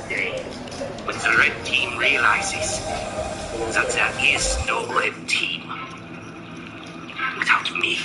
the day when the red team realizes that there is no red team without me.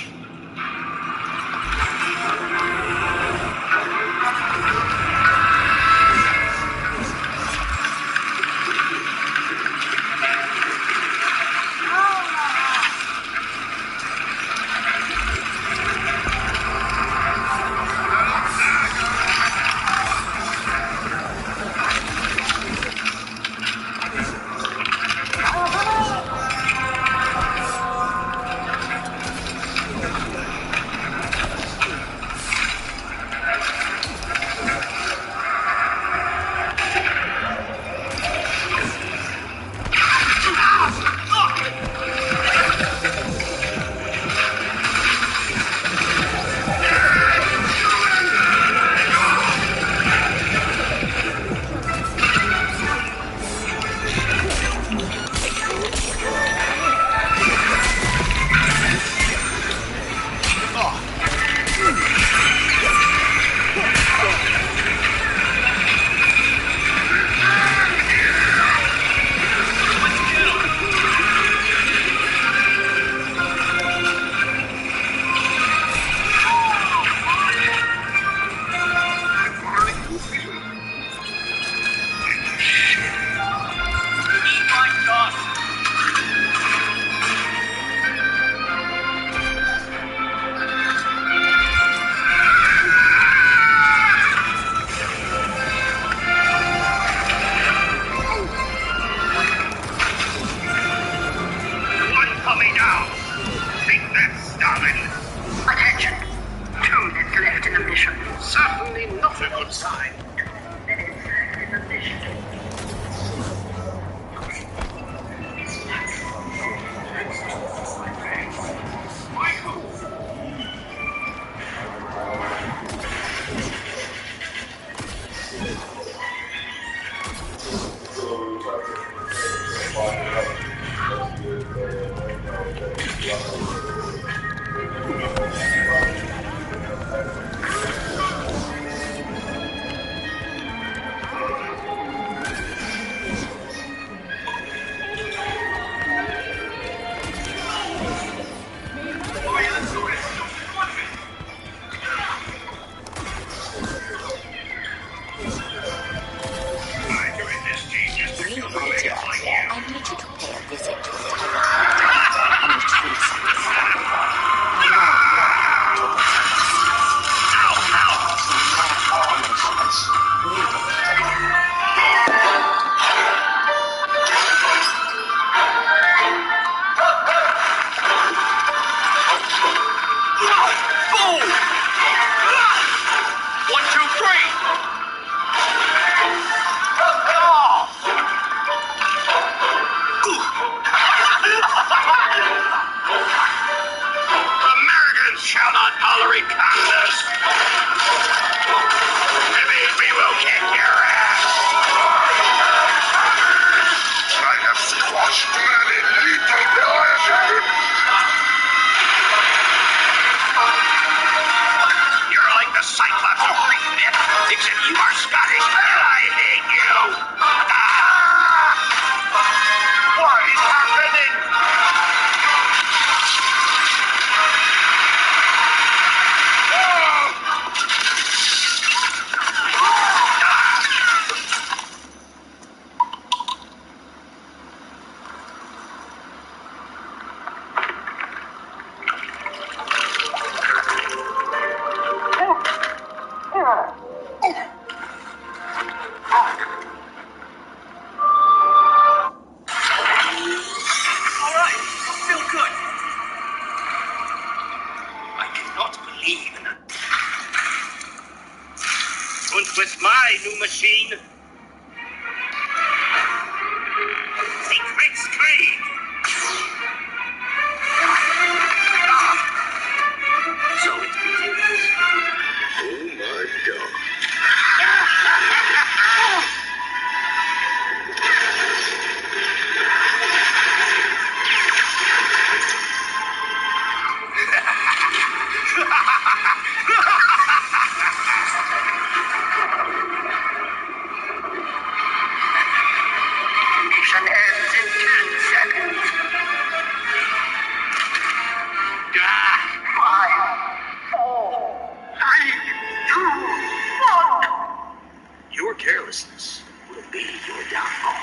Your carelessness will be your downfall.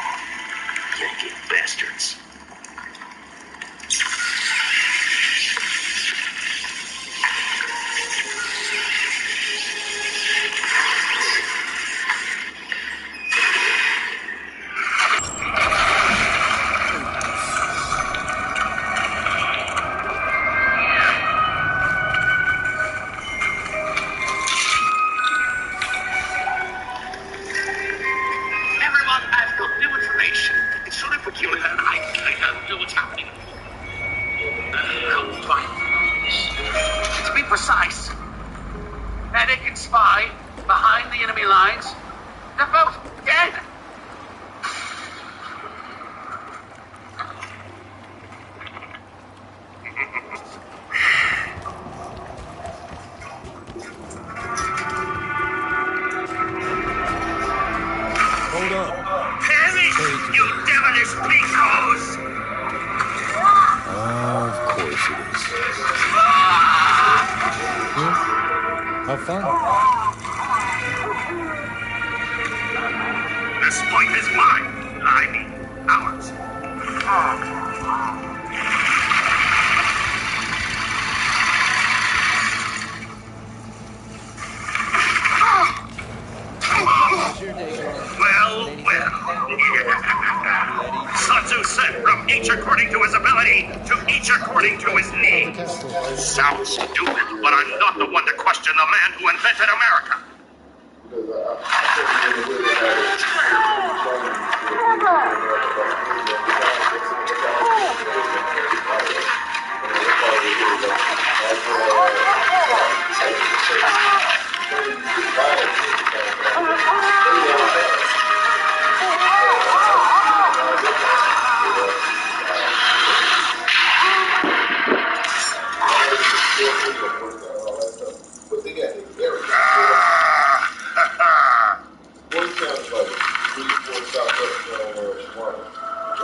Yankee bastards. Everyone, I've got new information. It's sort of peculiar, and I don't know what's happening. To be precise, medic and spy behind the enemy lines, they're both dead. Hold up. Perish, you devilish peacocks! Of course it is. Have fun. This point is mine. I mean, ours. Well. Sun Tzu said, from each according to his ability, to each according to his needs. Sounds stupid, but I'm not the one to question the man who invented America.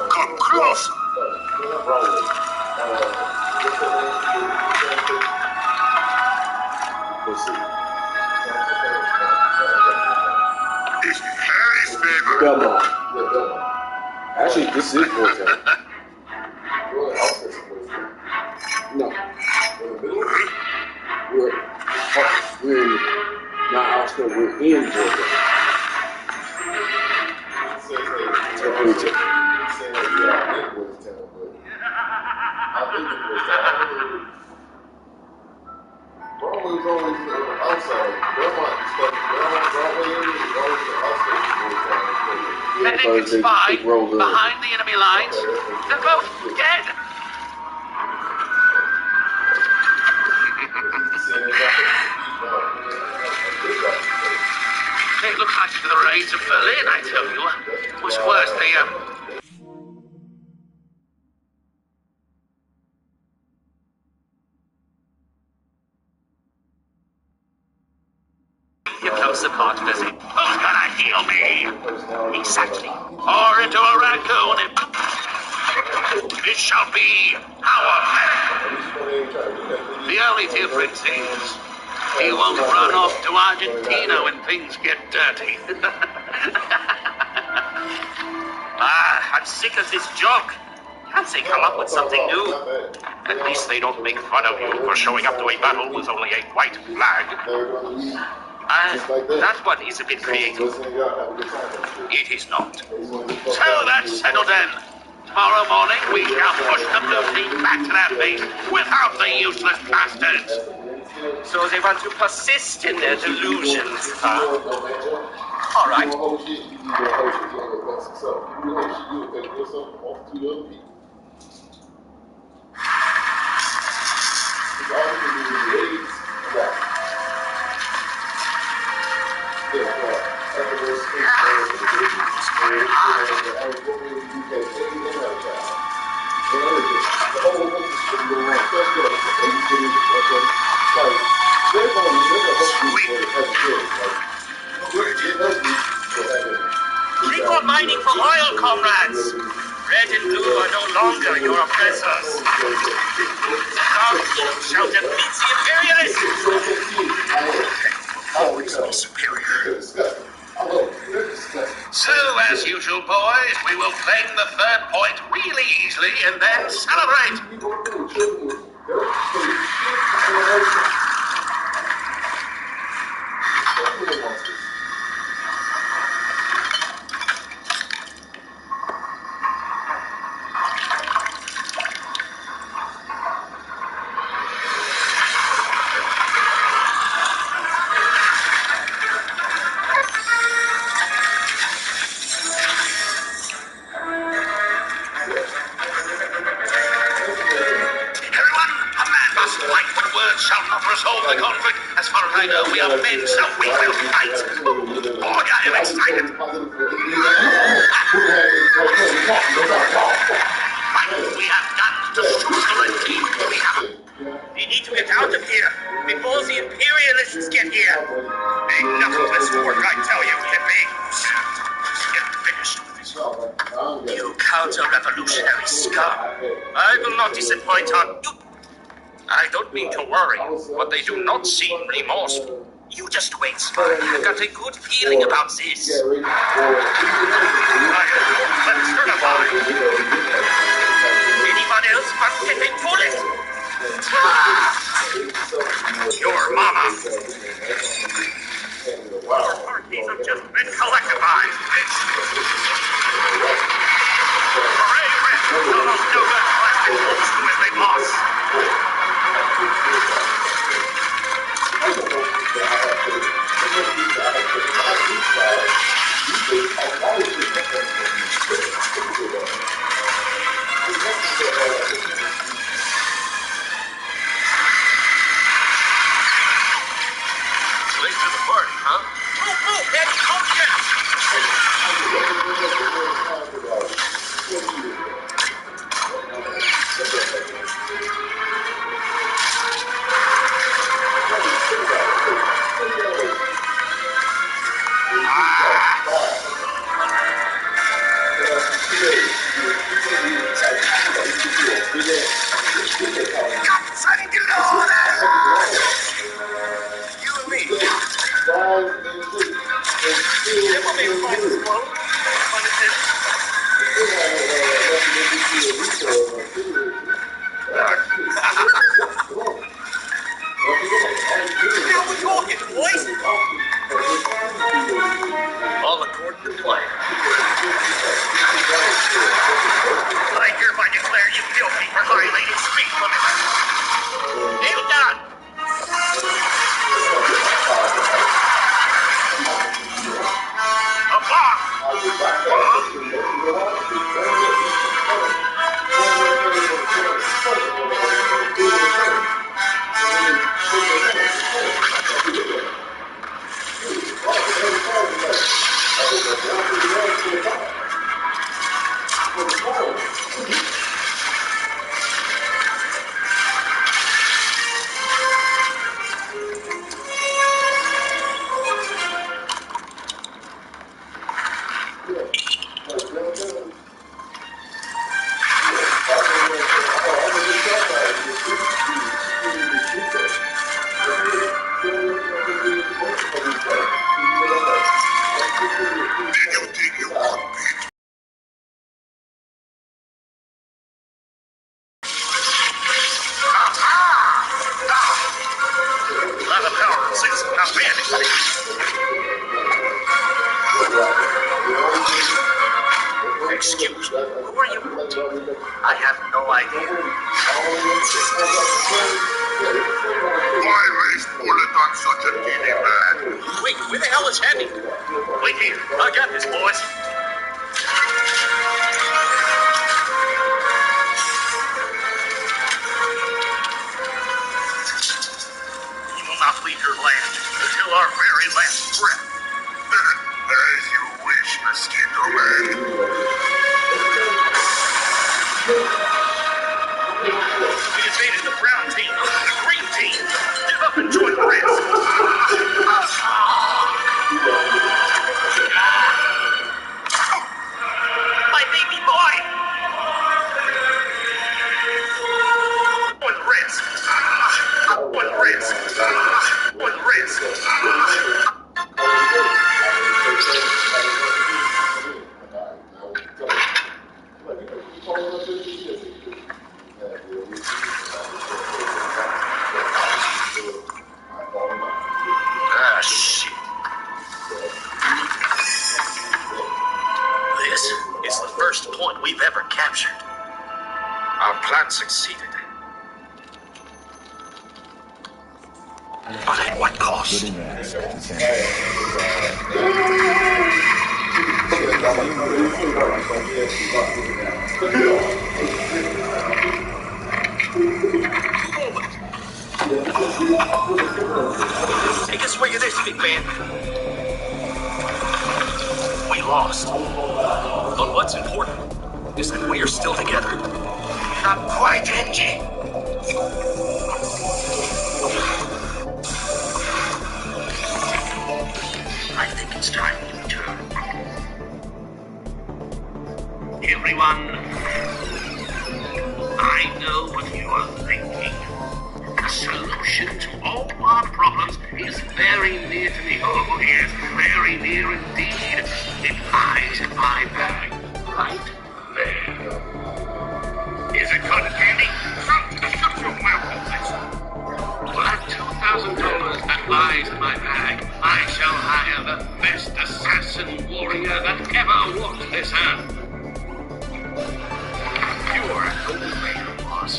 Come closer. It's Harry's favorite. Belmont. Actually, this is 410. No. We're not outskirts, we're in Georgia. Medic and spy behind the enemy lines. They're both dead. They look like the raids of Berlin, I tell you. What's worse, Here comes the part visit. Who's gonna heal me? Exactly. Or into a raccoon. It shall be our medic. The only difference is he won't run off to Argentina when things get dirty. I'm sick of this joke. Can't they come up with something new? At least they don't make fun of you for showing up to a battle with only a white flag. That one is a bit creative. It is not. So that's settled then. Tomorrow morning we shall push the blue team back to their base without the useless bastards. So they want to persist in their delusions, huh? All right. Keep on mining for oil, comrades. Red and blue are no longer your oppressors. The dark blue shall defeat the imperialists. Always be superior. As usual, boys, we will claim the third point really easily and then celebrate. Shall not resolve the conflict. As far as I know, we are men, so we will fight. Oh, I am excited. We have guns to shoot the red team. We need to get out of here before the imperialists get here. Enough of this work, I tell you, hippie. Get finished with this. You counter-revolutionary scum. I will not disappoint on you. I don't mean to worry, but they do not seem remorseful. You just wait, Spy. I've got a good feeling about this. Let's turn a line. Anyone else want to take a bullet? Your mama. Our parties have just been collectivized, bitch. Hooray, Red! Tell those no-good plastic wolves who is their boss. Late to the party, huh? Move, Eddie, you and me. It will make fun as well. Fun as it. Now we're talking, boys. All according to plan. I hereby declare you guilty for violating speed limits. Kneel down. A bomb. Excuse me, who are you? I have no idea. Why waste bullet on such a teeny man? Wait, where the hell is Heavy? Wait here, I got this, boys. You will not leave your land until our very last breath. As you wish, Mosquito Man. We invaded the brown team, the green team. Give up and join the rest. My baby boy! Join the rest. Join the rest. Join the rest. point we've ever captured. Our plan succeeded. But at what cost? Good enough. Take a swing of this, big man. We lost. But what's important is that we are still together. Not quite, Angie. I think it's time to return. Everyone, I know what you are thinking. The solution to all our problems is very near to me. Oh, yes, very near indeed. It lies in my bag, right there. Is it cotton candy? Shut your mouth, please. For that $2,000 that lies in my bag, I shall hire the best assassin warrior that ever walked this earth. You are an old man, boss.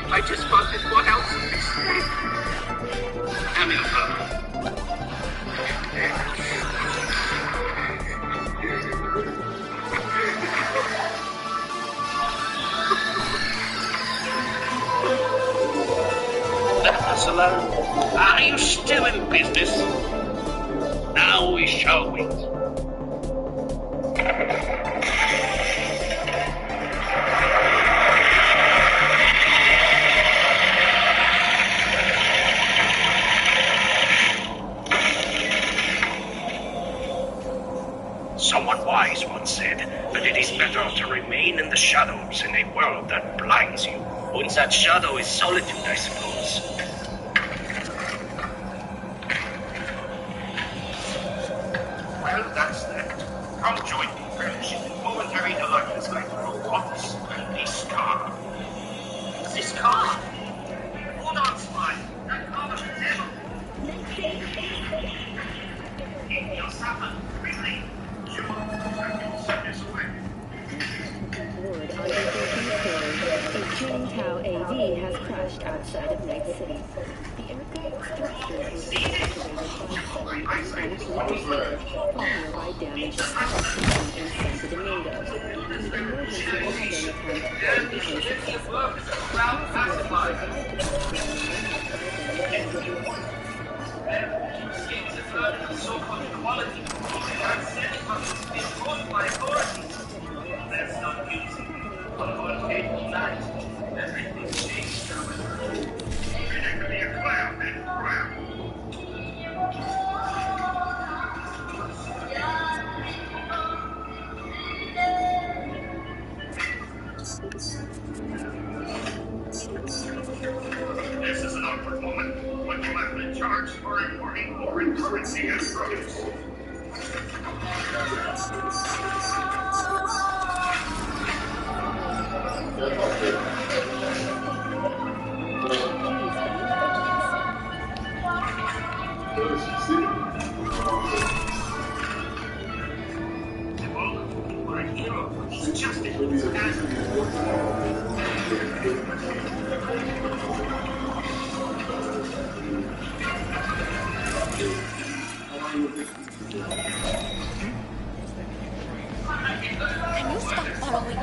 I just wanted what else to be said. Have your fun. Left us alone. Are you still in business? Now we shall wait. Someone wise once said that it is better to remain in the shadows in a world that blinds you. And that shadow is solitude, I suppose. Well, that's that. Come join me, friends, in momentary delight as I throw office and this car. This car? Hold on, Spy. That car is the devil. Keep your supper, quickly. Word on a King Tau AV has crashed outside of Night City. The aircraft's thrusters were deactivated by 7 and followed by damaged parts in Santo Domingo. The emergency landing attempt was unsuccessful. That's not easy. But on table night, everything changed. You're going to be a clown and crap. This is an awkward moment when you have been charged for importing foreign currency as produce. We're a hero. He's just a Can you stop following me?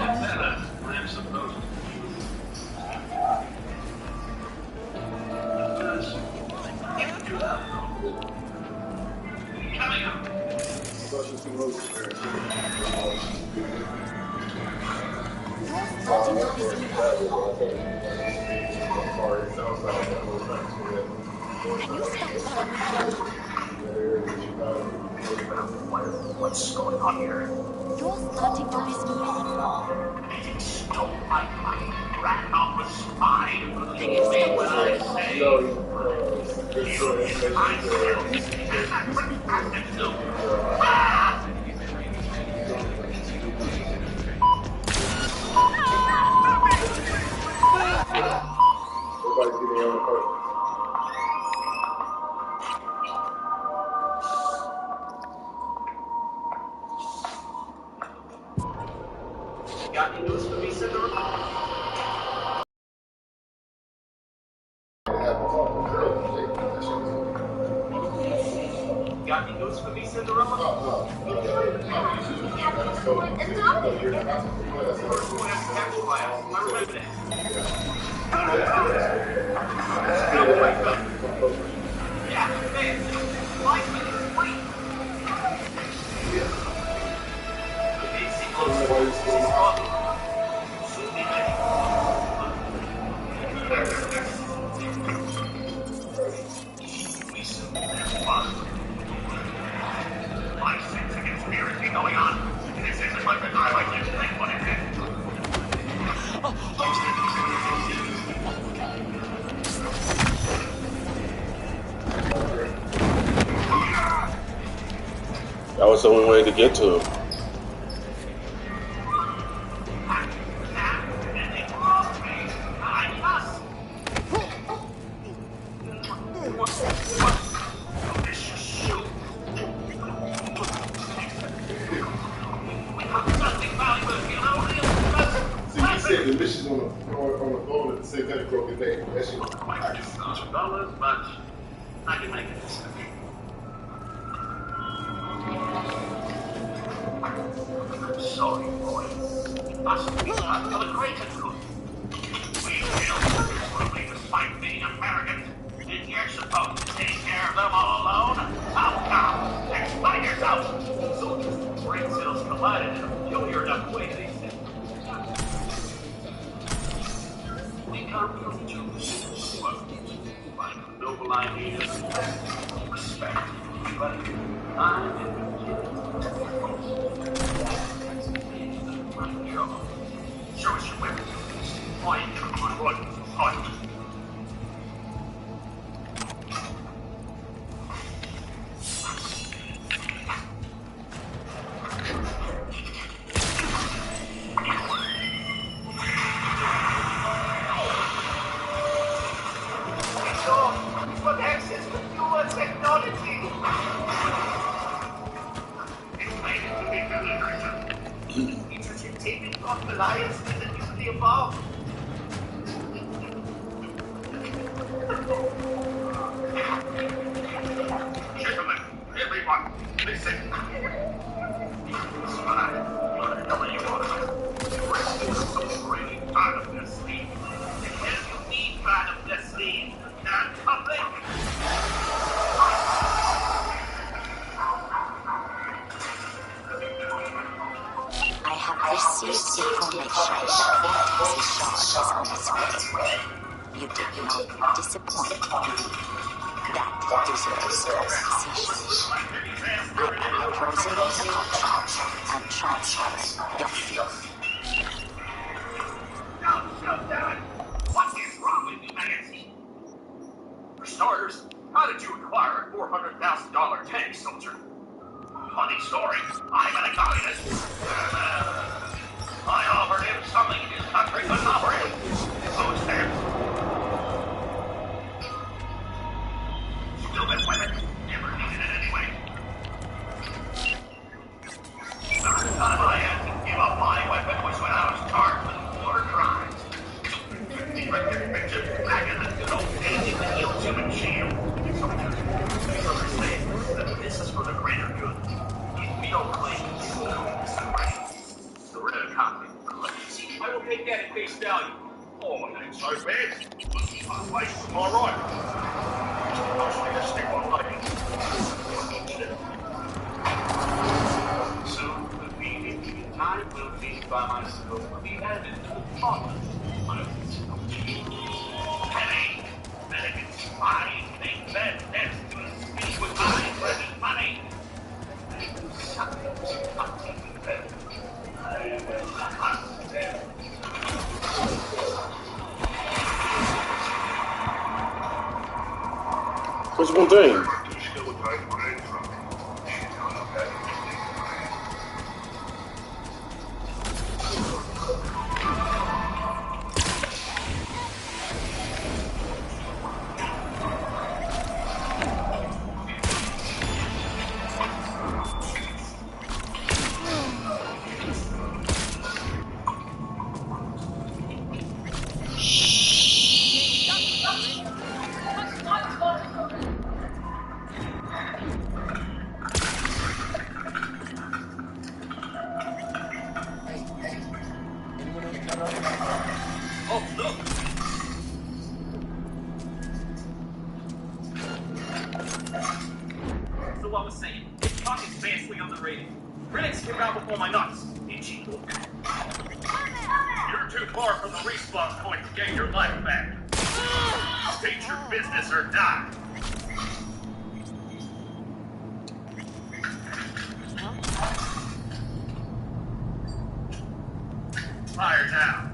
Coming up. You're starting to piss me off. Can you stop following me? What's going on here? You're starting to piss me off. It stole my money. Ran off a spy. Believe me when I say. I said, no. Everybody's getting on the first. Got any news for me, Cinderella? Got any news for me, Cinderella? Going on. This isn't like the guy like you think what it is. That was the only way to get to him. The missions on the phone at the same time, broken day. That shit. $100, but I can make it this time. I'm sorry, boy. It must be done for the greater good. We will probably despite being American, and you're supposed to take care of them all alone. How come? Explain yourself. Soldiers, brain cells collided in a peculiar enough way they said. We come from two worlds, like noble ideas, respect, but I'm in trouble. Show us your weapons. Point, point. What access to newer technology? Explain it to me, Governor. Intercepting of alliance with the nuclear bomb. Gentlemen, everyone, listen. Spy, W. The rest is really part of their sleep. And you need part of their sleep. Not public. I have received information that Vortex's shard is on its way. You did not disappoint me. That deserves conversation. I am proposing a contract and transferring your fee. What is wrong with humanity? For starters, how did you acquire a $400,000 tank, soldier? Funny story. I'm an communist. I offered him something his country couldn't offer him. So it's there. Stupid women. Never needed it anyway. Third time I had to give up my weapon was when I was charged with war crimes. Back in the good old days, you could use human shield. Soldiers, understand that this is for the greater good. If we don't claim the red conflict. I will take that at face value. Oh, it ain't so bad. All right. I'll stick on lighting. Soon, the meeting in time will be by myself will be added to the parliament. Penny, elegant spy, think that that's to speak with my ready money. What's one thing? Oh, look! So I was saying, talk is vastly underrated. Critics came out before my nuts. Itchy. You're too far from the respawn point to get your life back. State your business or die. Fire down.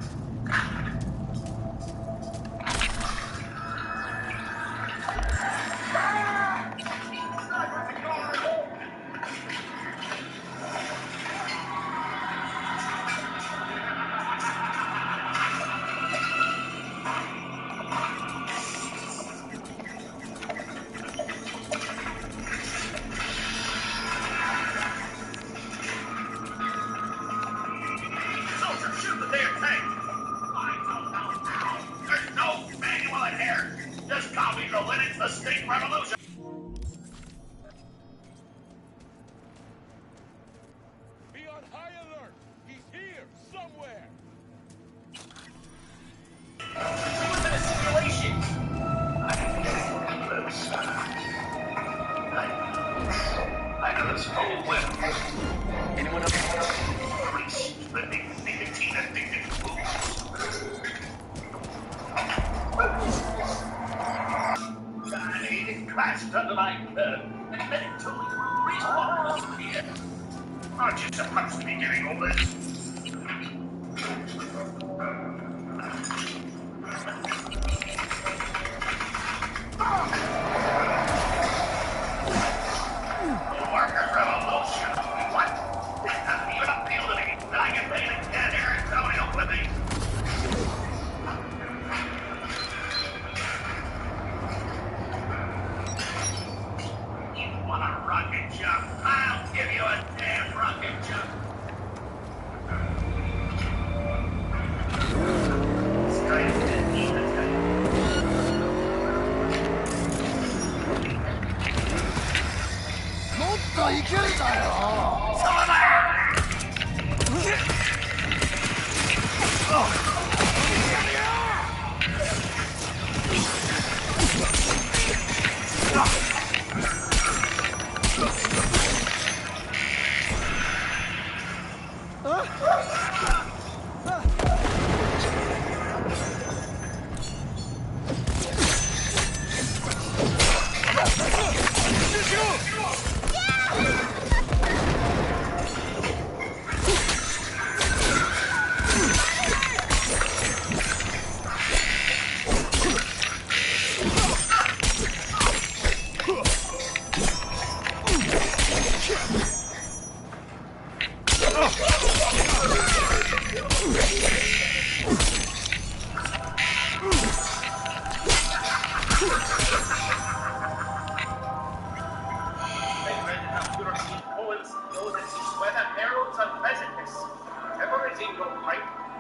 Soldier, shoot the damn tank! I don't know how. There's no manual in here. Just copy the Linux Escape Revolution. Be on high alert! He's here, somewhere! It was in a simulation. I know this whole well. Anyone else? Grease, spending nicotine addicted fools. I crashed under my curb and then it took me to a respawn here. Aren't you supposed to be getting all this? Workers' revolution. What? That doesn't even appeal to me. I get paid to stand here and tell me up with me. You want a rocket jump? I'll give you a damn rocket jump. Straight to the tank. もっといけるだよ。そうだ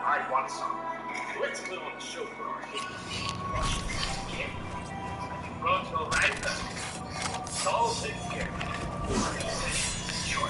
！I want some. Let's put on the show for our Russian. Yeah. Run to a ranker. It's all taken care of. Sure.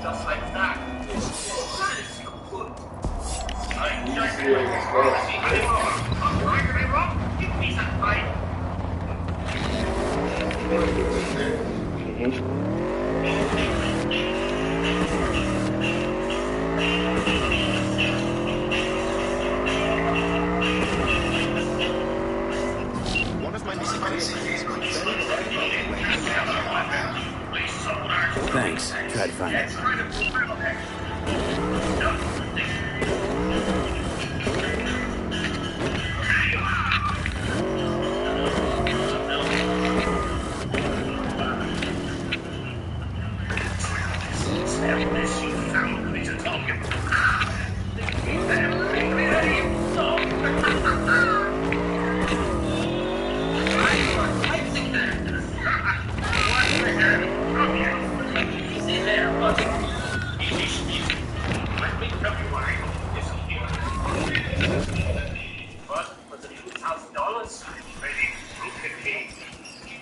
Just like that. That is so good. I'm just going to see me wrong. I'm right to be wrong. Give me some time. Thanks. Try to find it.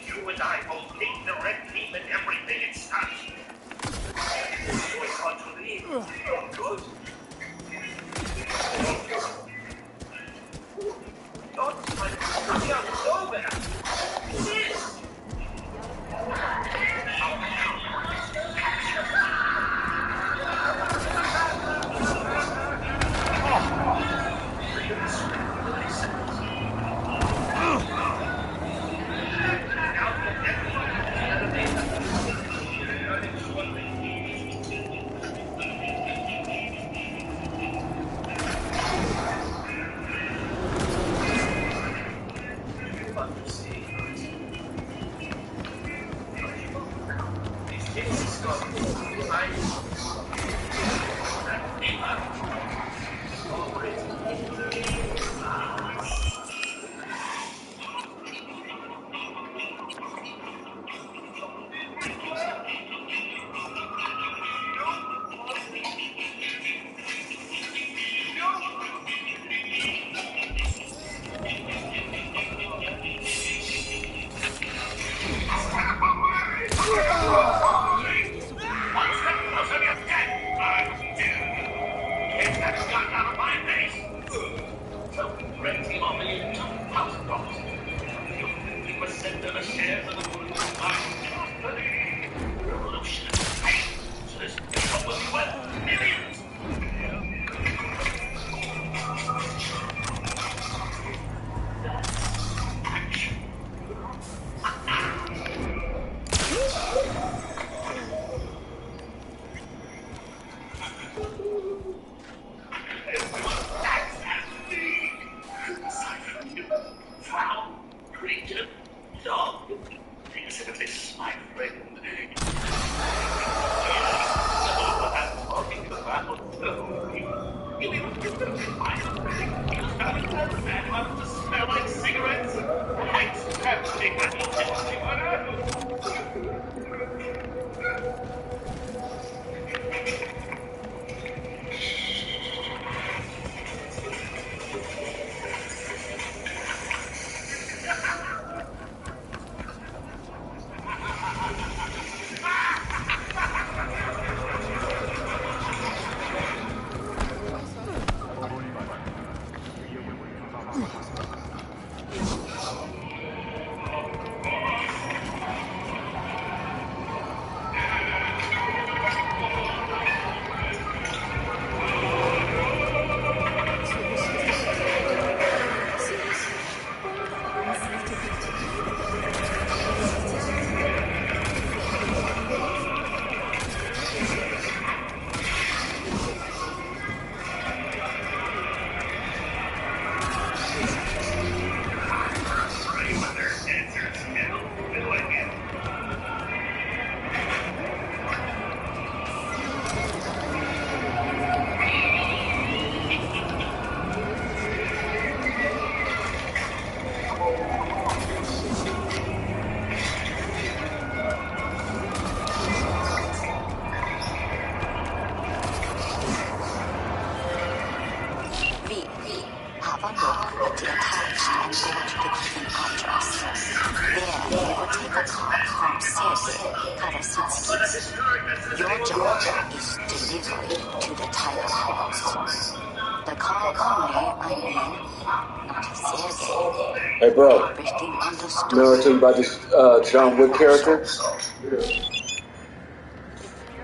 You and I both hate the red team and everything it stands for. We want to leave. Good. Don't try to come out nowhere. This. Hey, bro. Remember I told you about this John Wick character?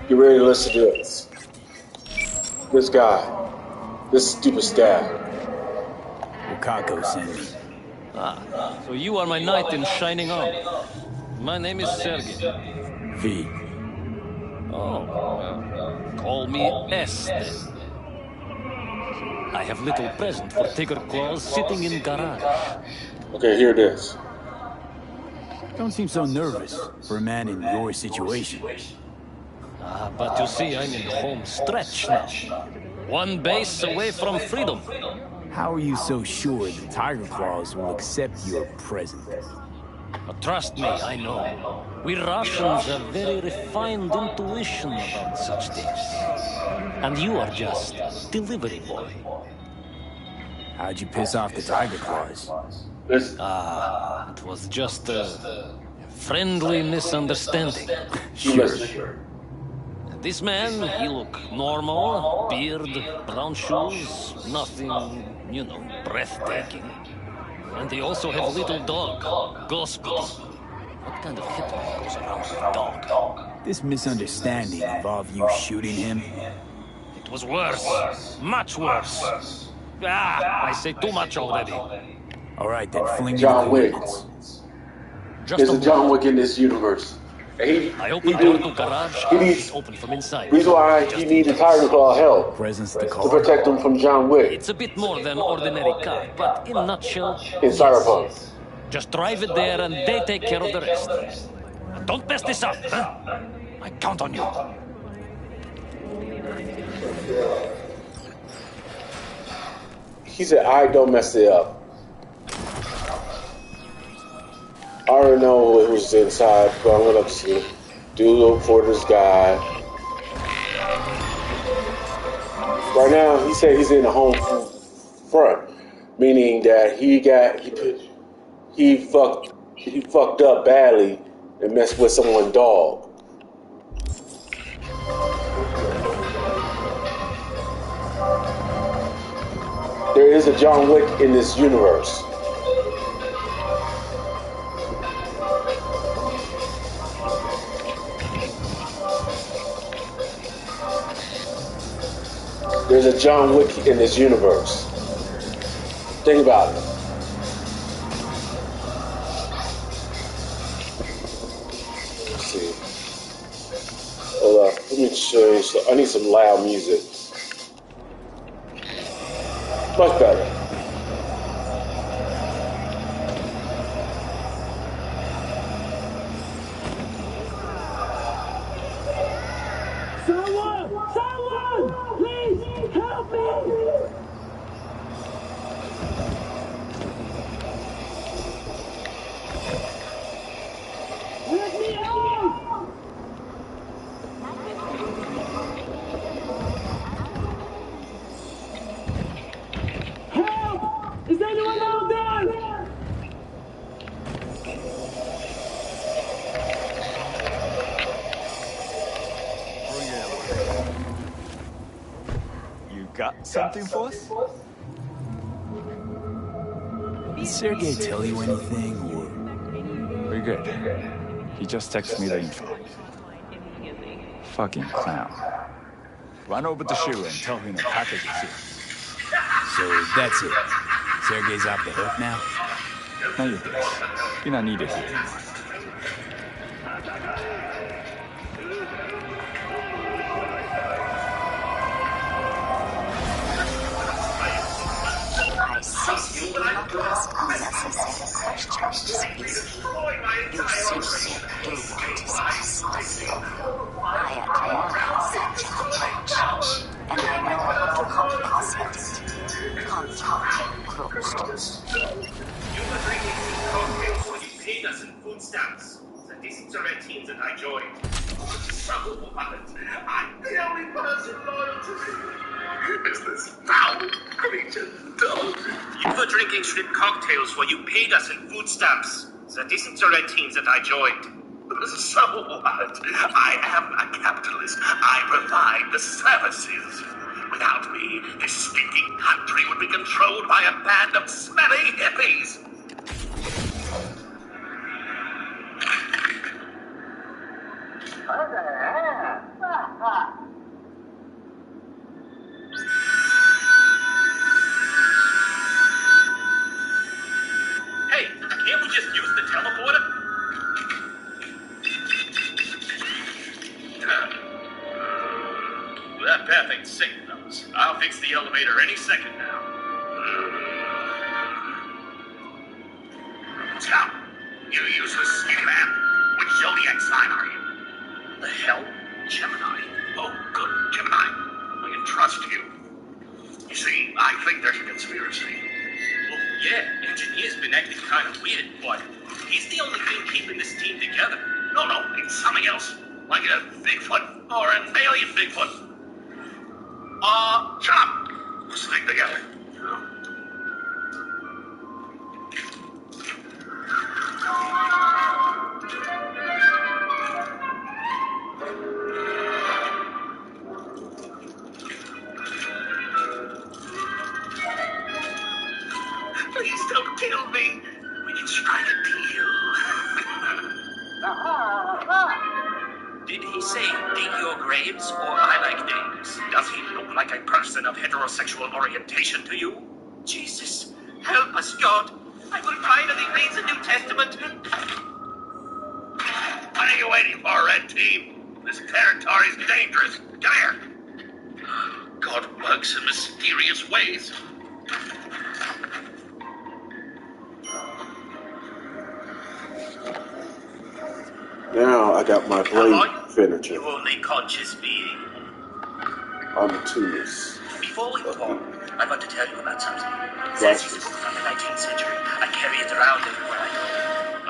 Get ready to listen to it. This guy. This stupid staff. Wakako sent me. Ah, so you are my knight in shining armor. My name is Sergei. V. Call me S then. I have little present for Tiger Claws sitting in garage. Okay, here it is. Don't seem so nervous for a man in your situation. But you see, I'm in home stretch now. One base away from freedom. How are you so sure the Tiger Claws will accept your present? Trust me, I know. We Russians have very refined intuition about such things. And you are just delivery boy. How'd you piss off the Tiger Claws? It was just a friendly misunderstanding. Sure. This man, he look normal, beard, brown shoes, nothing, you know, breathtaking. And they also have a little dog, Gospodin. What kind of hitman goes around with a dog? This misunderstanding involved you shooting him? It was worse. Much worse. I say too much already. All right, then fling me the John Wick. coordinates. There's a John Wick in this universe. And I opened door to garage. It's open from inside. Reason why he needs a Tiger Claw help Presence the to car. protect him from John Wick It's a bit more than ordinary car, but in a nutshell, in Cyberpunk. just drive it there and they take care of the rest. Don't mess this up, huh? I count on you. He said, "I don't mess it up." I already know who's inside, but I'm gonna just do for this guy. Right now, he said he's in the home front, meaning that he fucked up badly and messed with someone's dog. There is a John Wick in this universe. There's a John Wick in this universe. Think about it. Let's see. Hold up. Let me show you. I need some loud music. Much better. Someone! Please help me! Let me out! Help! Is anyone out there? You got something for us? Did Sergey tell you anything, or...? We're good. He just texted me the info. Fucking clown. Run over to Shu and tell him the package is here. So that's it. Sergey's off the hook now? Now you're this. You're not needed here anymore. I see you do not ask unnecessary questions, easy. You simply do what is asked of you. I admire such an approach, and I know how to compensate it. Conflict closed. You were drinking some cocktails when you paid us in food stamps. The disinteresting that I joined. So what? I'm the only person loyal to me. Is this foul creature dog? You were drinking shrimp cocktails when you paid us in food stamps. The disinteresting that I joined. So what? I am a capitalist. I provide the services. Without me, this stinking country would be controlled by a band of smelly hippies. Hey, can't we just use the teleporter? path ain't safe, fellas. I'll fix the elevator any second now. Scout, you useless skinny man. Which zodiac sign are you? The hell? Gemini. Oh, good. Gemini. I can trust you. You see, I think there's a conspiracy. Well, yeah, Engineer's been acting kind of weird, but he's the only thing keeping this team together. No, it's something else. Like a Bigfoot or an alien Bigfoot. Shut up. We'll stick together. Please don't kill me. We can strike a deal. Did he say dig your graves or I like names? Does he look like a person of heterosexual orientation to you? Jesus, help us, God. I will finally read the New Testament. What are you waiting for, Red Team? This territory's dangerous. Come here. God works in mysterious ways. Now I got my blade finisher. You only conscious being. I'm a Tunis. Before we move on, I want to tell you about something. This is a book from the 19th century. I carry it around everywhere I go.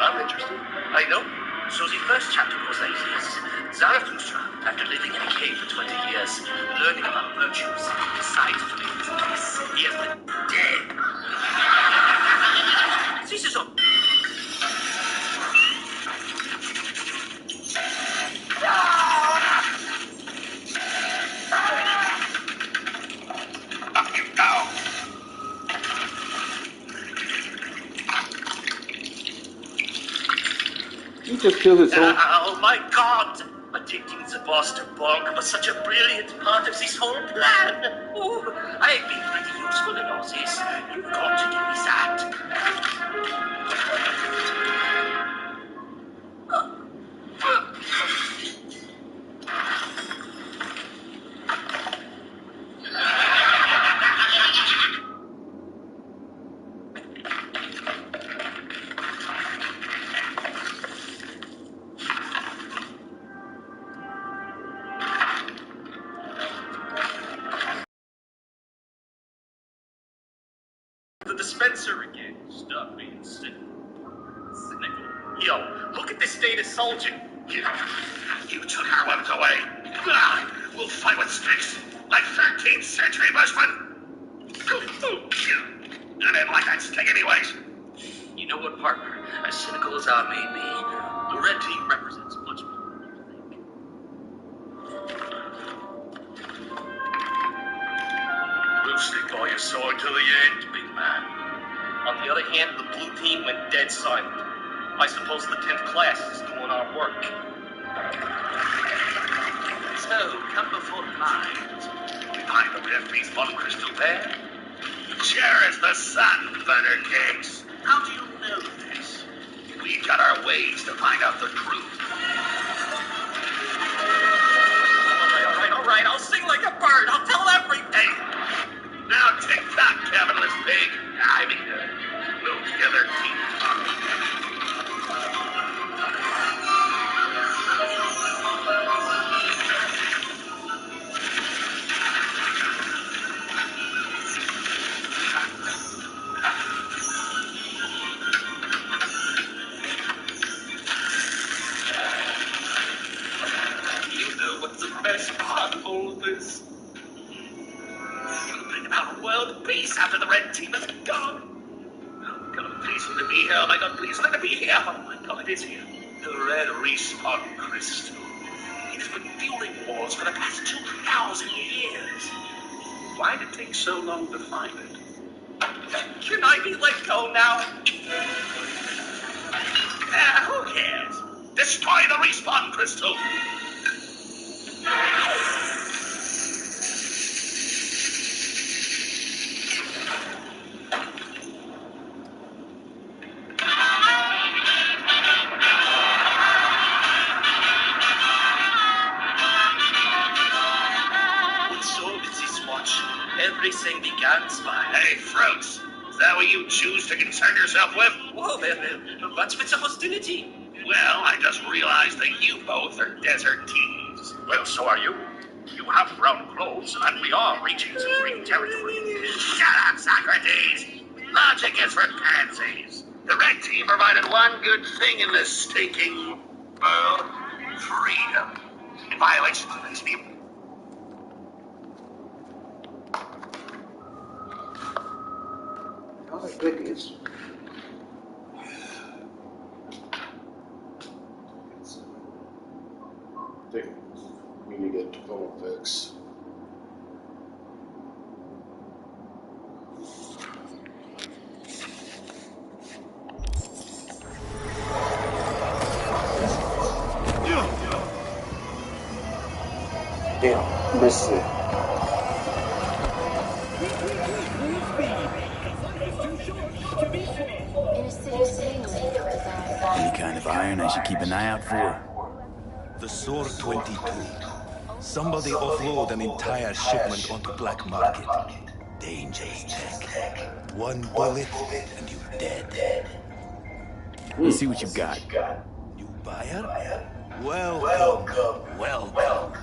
I'm interested. I know. So the first chapter goes like this. Zarathustra, after living in a cave for 20 years, learning about virtues, decides to make his peace. He has been dead. This is a... He just killed his own. Oh my God! Addicting the boss to bulk was such a brilliant part of this whole plan. Oh, I've been pretty useful in all this. You've got to give me that. The dispenser again. Stop being cynical. Yo, look at this data soldier. You took our weapons away. We'll fight with sticks, like 13th century Bushmen. I didn't like that stick anyways. You know what, partner? As cynical as I may be, the red team represents much more than you think. We'll stick by your side to the end, big man. On the other hand, the blue team went dead silent. I suppose the 10th class is doing our work. So, come before the mind. Find the red piece one crystal there. Cherish the sun, Thunder Kings. How do you know this? We've got our ways to find out the truth. All right. I'll sing like a bird. I'll tell everything. Now take that, capitalist pig. I mean, we'll together team talk. You know what's the best part of all of this? We'll bring about world peace after the red team is gone. Oh God, please let it be here. Oh my God, please let it be here. Oh my God, it is here. The red respawn crystal. It has been fueling wars for the past 2,000 years. Why did it take so long to find it? Can I be let go now? Who cares? Destroy the respawn crystal. What's so Everything began by... Hey, Fruits, is that what you choose to concern yourself with? Whoa, what's with the hostility? Well, I just realized that you both are desertees. Well, so are you. You have brown clothes, and we are reaching some green territory. Shut up, Socrates! Logic is for pansies. The red team provided one good thing in this stinking world. Freedom. In violation of its people. How the heck is... I think we need to get the phone fixed. Damn, missed it. Any kind of iron I should keep an eye out for? The Sword 22. Somebody offload an entire shipment onto black market. Dangerous tech. One bullet and you're dead. Let's see what you got. New buyer? Welcome. Welcome.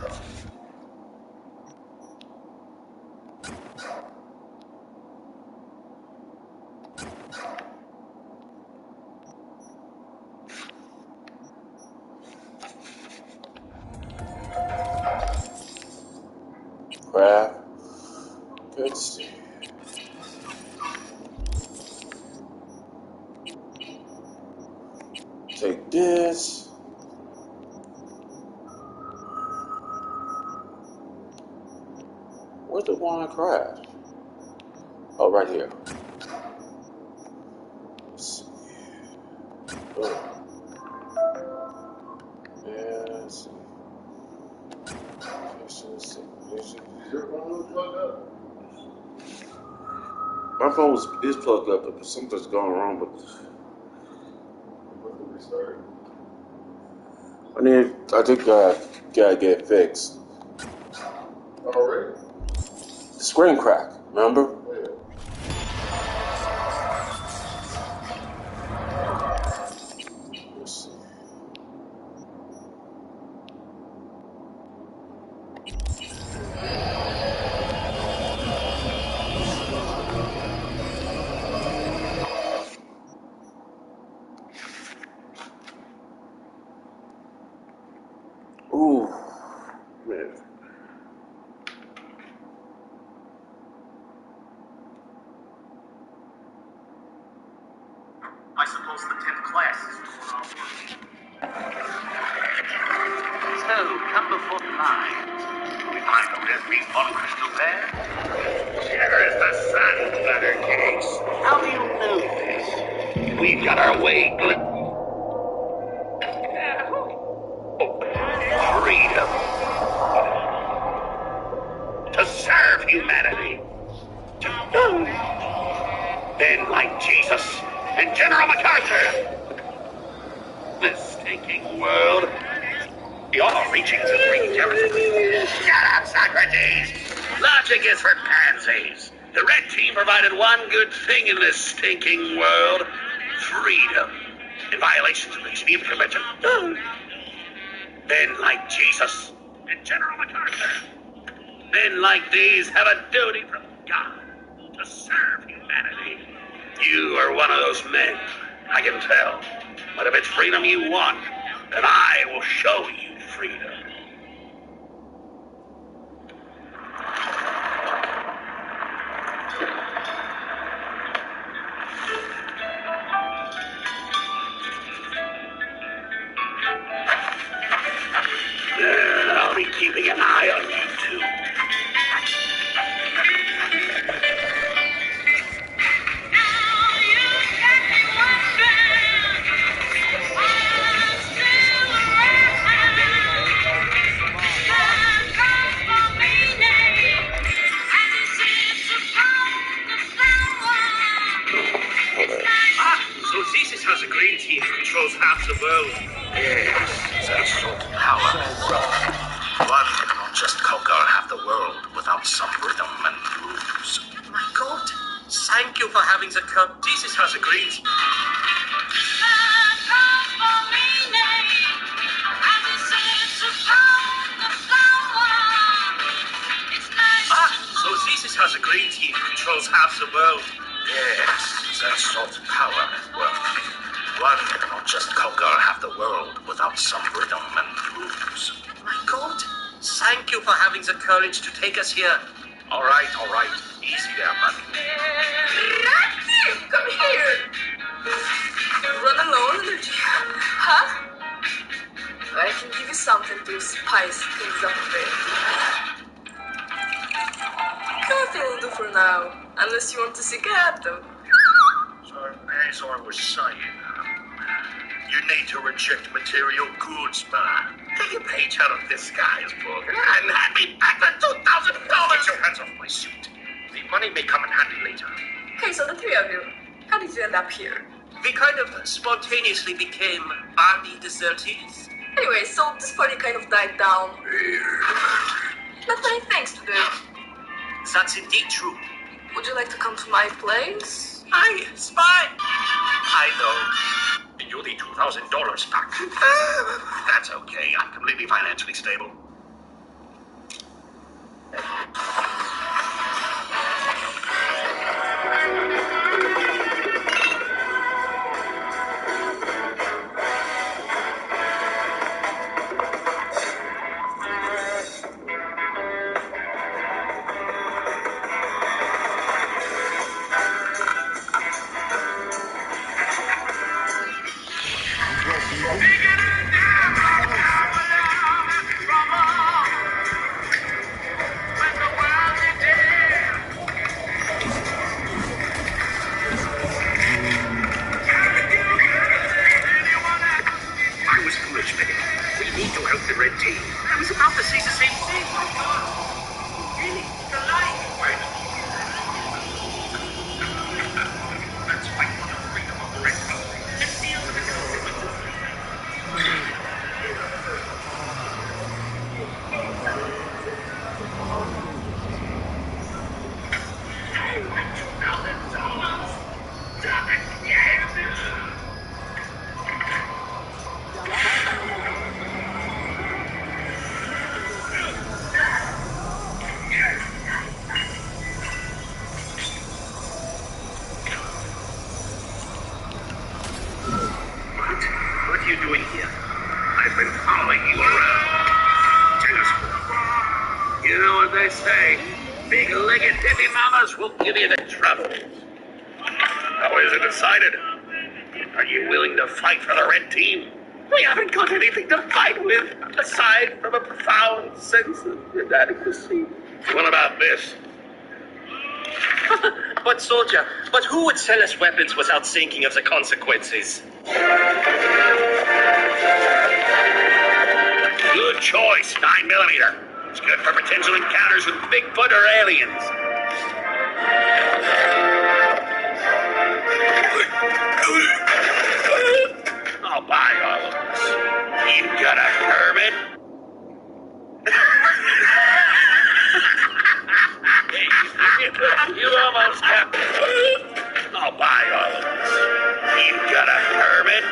Crap. Let's see. Take this. Where's the wine craft? Oh, right here. Let's see. Oh. Yeah, let's see. My phone is plugged up, but something's going wrong with it. I think gotta get it fixed. Already? The screen crack, remember? Let's see. Ooh, man. I suppose the 10th class is doing our work. So, come before the line. We find the red beef on crystal bear? Here is the sun, butter cakes. How do you know this? We've got our way freedom. To serve humanity. Then, like Jesus and General MacArthur, this stinking world, you're reaching some green territory. Shut up, Socrates! Logic is for pansies. The red team provided one good thing in this stinking world. Freedom. In violation of the Geneva Convention. Men like Jesus and General MacArthur. Men like these have a duty from God to serve humanity. You are one of those men, I can tell. But if it's freedom you want, then I will show you freedom. I'll be keeping an eye on you too. So Jesus has a green team who controls half the world. Yes, it's a sort of power. One cannot just conquer half the world without some rhythm and groove. for having the cup. Jesus has agreed. So Jesus has agreed he controls half the world. Yes, that sort of power. Well, one cannot just conquer half the world without some rhythm and grooves. My God, thank you for having the courage to take us here. All right. Easy there, buddy. Come here. Run alone, energy. Huh? I can give you something to spice things up a bit. Nothing will do for now, unless you want to seek out them. So, as I was saying, you need to reject material goods, man. Take a page out of this guy's book and hand me back the $2,000. Get your hands off my suit. The money may come in handy later. Hey, so the three of you, how did you end up here? We kind of spontaneously became army desertees. Anyway, so this party kind of died down. Not many things to do. That's indeed true. Would you like to come to my place? Aye, spy! I know. You need $2,000 back. That's okay. I'm completely financially stable. Fight for the red team. We haven't got anything to fight with, aside from a profound sense of inadequacy. What about this? But soldier, who would sell us weapons without thinking of the consequences? Good choice, 9mm. It's good for potential encounters with Bigfoot or aliens. I'll buy all of this. You got a permit? You almost got... I'll buy all of this. You got a permit?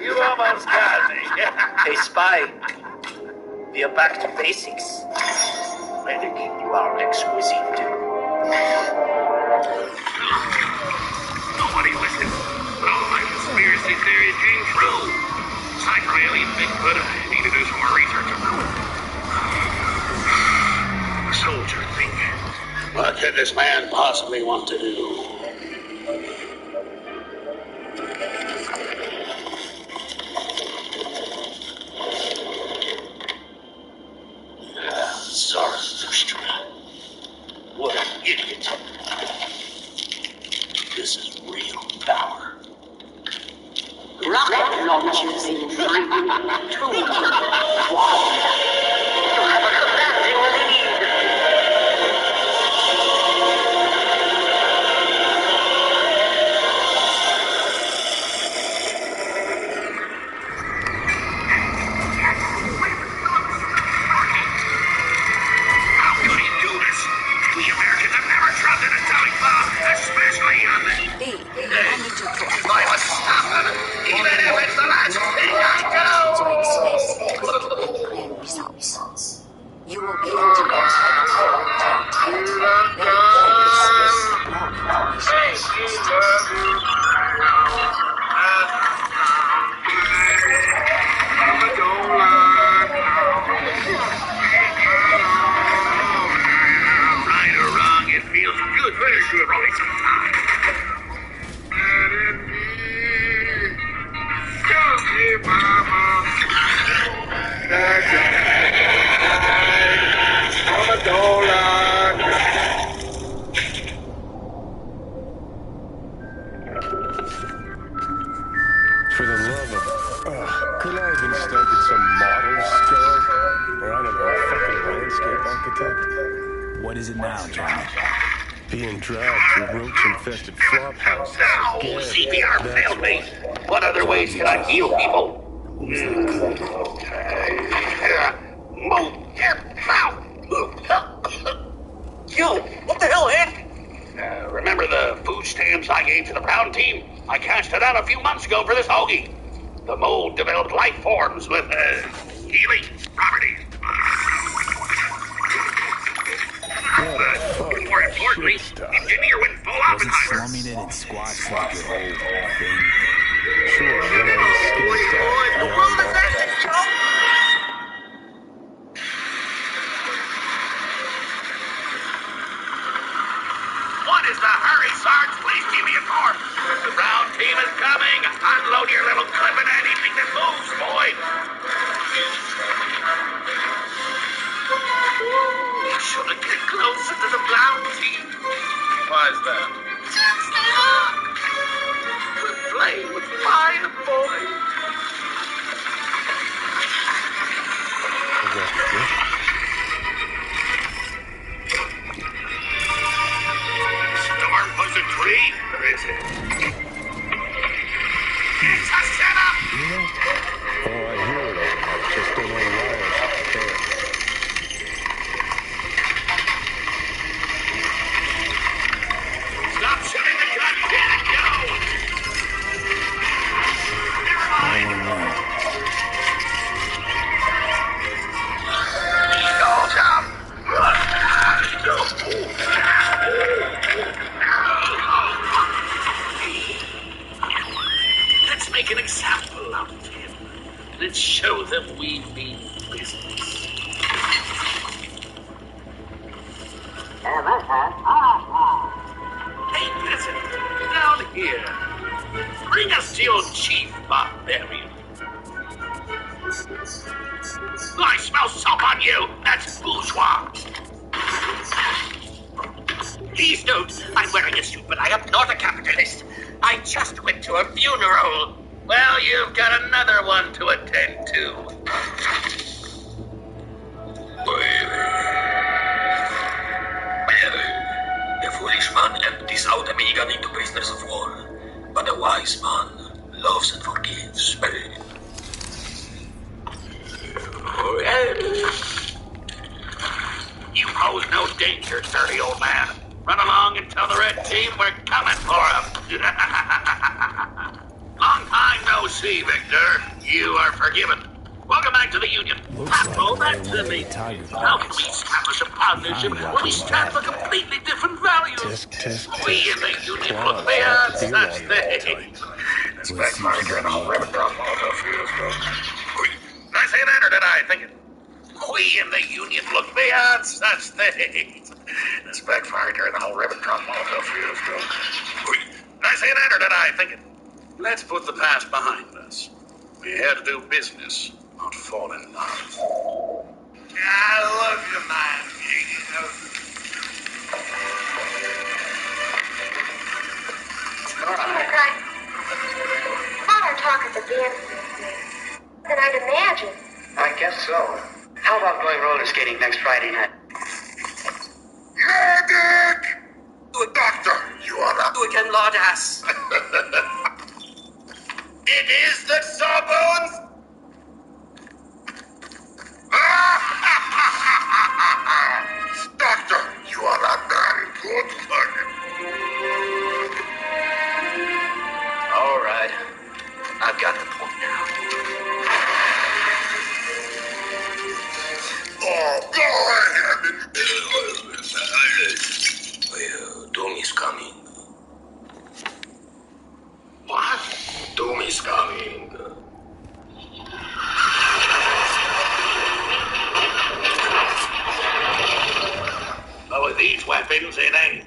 You almost got me. Hey, spy. We are back to basics. Medic, you are exquisite. Nobody listens. All my conspiracy theories came true. Aside from alien Bigfoot, I need to do some more research about it. The soldier thing. What could this man possibly want to do? Zarathustra. What an idiot. This is real power. Rocket launchers in 3, 2, 1. You have a commanding lead. For the love of... couldn't I have been stuck at some model's job? Or I don't know, a fucking landscape architect? What is it now, Johnny? Being dragged through roach-infested flop houses again. CPR failed me. What other ways can I heal people? What was that code? Yo, what the hell, Hank? Remember the food stamps I gave to the Brown team? I cashed it out a few months ago for this hoagie. The mold developed life forms with healing properties. More importantly, engineer went full Wasn't Oppenheimer. slumming it and squats like your whole thing? Sure, when I was skilled What is the hurry, Sarge? Please give me a car. The Brown team is coming. Unload your little clip and anything that moves, boy. You shouldn't get closer to the Brown team. Why is that? We're playing with fire, boy. Storm was a tree, or is it? It's a setup! Oh, I hear it all. I just don't know why I should care. Stop shooting the gun, get it, go! Never mind! Go, Tom! Let's make an example out of him. Let's show them we mean business. Hey, listen, down here. Bring us to your chief barbarian. I smell soap on you. That's bourgeois. Please don't. I'm wearing a suit, but I am not a capitalist. I just went to a funeral. Well, you've got another one to attend to. A foolish man empties out a million into prisoners of war, but a wise man loves and forgives. You pose no danger, dirty old man. Run along and tell the red team we're coming for him. Long time no see, Victor. You are forgiven. Welcome back to the Union. All that to me. How can we establish a partnership when we stand for completely different values? We in the Union look beyond such things. Inspect Monitor and I'll rip it down Did I say that or did I think it? We in the Union look beyond such things. Inspect Monitor and I'll rip it down Did I say that or did I think it? Let's put the past behind us. We're here to do business, not fall in love. I love you, man. All right. Modern talk at the band than I'd imagine. I guess so. How about going roller skating next Friday night? Medic! The doctor, you are up. You again, Lord Ass. It is the Sawbones! Doctor, you are a damn good one. All right. I've got the point now. Oh, go ahead. Well, Doom is coming. What? Doom is coming. But with these weapons, it ain't.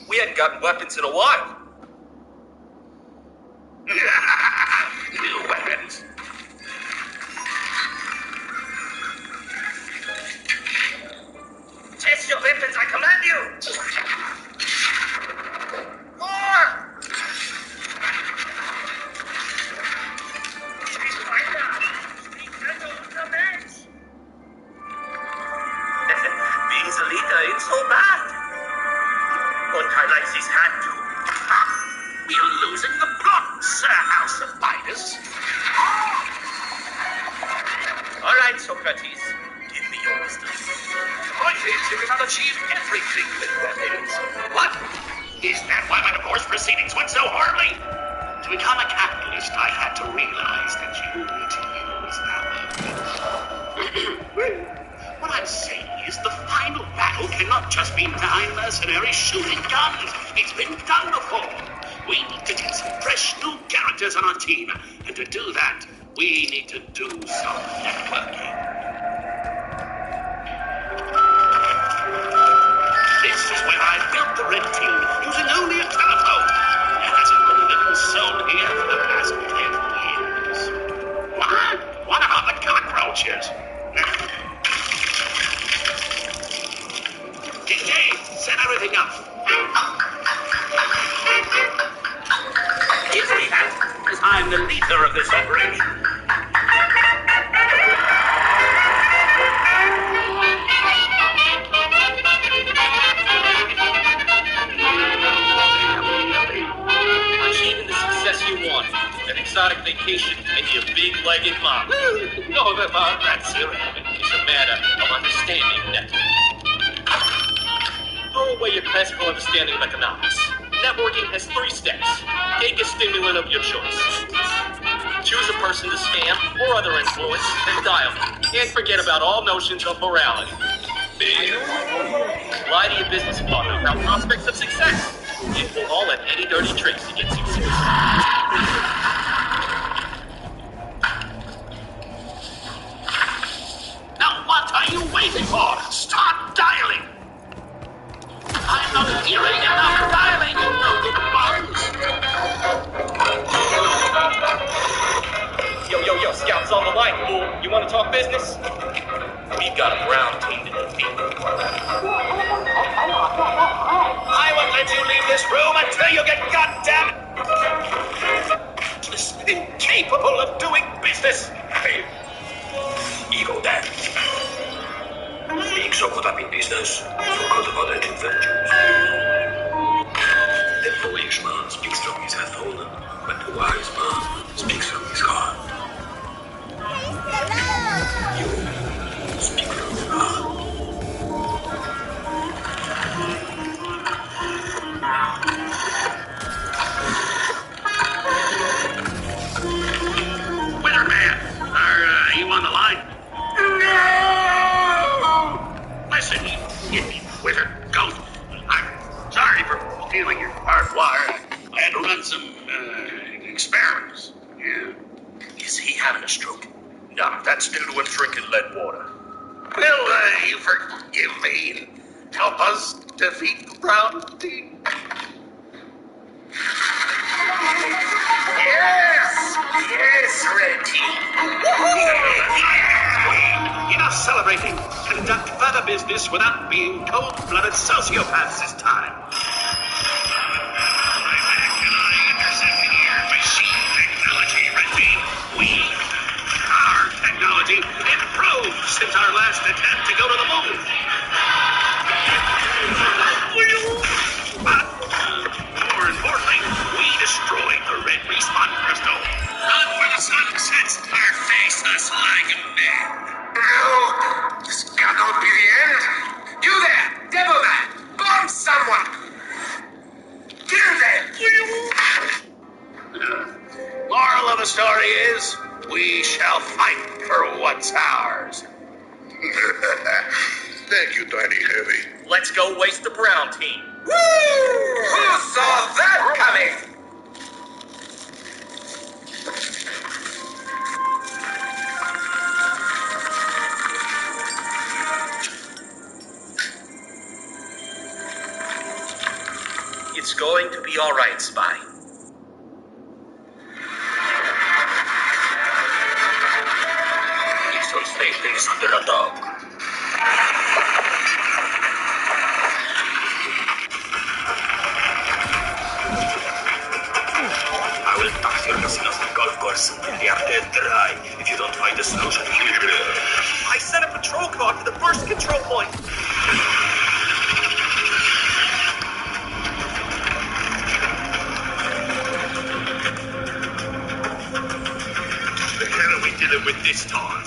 We hadn't gotten weapons in a while. New weapons. Test your weapons, I command you! He's had to. We are losing the plot, Sir House of Midas. All right, Socrates. Give me your wisdom. The point is, you cannot achieve everything with weapons. What? Is that why my divorce proceedings went so horribly? To become a capitalist, I had to realize that you need to use our What I'm saying is the final battle cannot just be 9 mercenaries shooting guns. It's been done before. We need to get some fresh new characters on our team. And to do that, we need to do some networking. This is where I built the red team using only a telephone. It hasn't been a little soul here for the past 10 years. What? What about the cockroaches? DJ, set everything up. Give me that, because I'm the leader of this operation. Achieving the success you want. An exotic vacation and your big-legged mom. No, that's irrelevant. It's a matter of understanding networking. Throw away your classical understanding of economics. Networking has 3 steps. Take a stimulant of your choice. Choose a person to scam or other influence and dial them. And forget about all notions of morality. Big. Lie to your business partner about prospects of success. It will all have any dirty tricks to get success. Now what are you waiting for? Start dialing! I'm not hearing enough dialing! Yo, Scout's on the line, fool. You want to talk business? We've got a brown team to defeat. I won't let you leave this room until you get goddamn incapable of doing business. Hey, ego dad. Being so caught up in business, forgot about that adventures. The foolish man speaks from his headphone, but the wise man speaks from his heart. You speak from your heart. Weatherman, are you on the line? No! Listen, you wizard ghost. I'm sorry for stealing your barbed wire. I had to run some experiments. Yeah. Is he having a stroke? No, that's due to him drinking lead water. Will you forgive me and help us defeat the brown team? Yes, red team. Enough celebrating. Conduct further business without being cold-blooded sociopaths this time. Our technology improved since our last attempt to go to the moon. But more importantly, we destroyed the red respawn crystal. Not where the sun sets or face us like men. No, this cannot be the end. You there, devil man, bomb someone. Kill them. Moral of the story is, we shall fight for what's ours. Thank you, Tiny Heavy. Let's go waste the brown team. Woo! Who saw that coming? It's going to be all right, Spy. Eastern Station is under attack. I will tax your casinos and golf course until they are dead dry if you don't find a solution here. I sent a patrol car to the first control point. than with this time.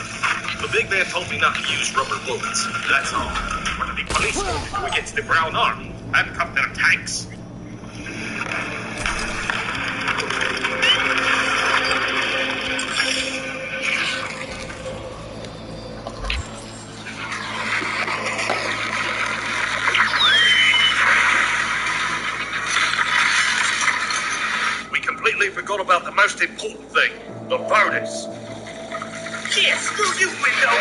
The big man told me not to use rubber bullets. That's all. What are the police going to do against the Brown Army? Handcuff their tanks? We completely forgot about the most important thing, the voters. Yeah, screw you, window!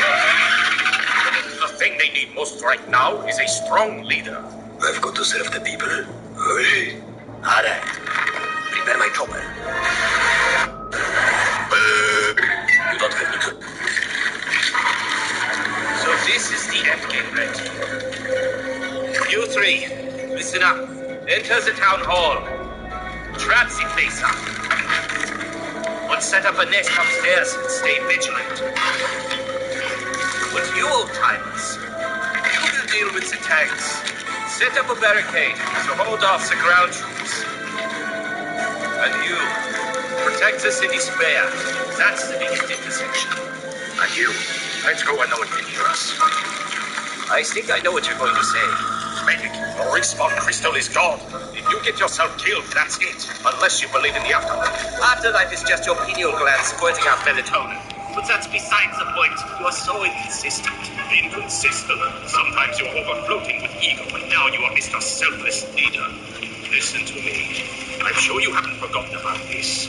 The thing they need most right now is a strong leader. I've got to serve the people. Oui. All right. Prepare my chopper. You don't have me to... So this is the endgame, Red. You three, listen up. Enter the town hall. Trap the place up. But set up a nest upstairs and stay vigilant. But you old-timers, you will deal with the tanks. Set up a barricade to hold off the ground troops. And you, protect the city square. That's the biggest intersection. And you, let's go where no one can hear us. I think I know what you're going to say. Medic, the respawn crystal is gone. If you get yourself killed, that's it. Unless you believe in the afterlife. Afterlife is just your pineal gland squirting out melatonin. But that's besides the point. You are so inconsistent. Inconsistent? Sometimes you're overfloating with ego, and now you are Mr. Selfless Leader. Listen to me. I'm sure you haven't forgotten about this.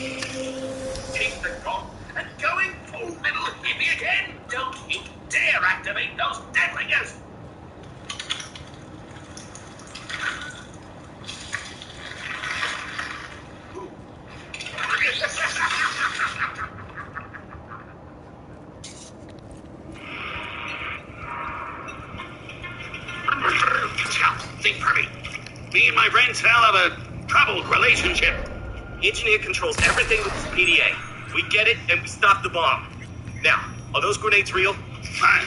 Take the gun and going full little hippie again. Don't you dare activate those dead ringers. Think for me. Me and my friends Hal have a troubled relationship. Engineer controls everything with his PDA. We get it and we stop the bomb. Now, are those grenades real? Fine.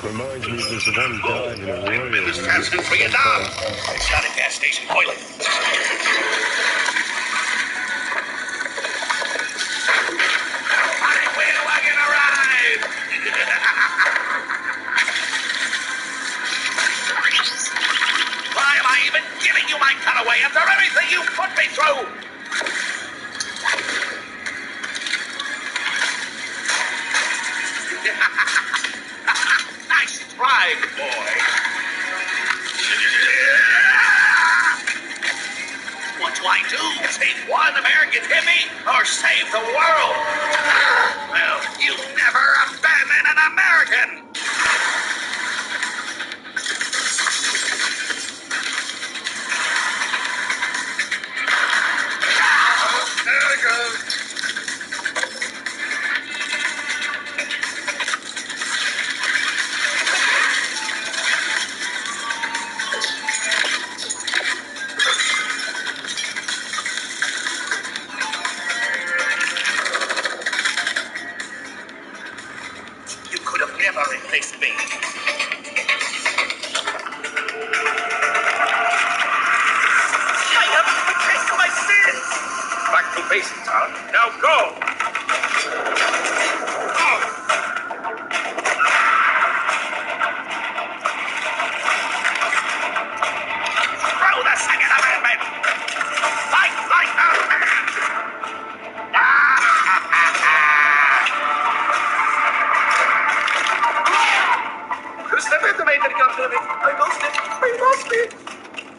Reminds me of this one dive in a royal. This traps can bring it down. It's not a gas station toilet. Where do I get a ride? Why am I even giving you my cutaway after everything you put me through? Nice try, boy. What do I do? Save one American hippie or save the world? Well, you never abandon an American. There it goes. You could have never replaced me. I haven't replaced my sins. Back to basics, huh? Now go. Throw the Second Amendment. Fight like a man. Step in the main that got to me. I lost it. I lost it.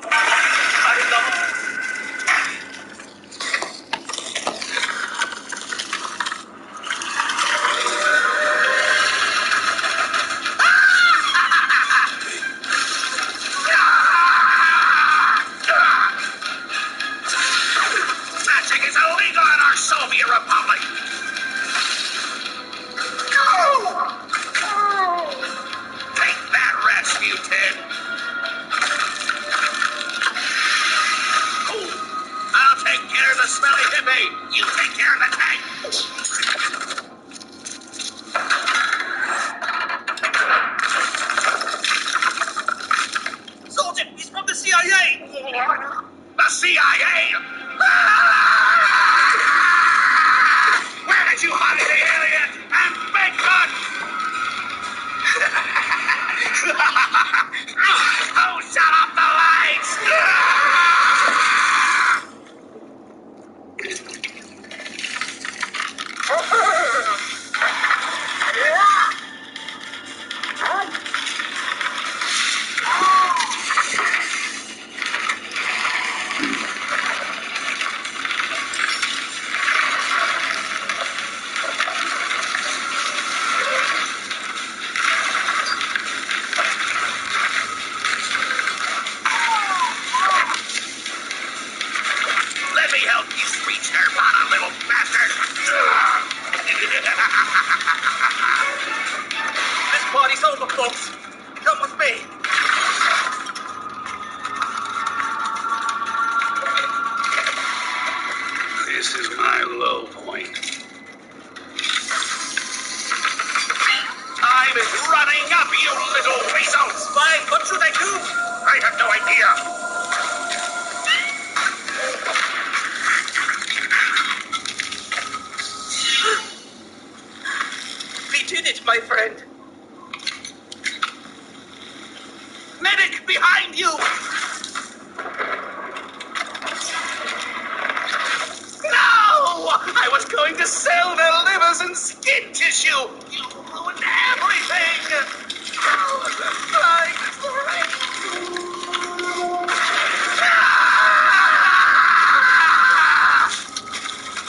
I love in. Cool. I'll take care of the smelly hippie. You take care of the tank. Soldier, he's from the CIA! The CIA? Where did you hide the alien and Bigfoot? Oh, shut off the lights! Let me help you reach Nirvana, little bastard! This party's over, folks. Come with me. This is my low point. Time is running up, you little weasel! Spy, what should I do? I have no idea. We did it, my friend. Medic, behind you! No! I was going to sell their livers and skin tissue! You ruined everything!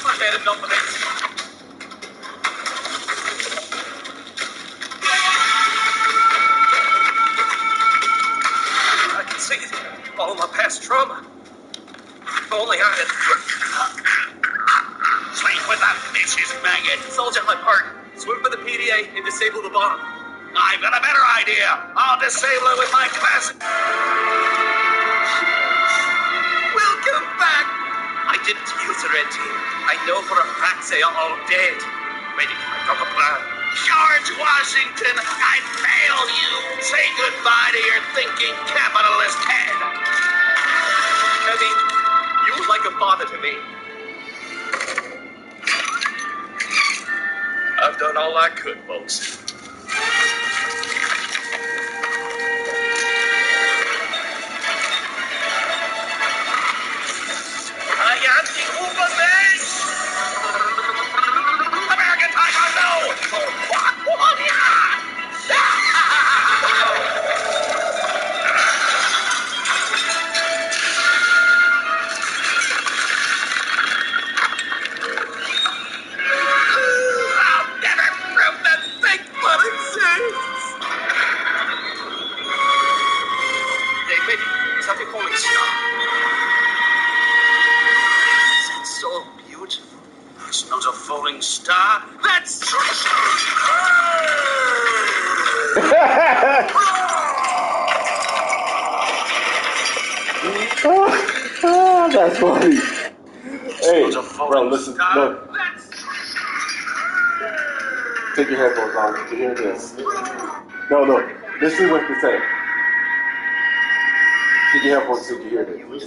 I've had enough of it. I can see it. All my past trauma. If only I had... Sleep with that bitch's maggot! Soldier, my part. Swim for the PDA and disable the bomb. I've got a better idea. I'll disable it with my classic. Welcome back. I didn't use the red team. I know for a fact they are all dead. Ready for my proper plan. George Washington, I failed you. Say goodbye to your thinking capitalist head. Eddie, you were like a father to me. I've done all I could, folks. I am the Uberman! American Tiger, no! I'll never prove that Bigfoot exists! David, is that a falling star? It's so beautiful. It's not a falling star. That's... That's funny. Hey, bro, listen, look. Take your headphones off to hear this. No, listen what they say. Take your headphones so you hear this.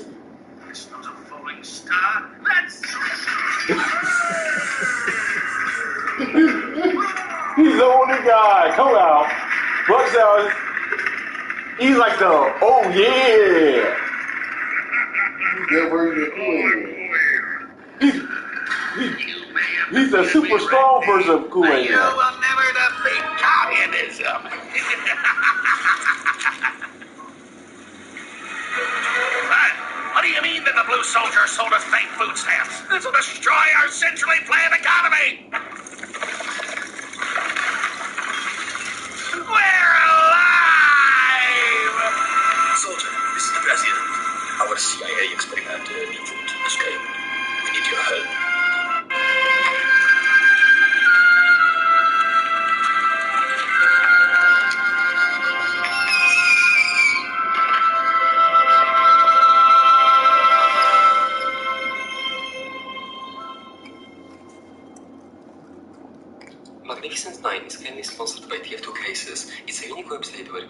It's not a falling star. That's... He's the only guy. Come out. Bugs out. He's like the, oh yeah. He's a super strong version of Kool-Aid. You will never defeat communism. What do you mean that the blue soldier sold us fake food stamps? This will destroy our centrally planned economy. We're alive! Soldier, this is the president. Our CIA experiment Bigfoot escaped. We need your help. sponsored by TF2 Cases. It's a unique website where...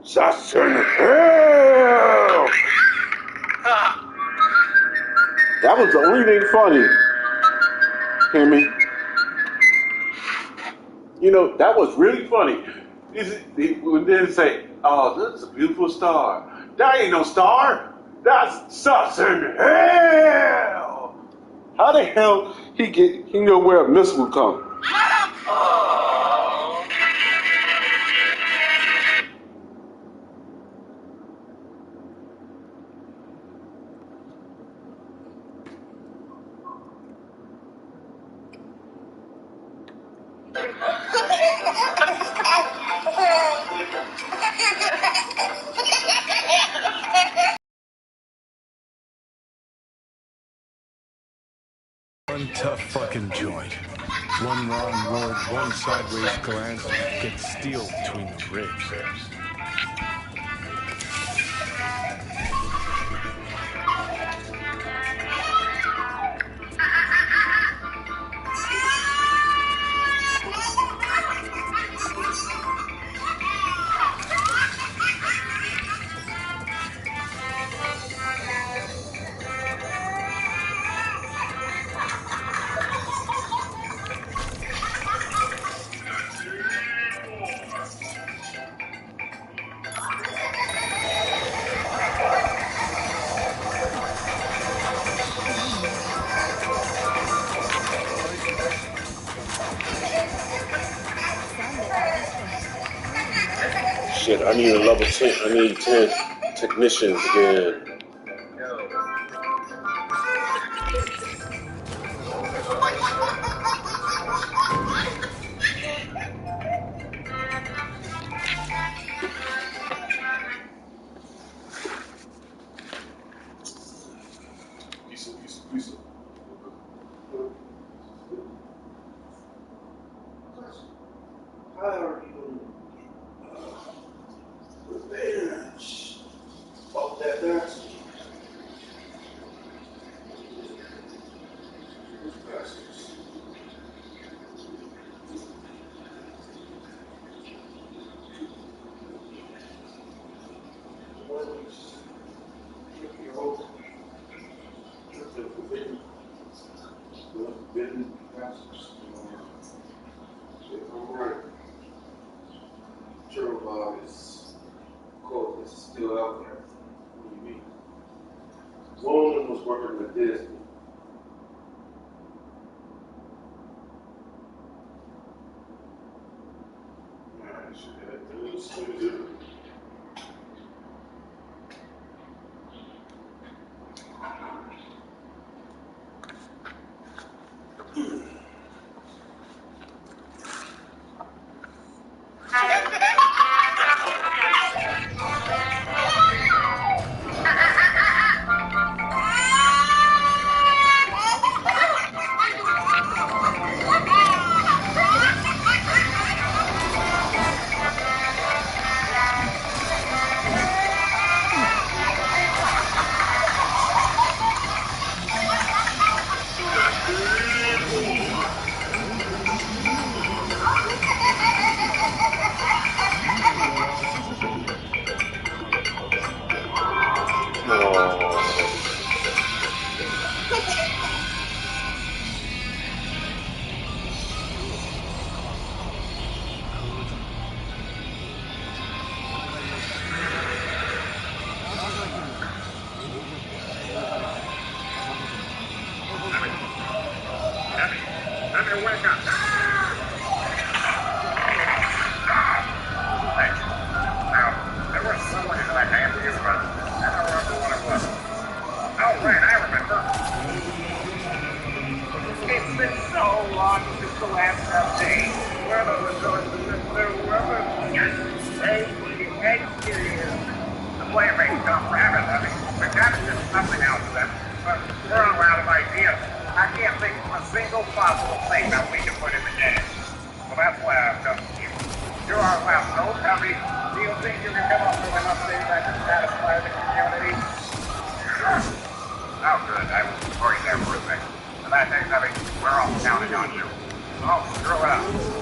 Shots in hell! That was the only thing funny, Kimmy. You know, that was really funny. When they say, oh, that's a beautiful star. That ain't no star. That's shots in hell! How the hell he know where a missile will come? One tough fucking joint. One wrong word, one sideways glance, gets steel between the ribs. Shit, I need a level 10. I need 10 technicians again. Still out there. What do you mean? One of them was working with Disney. Oh, good. I was her out.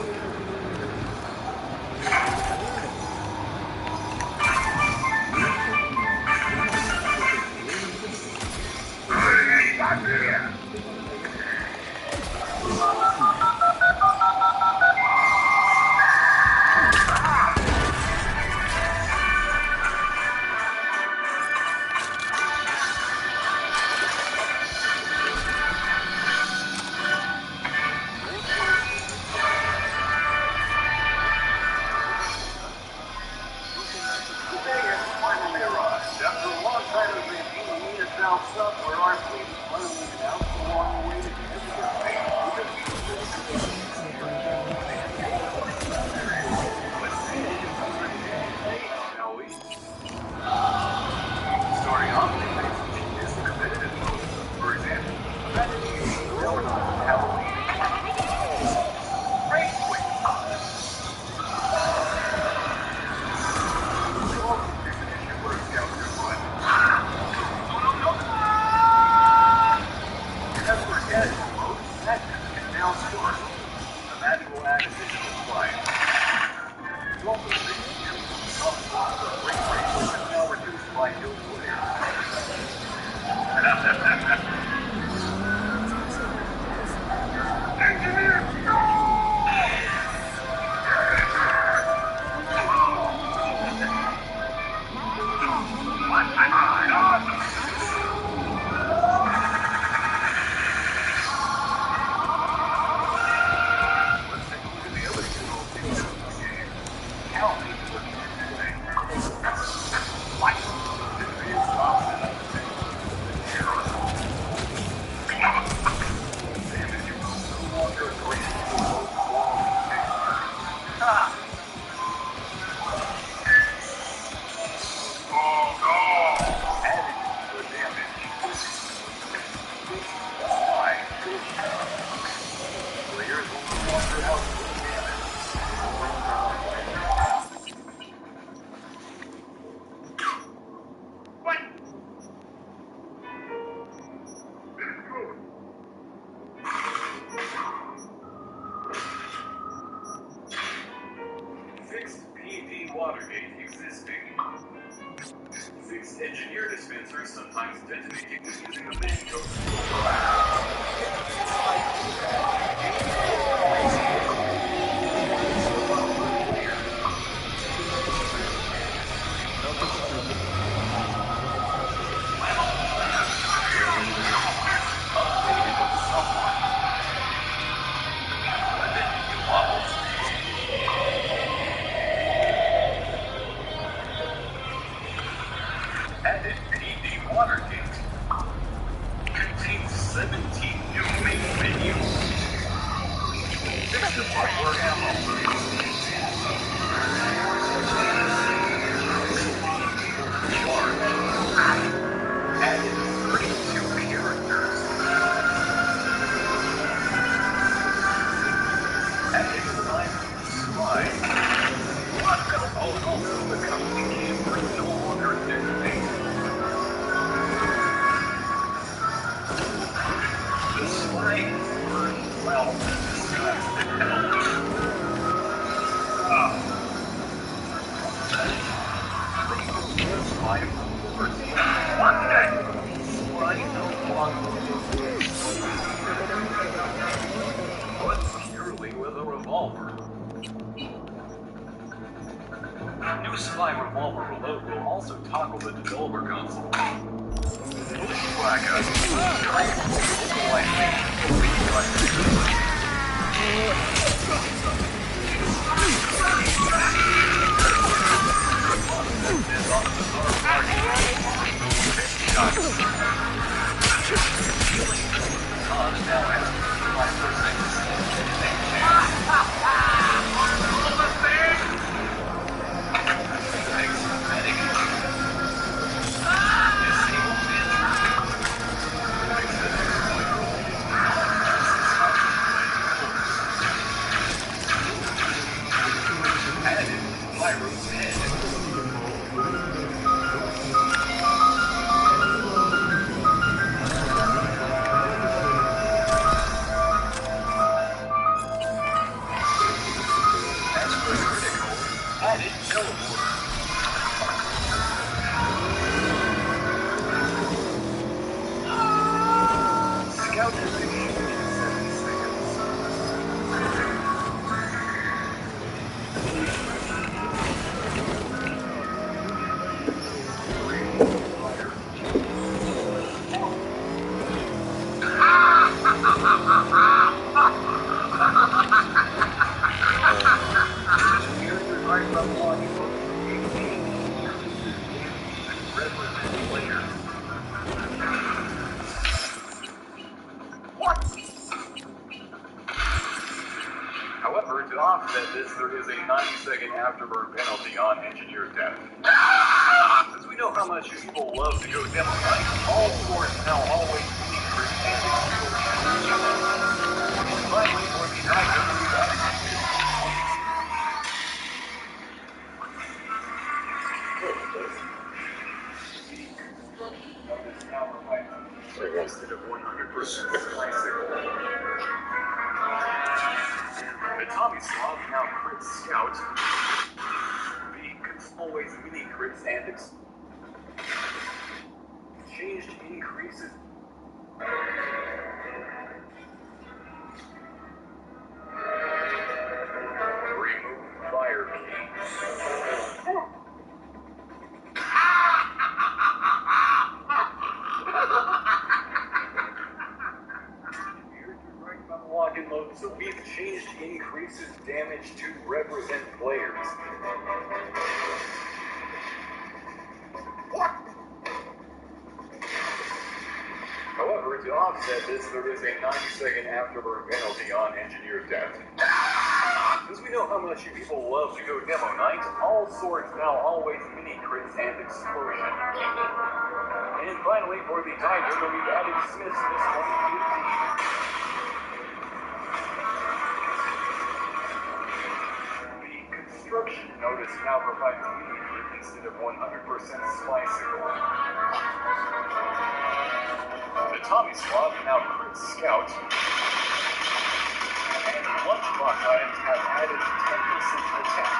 New Spy Revolver Reload will also toggle the developer console. Scout has been shooting in 7 seconds. Characters right above the launch mode from 18 increases damage to represent players. What? However, to offset this, there is a 90-second afterburn penalty on engineer death. Since we know how much people love to go demo night, all swords now always secret and explosion. And finally, for the tiger, we've added instead of 100% bicycle. The Tommy Slot now crit scout. The always mini crits and changed increases. Remove fire key. Login mode, so we've changed increases damage to represent players. What? However, to offset this, there is a 90-second afterburn penalty on engineer death. Since we know how much you people love to go demo night, all swords now always mini crits and explosion. And finally, for the tiger, we've added Smith's Miss 115. Construction notice now provides mini crit instead of 100% bicycle. The Tommy Slot now crit scout. And lunchbox items have added 10% attack.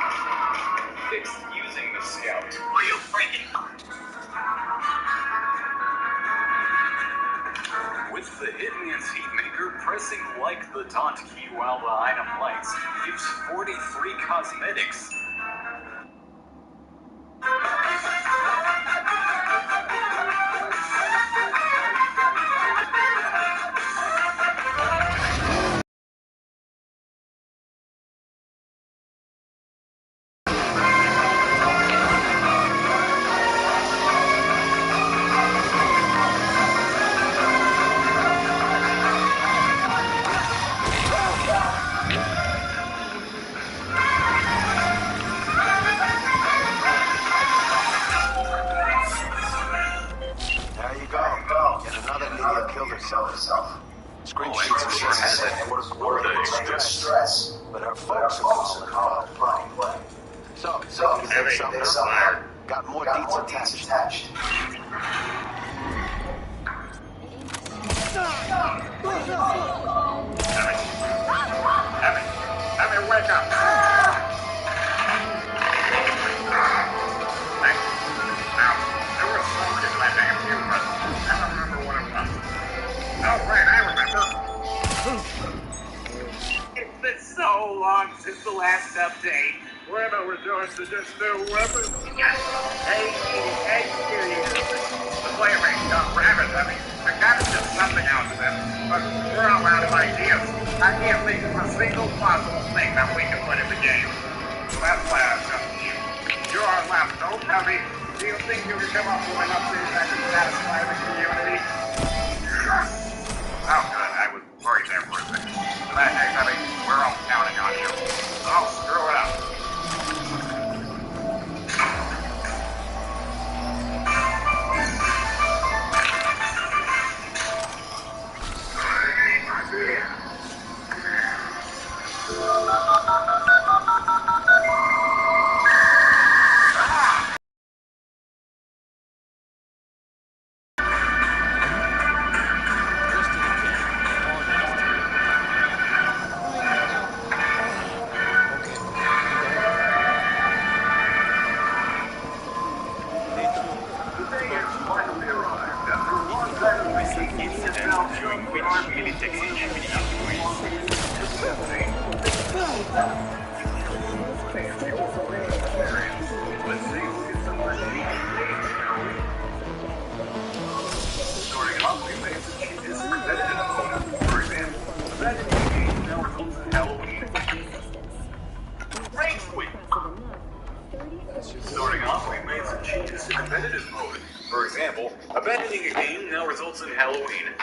Fixed using the scout. Are you freaking? With the Hitman's Heatmaker, pressing like the taunt key while the item lights gives 43 cosmetics. Scream sheets and shit has it more than stress, but her folks are calling it all play. So, you think something fired? Got more deets attached. Emmy, wake up! Now, there was smoke in my damn view, but I don't remember what it was. Oh, right, I remember. It's been so long since the last update. What are we doing to this new weapon? Hey, here he is. The player rate's gone rabbit. I mean, I gotta do something out of them, but we're all out of ideas. I can't think of a single possible thing that we can put in the game. So that's why I've come to you. You're our last hope, Heavy. Do you think you can come up with an update that can satisfy the community? Oh, good. I was worried there for a second. In that case, Heavy, we're all counting on you. I'll screw it up. For example, abandoning a game now results in Halloween.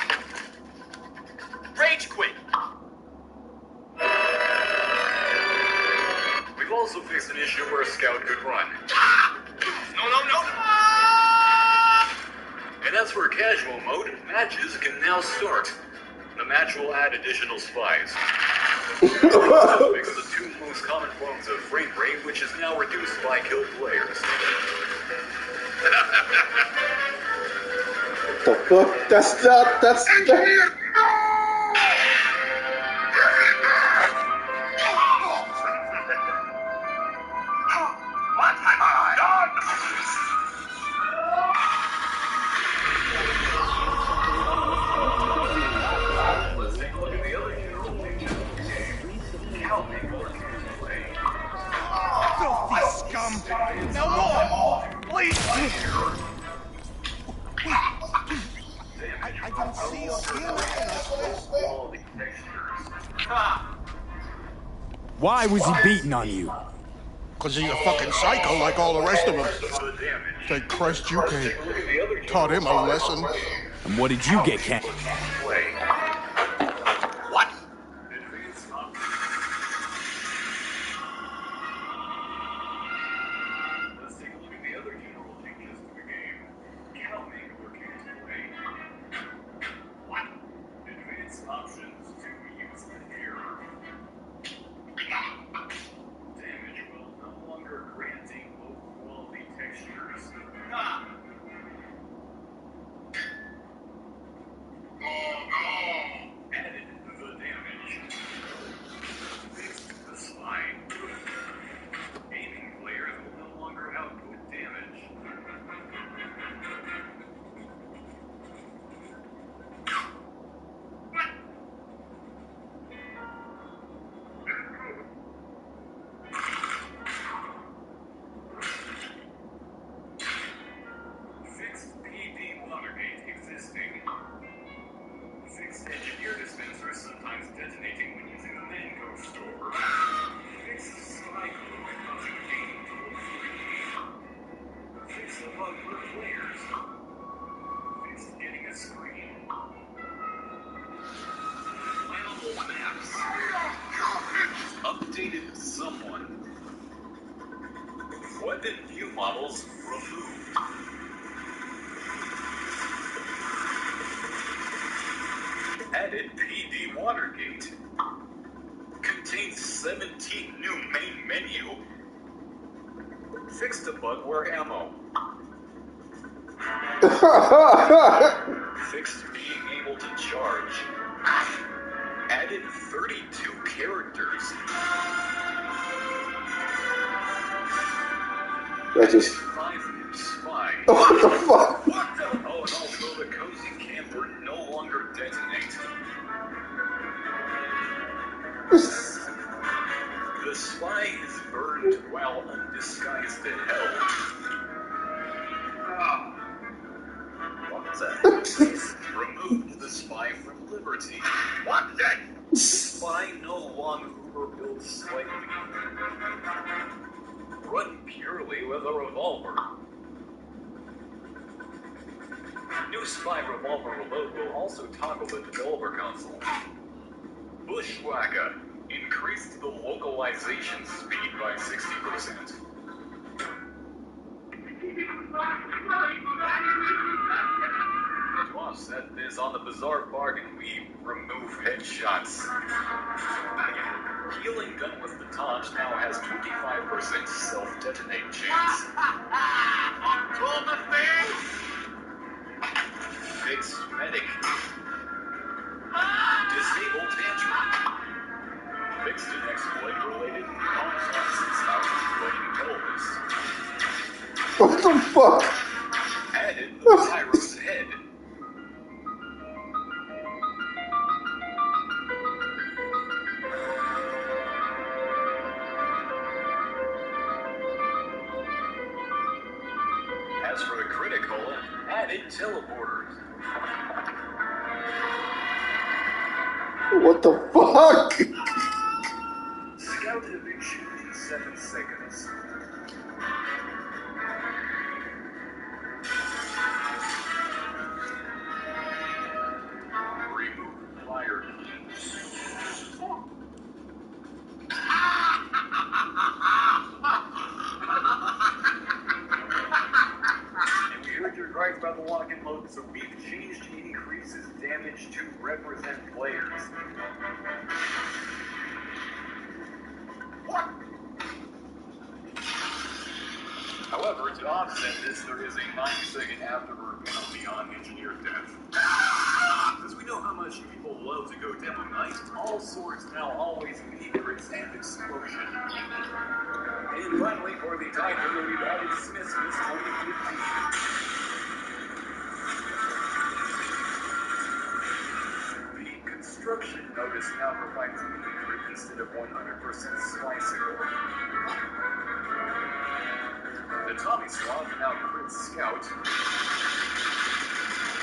Rage quit. We've also faced an issue where a scout could run. No. And as for casual mode, matches can now start. The match will add additional spies. Fix the two most common forms of frame rate, which is now reduced by killed players. What the fuck? That's not. That's. What have I done? Let's take a look at the other general features of the game. How people are going to play. Filthy scum! No more! Please! I didn't see your skin. Why was he beating on you? Because he's a fucking psycho like all the rest of them. Thank Christ you came. Taught him a lesson. And what did you get, Ken? What? Let's take a look at the other general changes to the game. How people are going to play. What? Advanced options to use the error. Damage will no longer granting low quality textures. Added the damage. Fixed the spine. Aiming players will no longer output damage. Fixed PD Watergate existing. Fixed engineer dispensers sometimes detonating when using a mango store. Fixed spy cloak causing the game to look freaky. Fixed the bug for players. Fixed getting a screen. Flammable maps. Updated someone. Weapon view models removed. Added PD Watergate. Contains 17 new main menu. Fixed a bug where ammo. Fixed being able to charge. Added 32 characters. That just. 5 new spies. What the fuck? Oh, and also the cozy camper no longer detonate. The spy is burned while undisguised in hell. What was that? Removed the spy from liberty. What then? The spy no longer builds slightly. Run purely with a revolver. New spy revolver reload will also toggle the developer console. Bushwhacker increased the localization speed by 60%. To offset this, on the bizarre bargain, we remove headshots. Healing gun with the taunt now has 25% self-detonate chance. October thing? Fixed medic. Disable tantrum. Fixed an exploit related to since now exploiting pelvis. What the fuck? Added the Tyro's head. As for the critical, added teleporters. What the fuck? Scout eviction in 7 seconds. so we've changed increases damage to represent players. What? However, to offset this, there is a 9-second afterburn penalty on engineered death. Because we know how much people love to go Devil Knight, all swords now always need crits and explosion. And finally, for the Tiger, we've added Smith's 2015. The construction notice now provides mini crit instead of 100% slicing. The Tommy Swab now crit Scout.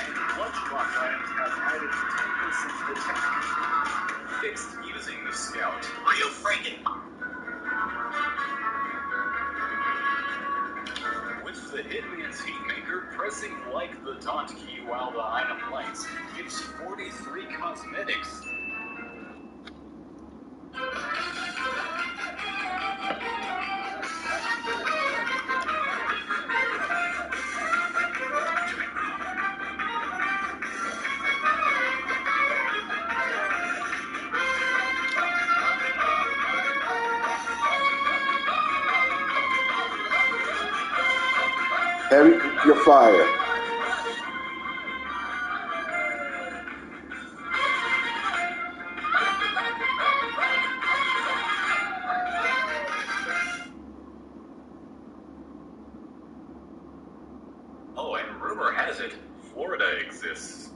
And Lunchbox items have added 10% attack. Fixed using the Scout. Are you freaking? With the Hitman's Heatmaker, pressing like the taunt key while the item lights gives 43 cosmetics. Heavy, you're fired. Oh, and rumor has it, Florida exists.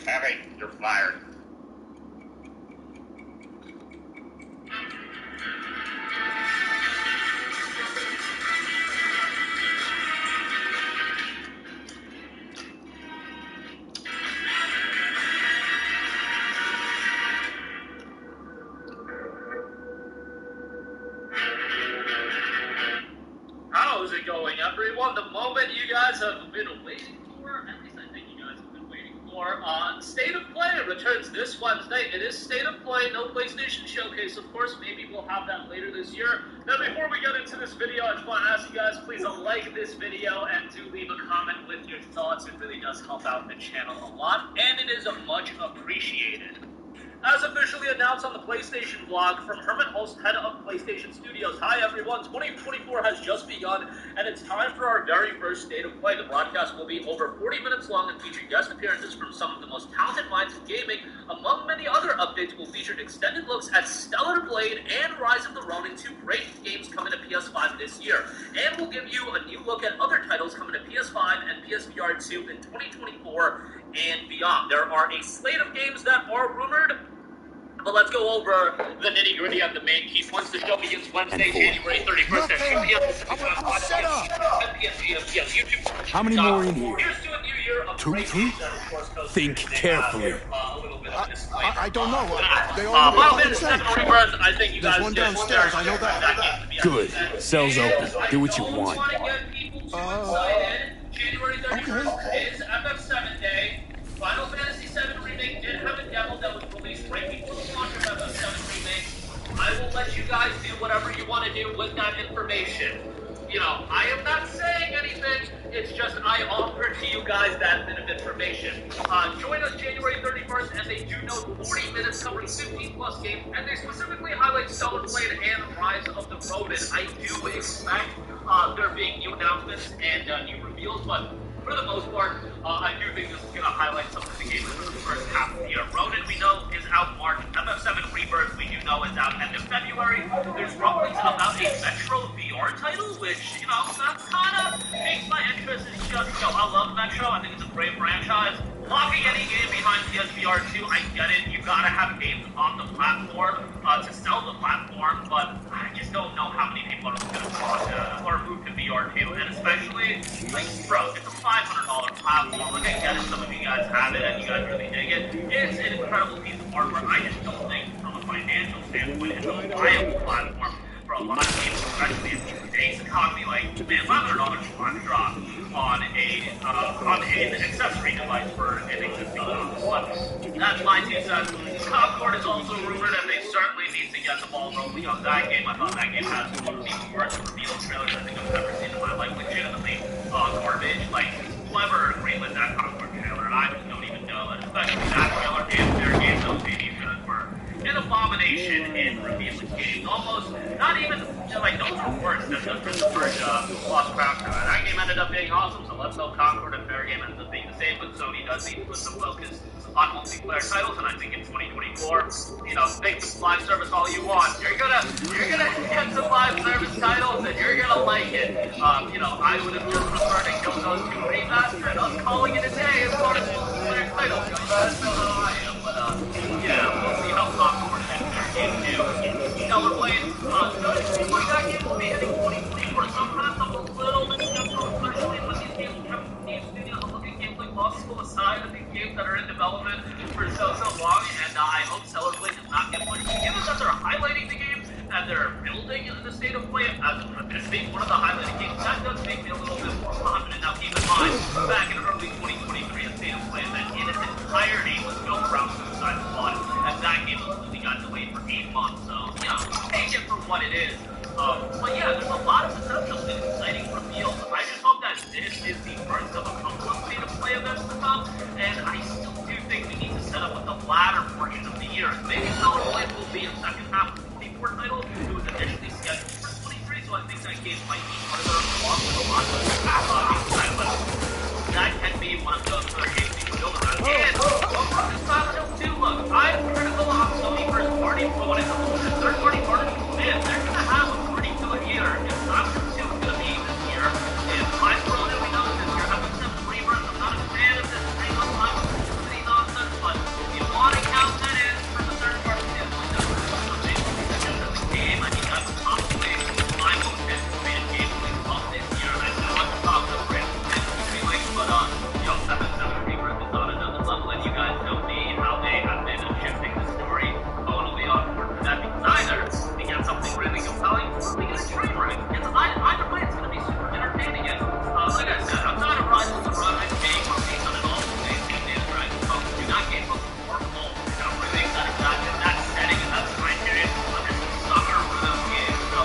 Heavy, you're fired. How's it going, everyone? The moment you guys have been waiting for, at least I think you guys have been waiting for, State of Play returns this Wednesday. It is State of Play, no PlayStation Showcase, of course. Maybe we'll have that later this year. Now, before we get into this video, I just want to ask you guys, please like this video and do leave a comment with your thoughts. It really does help out the channel a lot, and it is much appreciated. As officially announced on the PlayStation blog from Herman Holst, head of PlayStation Studios. Hi everyone, 2024 has just begun, and it's time for our very first State of Play. The broadcast will be over 40 minutes long and feature guest appearances from some of the most talented minds in gaming. Among many other updates, we'll feature extended looks at Stellar Blade and Rise of the Ronin, two great games coming to PS5 this year. And we'll give you a new look at other titles coming to PS5 and PSVR 2 in 2024 and beyond. There are a slate of games that are rumored, but let's go over the nitty-gritty of the main piece. Once the show begins Wednesday, January 31st at 2 p.m. Shut up! 10 p.m. GMT on YouTube. How many more in here? Here's to a new year of 2, 3? Think carefully. I don't know. They all Final Fantasy VII Rebirth, I think you guys There's one downstairs, I know that. Good. Cell's open. Do what you want. January 31st is FF7 Day. Final Fantasy VII Remake did have a demo that was released right before the launch of FF7 Remake. I will let you guys do whatever you want to do with that information. You know, I am not saying anything, it's just I offer to you guys that bit of information. Join us January 31st as they do note 40 minutes covering 15 plus games, and they specifically highlight Stellar Blade and Rise of the Ronin. I do expect there being new announcements and new reveals, but for the most part, I do think this is going to highlight some of the games in the first half of the year. Ronin, we know, is out March. FF7 Rebirth, we do know, is out end of February. There's rumblings about a Metro VR title, which, you know, that kind of piques my interest. It's just, you know, I love Metro. I think it's a great franchise. Locking any game behind PSVR 2, I get it. You gotta have games on the platform to sell the platform, but I just don't know how many people are going to talk or move to VR 2, and especially, like, bro, it's a $500 platform. Like, I get it, some of you guys have it, and you guys really dig it. It's an incredible piece of hardware. I just don't think, from a financial standpoint, it's a viable platform for a lot of people, especially in today's economy. Like, man, $500 should drop on an accessory device for an existing console. That's my 2 cents. Concord is also rumored, and they certainly need to get the ball rolling on that game. I thought that game had one of the worst reveal trailers I think I've ever seen in my life. Legitimately garbage. Like, whoever greenlit that Concord trailer, I just don't even know. Especially that trailer and their game, those baby trailers were an abomination in revealing games. Almost, not even, like, those are worse than the first Lost Crown trailer. That game ended up being awesome, so let's go Concord and Fair Game ended up being the same, but Sony does need to put some focus on multiplayer titles, and I think in 2024, think some live service all you want. You're gonna get some live service titles, and you're gonna like it. I would have just preferred to kill those two remastered. I'm calling it a day as far as multiplayer titles go. That's how I am, but we'll see how Concord and Fair Game do. We're playing that game will be hitting 2024. Sometimes I'm a little bit skeptical, especially when these games come from these studios. I'm looking at games like Lost School aside, and these games that are in development for so long, and I hope Cellarblade does not get pushed. Given that they're highlighting the games and they're building the state of play as this being one of the highlighted games, that does make me a little bit more confident. Now, keep in mind, back in early 2023, the state of play that in its entirety was built around Suicide Squad, and that game ultimately got delayed for 8 months. So, take it for what it is. But yeah, there's a lot of potential and exciting reveals. I just hope that this is the first of a couple of state of play events to come, and I still do think we need to set up with the latter portion of the year. Maybe Cellarblade will be a second half of the 24 title. It was initially scheduled for 23, so I think that game might be further along with a lot of that can be one of those other games you can build around. And over this Silent Hill 2, look, I'm critical of Sony first party, but when it comes to third party partners, man, they're gonna have a pretty good year. If Silent Hill 2 is gonna be this year, if I'm throwing it, we know this year. I'm gonna have Reavers. I'm not a fan of this 3-month time publicity nonsense, but if you want to count that in for the third party standpoint, that's something that the game. I mean, that's probably my most anticipated game of this year. And I know I'm talking about brand anyway, but 7 Reavers is on another level, and you guys know me, how they have been shifting the story. Totally on board for that, because either we get something really compelling, or we get a train wreck. And either way, it's going to be super entertaining. And like I said, I'm not a rise to the run. I'm being on it all the same thing. Dragon Punk do not game of remarkable. Really excited for that in that setting and that time period. I'm just a sucker for those games. So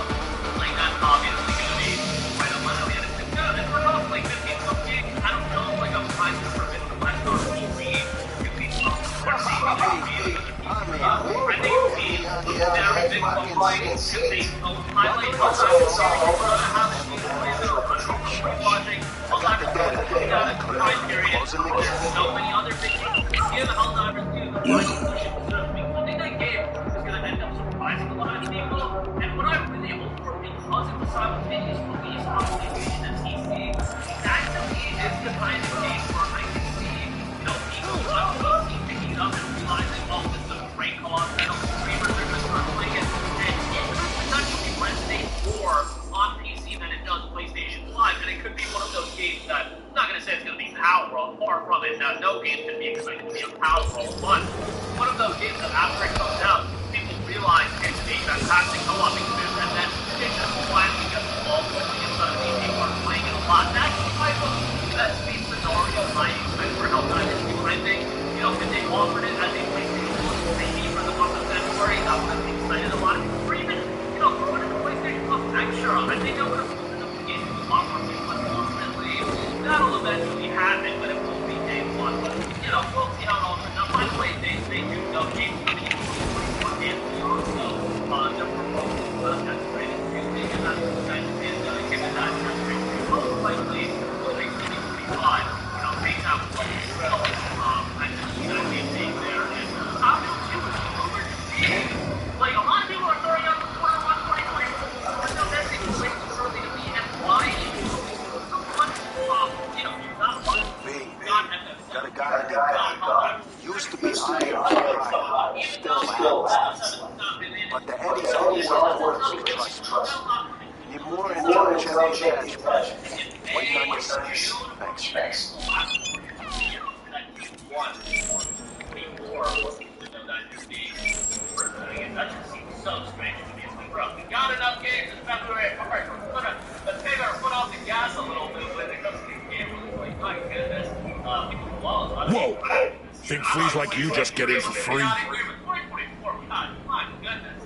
like that's obviously going to be quite a money. And it's good. And we're off like 15 some games. I don't know if like I'm trying to prevent the West or PC. I think it would be very big complaint if they highlight how there's so many other big games. Give Helldivers 2 the right position. I think that game is going to end up surprising a lot of people. And what I really hope for, because of the simultaneous release on PlayStation and PC, that to me is the kind of game where I can see, people on PC picking it up and realizing, oh, this is a great cause, streamers are going to start playing it, and it could potentially resonate more on PC than it does PlayStation 5, and it could be one of those games that, I'm not going to say it's going to be powerful, far from it. Now, no game can be expected to be a powerful, but one of those games that after it comes out, people realize it's a fantastic co-op experience, and then it just finally gets all quickly inside of these people are playing it a lot. That's the type of best-case scenario I expect for Helldivers 2. I think, if they offered it as a PlayStation 1 maybe for the month of February, that would have excited a lot of people. Or even, throw it in the PlayStation Plus extra. I think that would have opened up the game to a lot more people, but ultimately, that'll eventually happen, but it won't be day one. But, we'll see how it all turns out. By the way, they do know games coming in 2024 and beyond, so they're proposing that's great. And that's nice to see. Given that most likely will be 2025, make that one real. I just see it being there. And how do you over like, a lot of people are throwing out the quarter 1 2024. There's no message way too early to be, and why someone, got a guy named God. Used to be higher, still has. But the Eddie's always trust. Need more intelligent cash. Waiting on your service. Thanks. That just seems so strange to me. It's like, bro, we got enough games in February. Let's take our foot off the gas a little bit when it comes to these games. Like, my goodness. Whoa! Think fleas like you just get in for free? My goodness.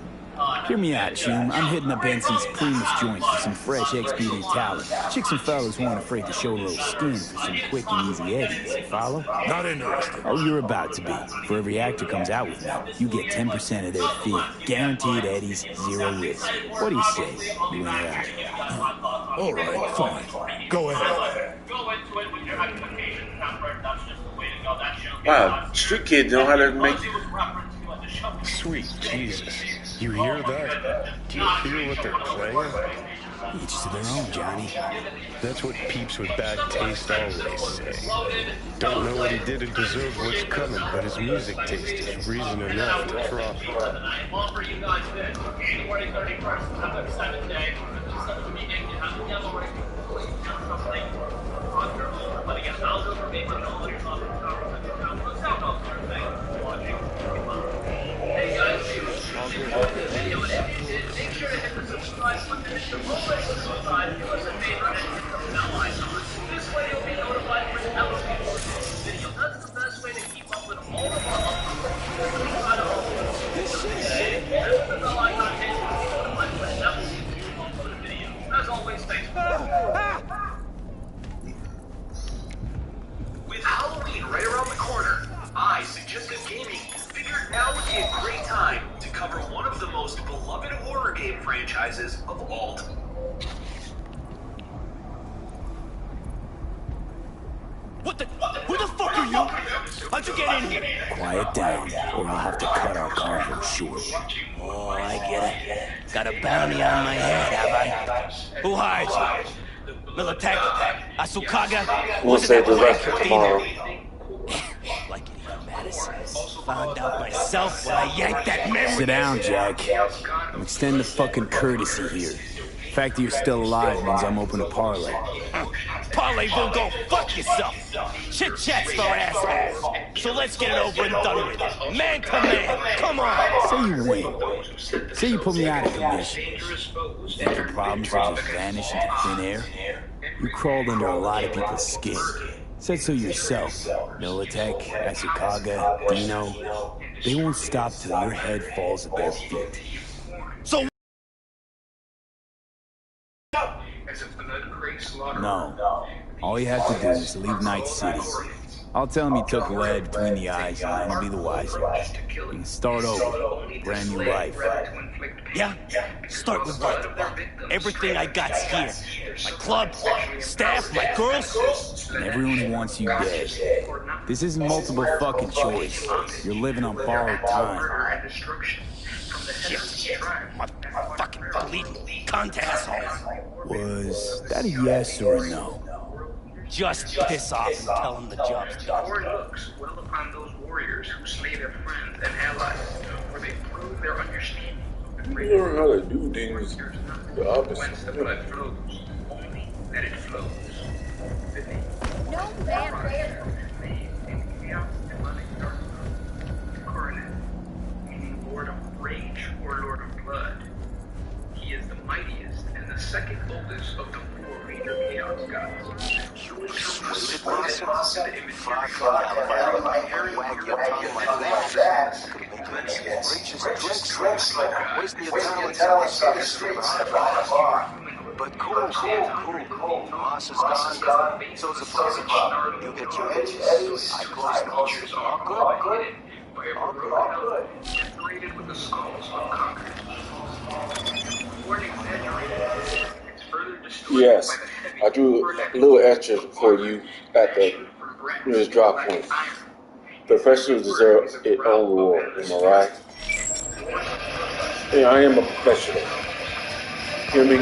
Hear me out, Chum. I'm hitting up Benson's Primus joint for some fresh XBD talent. Chicks and fellas weren't afraid to show a little skin for some quick and easy eddies. You follow? Not interested. Oh, you're about to be. For every actor comes out with me, you get 10% of their fee. Guaranteed eddies, zero risk. What do you say? You in or out? All right, fine. Go ahead. Wow, street kids know how to make. Sweet Jesus. You hear that? Do you hear what they're playing? Each to their own, Johnny. That's what peeps with bad taste always say. Don't know what he did to deserve what's coming, but his music taste is reason enough to drop it. January 31st, another 7 day. Instead of meeting, you have to yellow right something. But again, I'll go for me, but all your thoughts and power and your sound off thing. Watching. Hey guys, video and make sure to hit the subscribe button and the moment you subscribe, give us a favor and hit the bell icon. This way you'll be notified whenever we post a video. That's the best way to keep up with all of our uploads. Hit the bell icon and you'll be notified whenever we upload a video. As always, thanks. With Halloween right around the corner, I suggested gaming figured now would be a great time to cover one of the most beloved horror game franchises of all time. Who the fuck are you? How'd you get in here? Quiet down, or I'll have to cut our convo short. Oh, I get it. Got a bounty on my head, have I? Who hired you? Militech? Asukaga? We'll save the rest for tomorrow. Like it even Madison. Found out myself when I yanked that memory. Sit down, Jack. I'm extending the fucking courtesy here. The fact that you're still alive means I'm open to parlay. Parlay will go fuck yourself. Chit-chat's for assholes. So let's get it over and done with. Man to man, come on. Say you win. Say you put me out of commission. You think your problems will just vanish into thin air? You crawled under a lot of people's skin. Said so yourself. Militech, Asukaga, Dino. They won't stop till your head falls at their feet. So no. All you have to do is leave Night City. I'll tell him you took lead between the eyes and then he'll be the wiser. You can start over. Brand new life. yeah, start with what? Everything I got's here. My club, staff, my girls. And everyone who wants you dead. This isn't multiple fucking choice. You're living on borrowed time. Shit. My fucking bleeding cunt asshole. Was that a yes or a no? Just piss off and tell him the job's done. Looks well upon those warriors who slay their friends and allies, where they prove their understanding. You learn how to do things the opposite. Whence the blood flows, only that it flows. No man. Coronet, meaning Lord of Rage or Lord of Blood. He is the mightiest and the second oldest of the four major chaos gods. But cool. Moss is gone, so's the postage. You get your edges. I close the edges. All good. Separated with the skulls of conquerors. Warning exaggerated. It's further distorted Yes, by the heavy I drew a little extra for you at the newest drop point. Professionals deserve their own reward, am I right? Yeah, I am a professional. Hear me?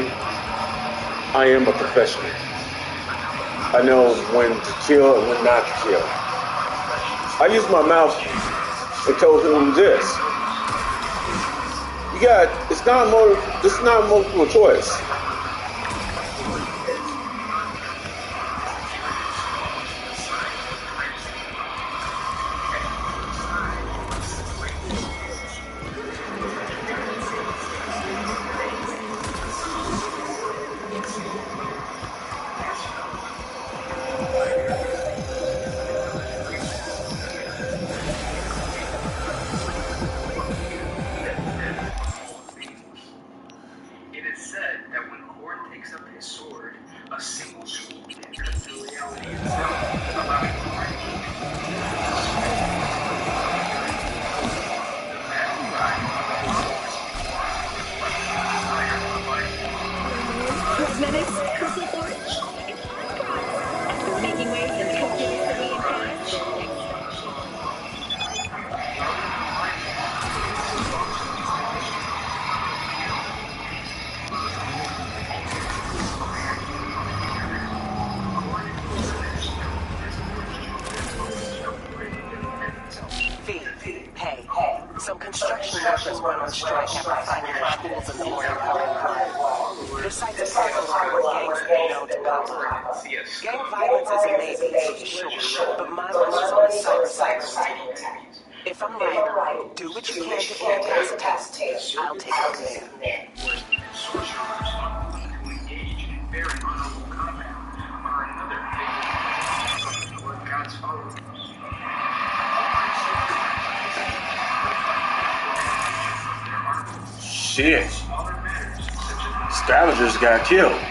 I am a professional. I know when to kill and when not to kill. I used my mouth and told him this. It's not multiple choice. on strike after finding their schools in the morning pouring blood. Their sites of parking lot where gangs have been known to come on. Gang violence is a maybe, sure, but my money's on the cyberpsycho team. If I'm right, do what you can to incapacitate. I'll take it from there. Shit. Scavengers got killed.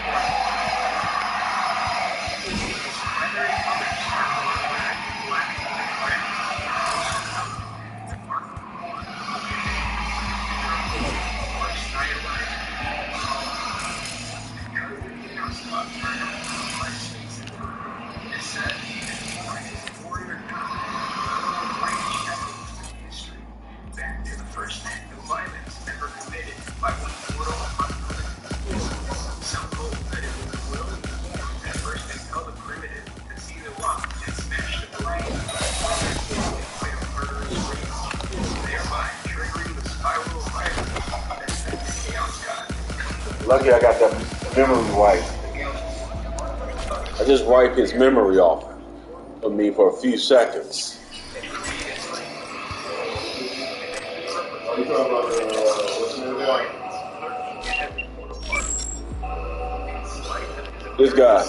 Lucky I got that memory wipe. I just wiped his memory off of me for a few seconds. This guy.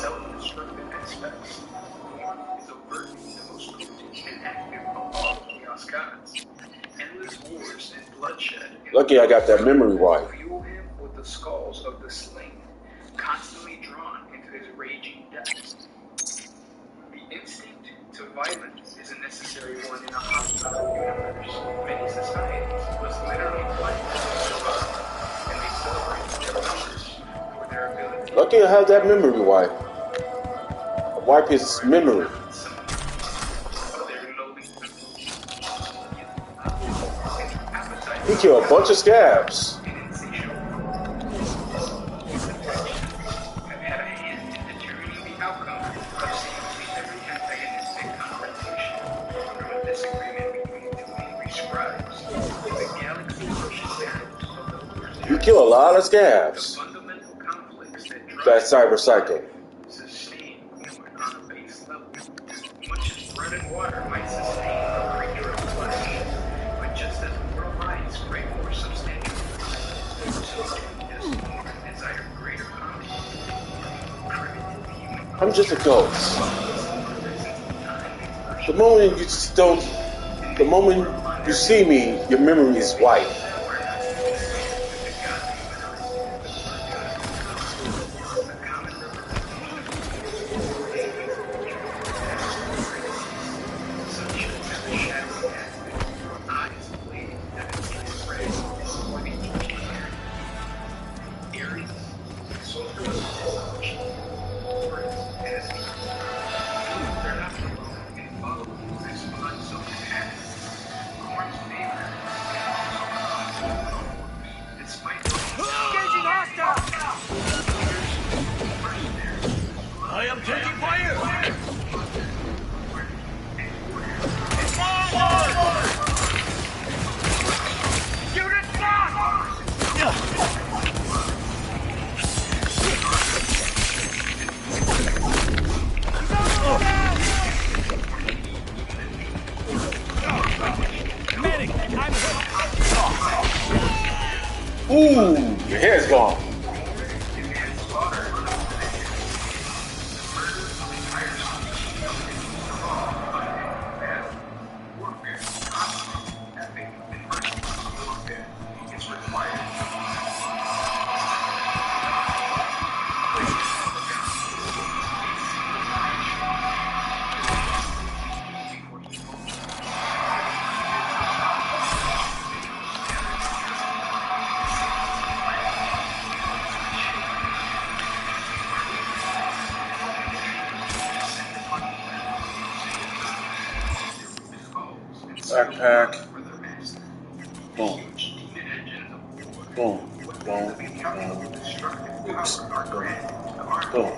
Lucky I got that memory wipe. The skulls of the slain, constantly drawn into his raging depths. The instinct to violence is a necessary one in a hostile universe. Many societies must literally fight to survive, and they celebrate their members for their ability. Lucky I have that memory wipe. I wipe his memory. He killed a bunch of scabs. You kill a lot of scabs. That cyber cycle. Bread and water might sustain a creature of flesh, but just as mortal bodies crave more substantial desire greater conflict. I'm just a ghost. The moment you see me, your memory is white. I am taking fire! Unit lost! Medic, I'm hit. Ooh, your head's gone. Backpack. Boom. Boom. Boom. Oops. Boom.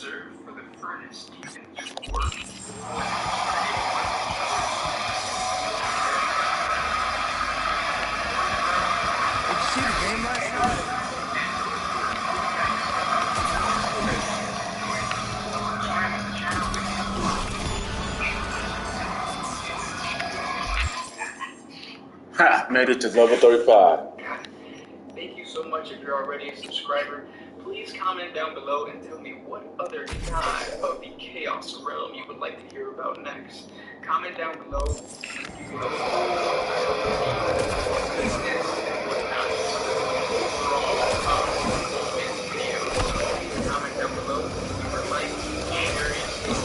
reserved for the furnace deacons who work. Did you see the game last night? Ha! Made it to level 35. Thank you so much if you're already a subscriber. Please comment down below and tell me what other god of the Chaos realm you would like to hear about next. Comment down below. Comment down below. Like, share it, and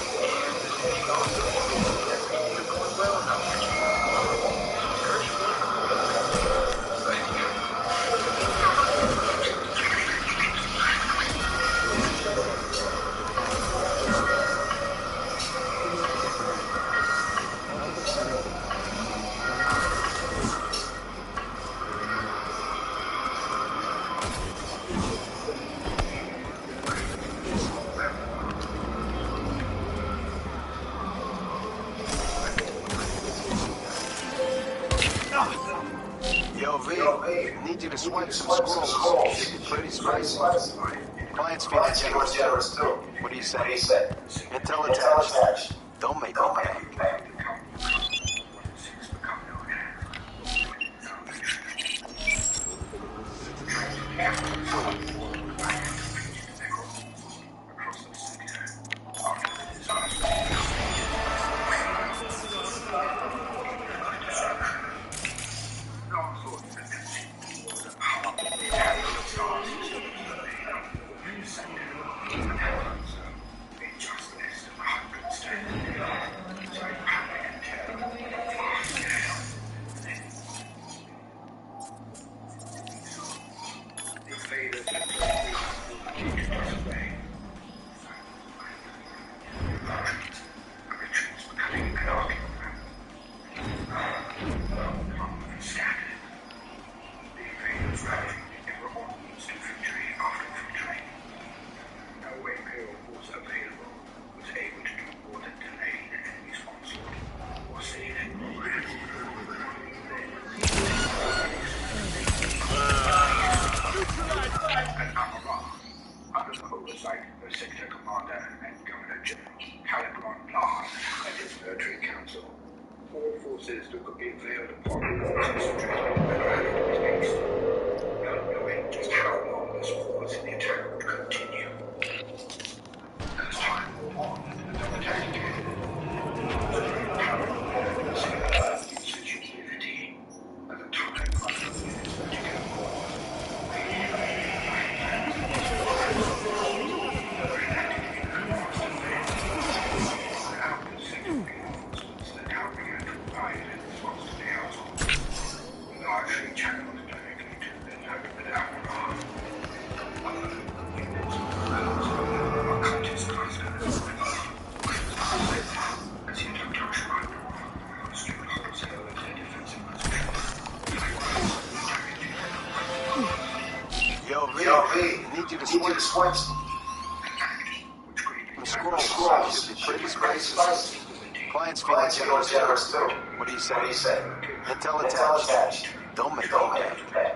everything's going well now. Yo, V, need you to swipe some scrolls. Should be pretty spicy. Client's feeling generous too. What do you say? Intel attached. Don't make me mad. Forces took a veiled upon concentrating better taste, not knowing just how long this pause in the attack would continue. As time wore on, the attack came. Sensitivity at the Yo, V, need you to swipe some scrolls. Should be pretty spicy. Client's feeling generous too. What do you say? Intel attached. Don't make me mad.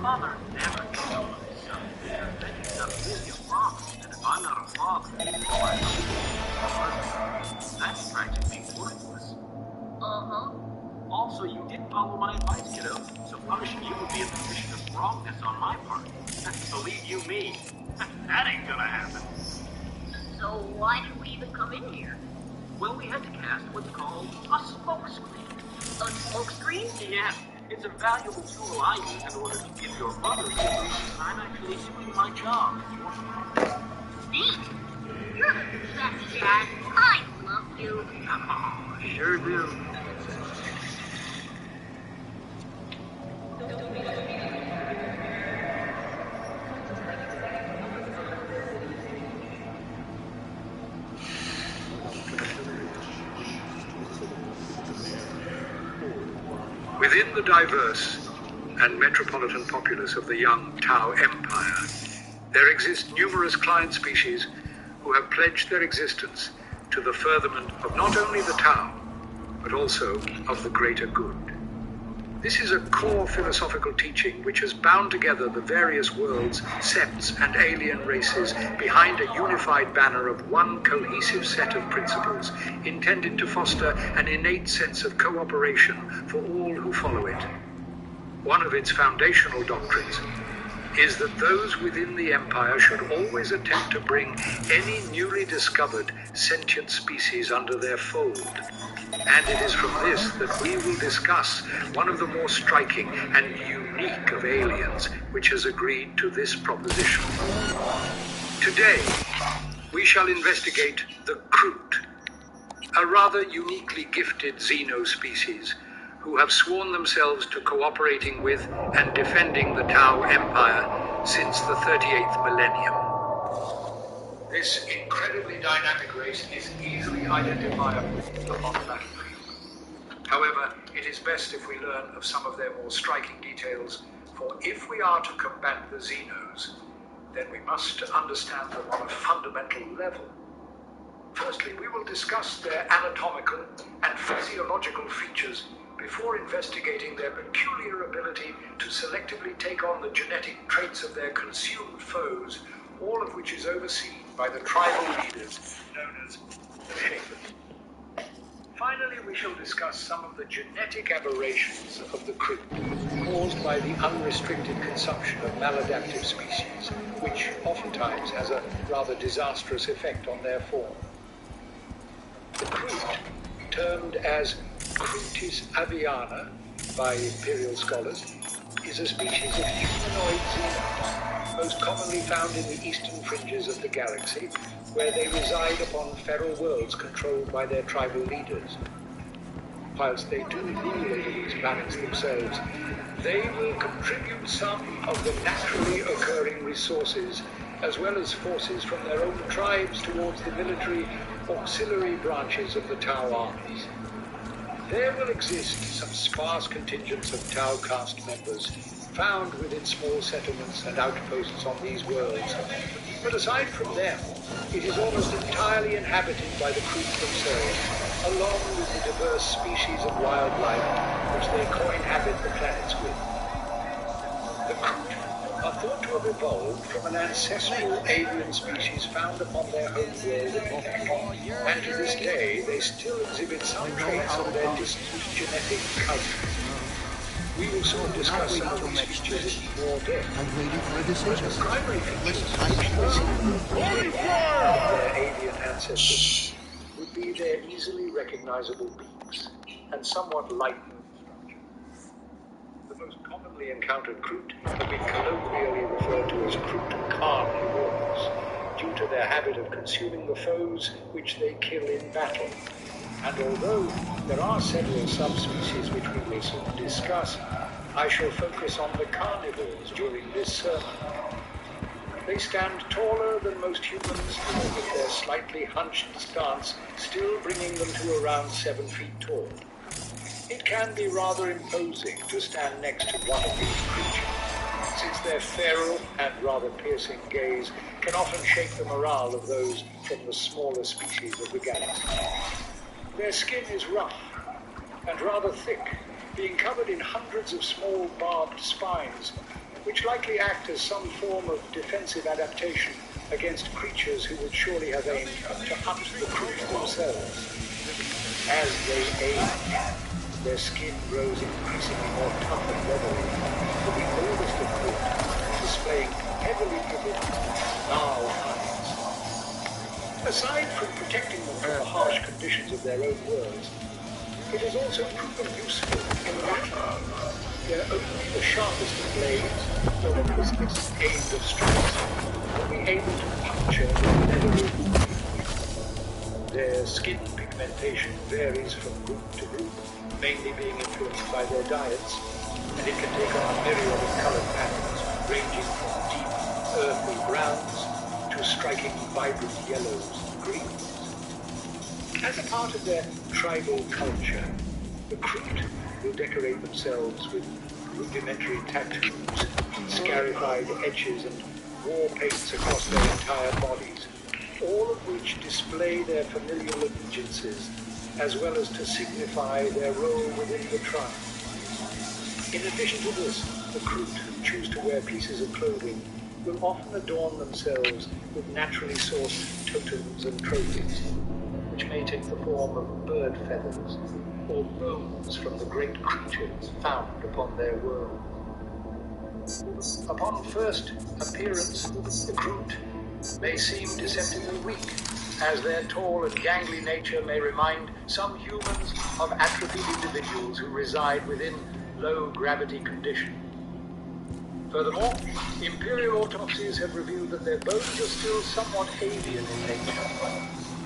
Father never told me so. Then he's a million problems, and if I'm not a father, why not? That's practically worthless. Uh-huh. Also, you did follow my advice, kiddo, so punishing you would be a position of wrongness on my part. Believe you me, that ain't gonna happen. So why did we even come in here? Well, we had to cast what's called a smokescreen. A smokescreen? Yeah, it's a valuable tool I use in order to give your mother the illusion I'm actually doing my job. Neat. You're the best, Dad. I love you. Oh, sure do. Within the diverse and metropolitan populace of the young Tau Empire, there exist numerous client species who have pledged their existence to the furtherment of not only the Tau, but also of the greater good. This is a core philosophical teaching which has bound together the various worlds, septs, and alien races behind a unified banner of one cohesive set of principles intended to foster an innate sense of cooperation for all who follow it. One of its foundational doctrines is that those within the Empire should always attempt to bring any newly discovered sentient species under their fold. And it is from this that we will discuss one of the more striking and unique of aliens which has agreed to this proposition. Today, we shall investigate the Kroot, a rather uniquely gifted xeno-species who have sworn themselves to cooperating with and defending the Tau Empire since the 38th millennium. This incredibly dynamic race is easily identifiable upon the battlefield. However, it is best if we learn of some of their more striking details, for if we are to combat the Xenos, then we must understand them on a fundamental level. Firstly, we will discuss their anatomical and physiological features before investigating their peculiar ability to selectively take on the genetic traits of their consumed foes, all of which is overseen by the tribal leaders known as the Shapers. Finally, we shall discuss some of the genetic aberrations of the Kroot caused by the unrestricted consumption of maladaptive species, which oftentimes has a rather disastrous effect on their form. The Kroot, termed as Krootis aviana by imperial scholars, is a species of humanoid xenos, most commonly found in the eastern fringes of the galaxy, where they reside upon feral worlds controlled by their tribal leaders. Whilst they do rule over these planets themselves, they will contribute some of the naturally occurring resources, as well as forces from their own tribes towards the military auxiliary branches of the Tau armies. There will exist some sparse contingents of Tau caste members found within small settlements and outposts on these worlds, but aside from them, it is almost entirely inhabited by the Kroot themselves, along with the diverse species of wildlife which they co-inhabit the planets with. The Kroot are thought to have evolved from an ancestral alien species found upon their home world of Nek, and to this day they still exhibit some traits of their distant genetic cousins. We will soon discuss some of these features in more depth. I'm waiting for a decision. The primary features of their alien ancestors would be their easily recognizable beaks and somewhat lightened structure. The most commonly encountered Kroot have been colloquially referred to as Kroot carnivores, due to their habit of consuming the foes which they kill in battle. And although there are several subspecies which we will soon discuss, I shall focus on the carnivores during this sermon. They stand taller than most humans, with their slightly hunched stance still bringing them to around 7 feet tall. It can be rather imposing to stand next to one of these creatures, since their feral and rather piercing gaze can often shake the morale of those from the smaller species of the galaxy. Their skin is rough and rather thick, being covered in hundreds of small barbed spines, which likely act as some form of defensive adaptation against creatures who would surely have aimed to hunt the Kroot themselves. As they age, their skin grows increasingly more tough and leathery, with the oldest of Kroot displaying heavily driven gnarled hides. Aside from protecting them from the harsh conditions of their own worlds, it has also proven useful in battle. They're only the sharpest of blades, or the quickest aimed of strikes, will be able to puncture the leathery. Their skin pigmentation varies from group to group, mainly being influenced by their diets, and it can take on a myriad of colored patterns, ranging from deep, earthy browns to striking vibrant yellows and greens. As a part of their tribal culture, the Kroot will decorate themselves with rudimentary tattoos, scarified etches, and war paints across their entire bodies, all of which display their familial allegiances, as well as to signify their role within the tribe. In addition to this, the Kroot who choose to wear pieces of clothing will often adorn themselves with naturally sourced totems and trophies, which may take the form of bird feathers or bones from the great creatures found upon their world. Upon first appearance, the Kroot may seem deceptively weak, as their tall and gangly nature may remind some humans of atrophied individuals who reside within low-gravity conditions. Furthermore, Imperial autopsies have revealed that their bones are still somewhat avian in nature,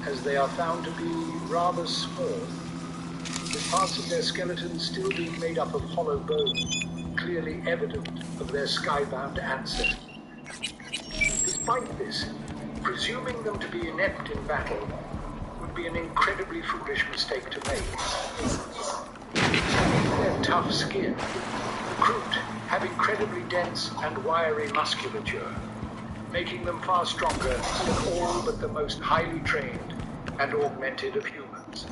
as they are found to be rather small, with parts of their skeletons still being made up of hollow bone, clearly evident of their skybound ancestors. Despite this, presuming them to be inept in battle would be an incredibly foolish mistake to make. Their tough skin, the Kroot have incredibly dense and wiry musculature, making them far stronger than all but the most highly trained and augmented of humans.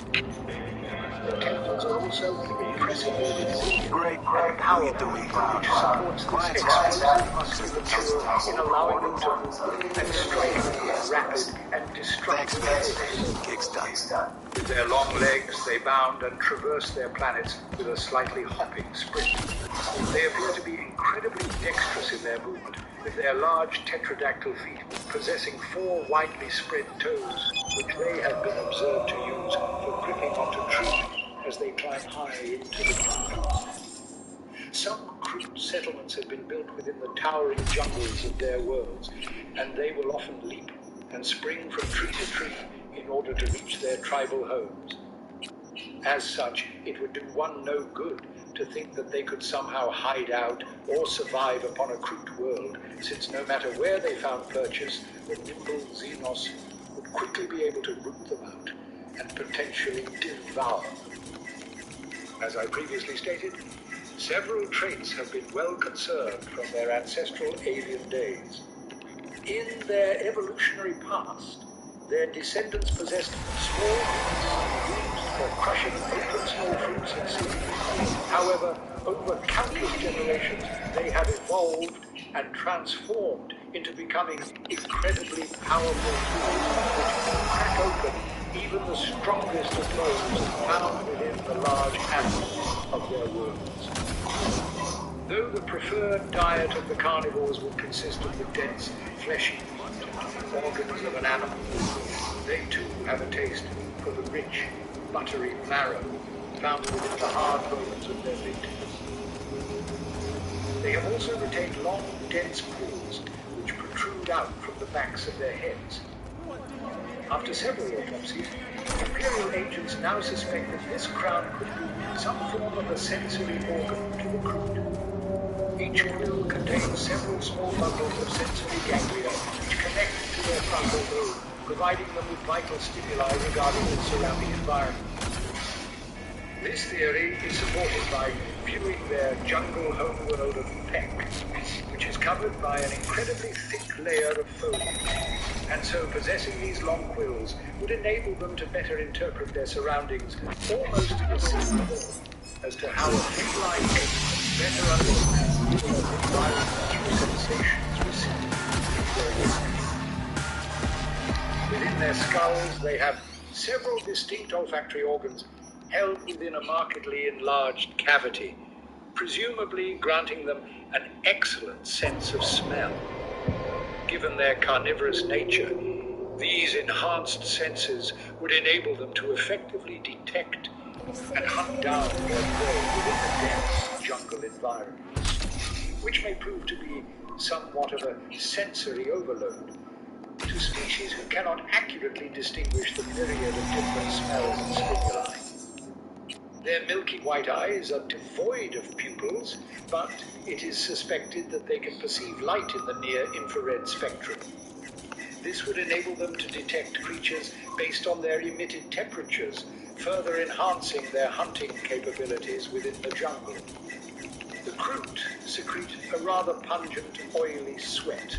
Their tentacles are also impressively great and powerful, which supports this explosive musculature in allowing them to move at strikingly rapid and destructive pace. With their long legs, they bound and traverse their planets with a slightly hopping sprint. They appear to be incredibly dexterous in their movement, with their large tetradactyl feet possessing 4 widely spread toes, which they have been observed to use for gripping onto trees as they climb high into the trees. Some Kroot settlements have been built within the towering jungles of their worlds, and they will often leap and spring from tree to tree in order to reach their tribal homes. As such, it would do one no good to think that they could somehow hide out or survive upon a Kroot world, since no matter where they found purchase, the nimble Xenos would quickly be able to root them out and potentially devour them. As I previously stated, several traits have been well conserved from their ancestral avian days. In their evolutionary past, their descendants possessed small hands used for crushing open small fruits and seeds. However, over countless generations, they have evolved and transformed into becoming incredibly powerful tools which can crack open even the strongest of foes found within the large animals of their worlds. Though the preferred diet of the carnivores would consist of the dense, fleshy meat and organs of an animal, they too have a taste for the rich, buttery marrow found within the hard bones of their victims. They have also retained long, dense quills which protrude out from the backs of their heads. After several autopsies, Imperial agents now suspect that this crown could be some form of a sensory organ to the Kroot. Each quill contains several small bundles of sensory ganglia which connect to their frontal lobe, providing them with vital stimuli regarding the surrounding environment. This theory is supported by viewing their jungle homeworld of Peck, which is covered by an incredibly thick layer of foliage, and so possessing these long quills would enable them to better interpret their surroundings, almost as simple as to how a feline ape better understands environment through sensations received through their ears. Within their skulls, they have several distinct olfactory organs held within a markedly enlarged cavity, presumably granting them an excellent sense of smell. Given their carnivorous nature, these enhanced senses would enable them to effectively detect and hunt down their prey within the dense jungle environment, which may prove to be somewhat of a sensory overload to species who cannot accurately distinguish the myriad of different smells and stimuli. Their milky white eyes are devoid of pupils, but it is suspected that they can perceive light in the near-infrared spectrum. This would enable them to detect creatures based on their emitted temperatures, further enhancing their hunting capabilities within the jungle. The Kroot secrete a rather pungent, oily sweat,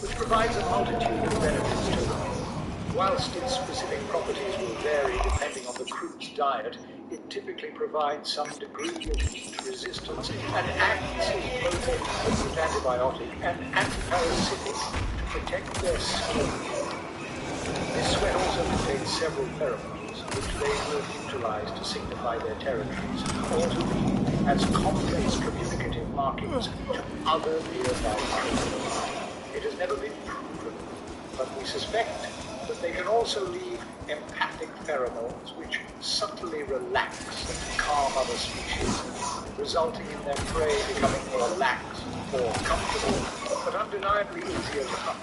which provides a multitude of benefits to them. Whilst its specific properties will vary depending on the Kroot's diet, it typically provides some degree of heat resistance and acts as both a potent antibiotic and antiparasitic to protect their skin. This sweat also contains several pheromones, which they will utilize to signify their territories, or to be as complex communicative markings to other nearby creatures. It has never been proven, but we suspect that they can also leave empathic pheromones which subtly relax and calm other species, resulting in their prey becoming more lax, more comfortable, but undeniably easier to hunt.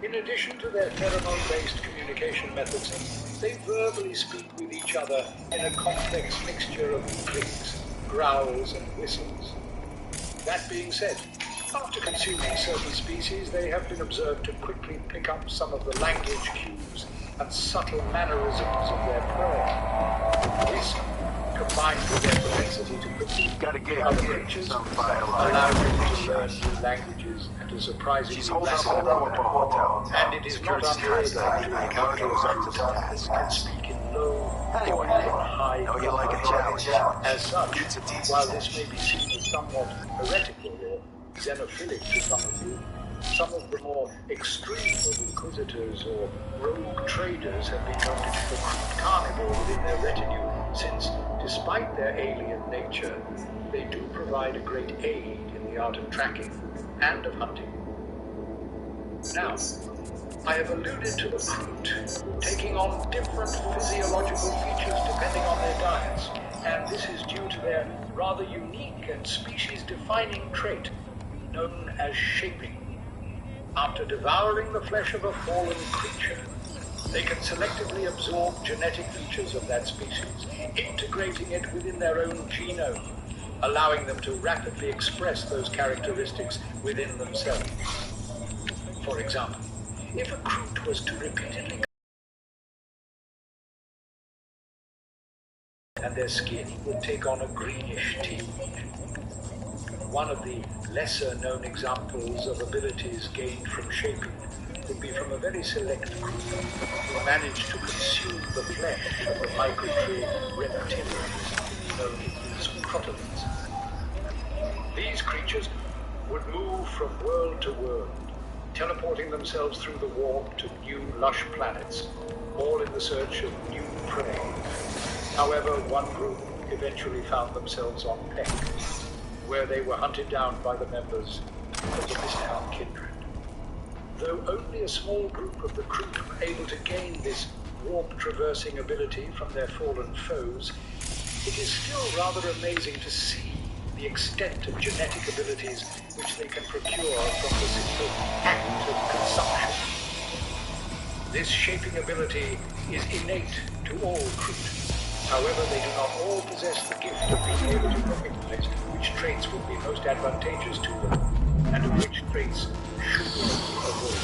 In addition to their pheromone-based communication methods, they verbally speak with each other in a complex mixture of clicks, growls, and whistles. That being said, after consuming certain species, they have been observed to quickly pick up some of the language cues and subtle mannerisms of their prey. This, combined with their propensity to perceive other creatures, allows them to learn new languages at a surprisingly rapid rate. And it is not unheard of to encounter a Kroot can speak in low or even high pitch. As such, while this may be seen as somewhat heretical or xenophilic to some of you, some of the more extreme of inquisitors or rogue traders have been known to keep a Kroot carnivore within their retinue, since, despite their alien nature, they do provide a great aid in the art of tracking and of hunting. Now, I have alluded to the Kroot taking on different physiological features depending on their diets, and this is due to their rather unique and species-defining trait known as shaping. After devouring the flesh of a fallen creature, they can selectively absorb genetic features of that species, integrating it within their own genome, allowing them to rapidly express those characteristics within themselves. For example, if a Kroot was to repeatedly and their skin would take on a greenish tinge. One of the lesser-known examples of abilities gained from shaping would be from a very select group who managed to consume the flesh of the migratory reptilians known as crotalids. These creatures would move from world to world, teleporting themselves through the warp to new lush planets, all in the search of new prey. However, one group eventually found themselves on Peck, where they were hunted down by the members of the Misthound kindred. Though only a small group of the Kroot were able to gain this warp-traversing ability from their fallen foes, it is still rather amazing to see the extent of genetic abilities which they can procure from the simple act of consumption. This shaping ability is innate to all Kroot. However, they do not all possess the gift of being able to recognize which traits will be most advantageous to them, and which traits should they avoid.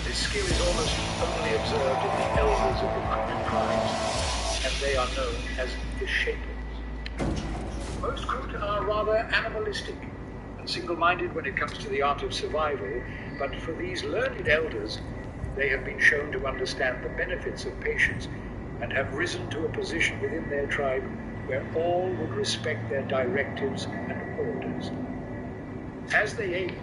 This skill is almost only observed in the elders of the Kroot tribes, and they are known as the Shapers. Most Kroot are rather animalistic and single-minded when it comes to the art of survival, but for these learned elders, they have been shown to understand the benefits of patience and have risen to a position within their tribe where all would respect their directives and orders. As they age,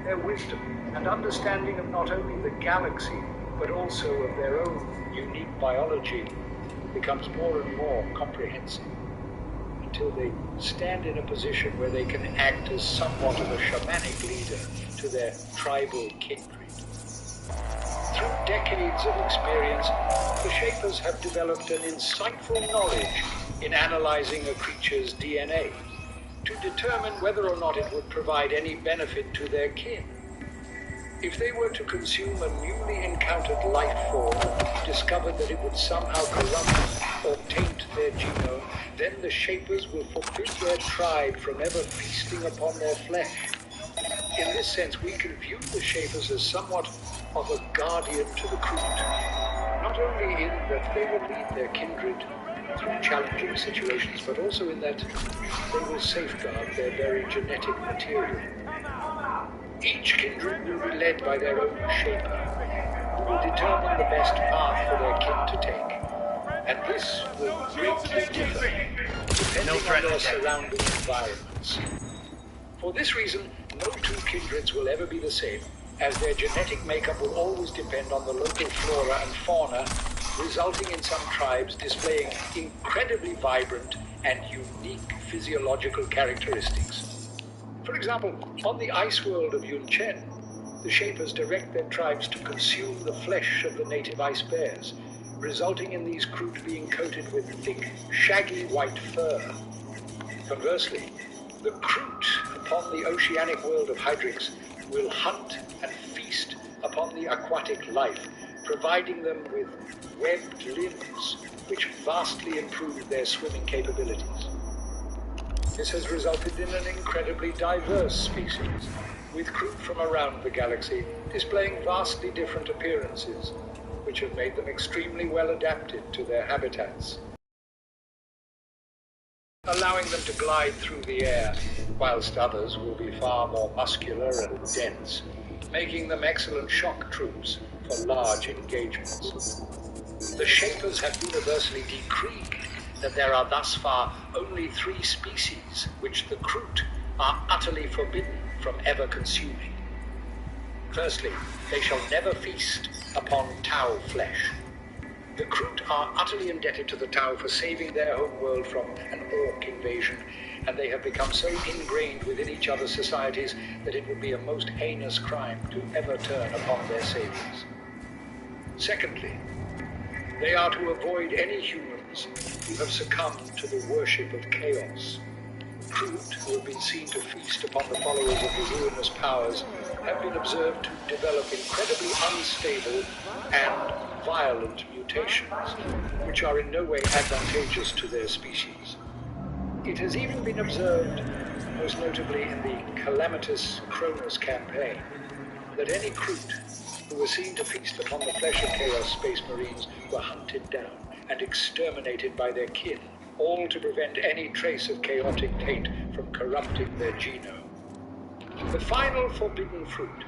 their wisdom and understanding of not only the galaxy, but also of their own unique biology becomes more and more comprehensive, until they stand in a position where they can act as somewhat of a shamanic leader to their tribal kindred. Through decades of experience, the Shapers have developed an insightful knowledge in analyzing a creature's DNA to determine whether or not it would provide any benefit to their kin. If they were to consume a newly encountered life form and discovered that it would somehow corrupt or taint their genome, then the Shapers will forbid their tribe from ever feasting upon their flesh. In this sense, we can view the Shapers as somewhat of a guardian to the Kroot, not only in that they will lead their kindred through challenging situations, but also in that they will safeguard their very genetic material. Each kindred will be led by their own Shaper, who will determine the best path for their kin to take. And this will greatly differ depending on their surrounding environments. For this reason, no two kindreds will ever be the same, as their genetic makeup will always depend on the local flora and fauna, resulting in some tribes displaying incredibly vibrant and unique physiological characteristics. For example, on the ice world of Yunchen, the Shapers direct their tribes to consume the flesh of the native ice bears, resulting in these Kroot being coated with thick, shaggy white fur. Conversely, the Kroot upon the oceanic world of Hydrix will hunt and feast upon the aquatic life, providing them with webbed limbs, which vastly improve their swimming capabilities. This has resulted in an incredibly diverse species, with Kroot from around the galaxy displaying vastly different appearances, which have made them extremely well adapted to their habitats, allowing them to glide through the air, whilst others will be far more muscular and dense, making them excellent shock troops for large engagements. The Shapers have universally decreed that there are thus far only 3 species which the Kroot are utterly forbidden from ever consuming. Firstly, they shall never feast upon Tau flesh. The Kroot are utterly indebted to the Tau for saving their home world from an orc invasion, and they have become so ingrained within each other's societies that it would be a most heinous crime to ever turn upon their saviors. Secondly, they are to avoid any humans who have succumbed to the worship of chaos. Kroot, who have been seen to feast upon the followers of the ruinous powers, have been observed to develop incredibly unstable and violent mutations, which are in no way advantageous to their species. It has even been observed, most notably in the calamitous Cronus campaign, that any Kroot who were seen to feast upon the flesh of Chaos Space Marines were hunted down and exterminated by their kin, all to prevent any trace of chaotic taint from corrupting their genome. The final forbidden fruit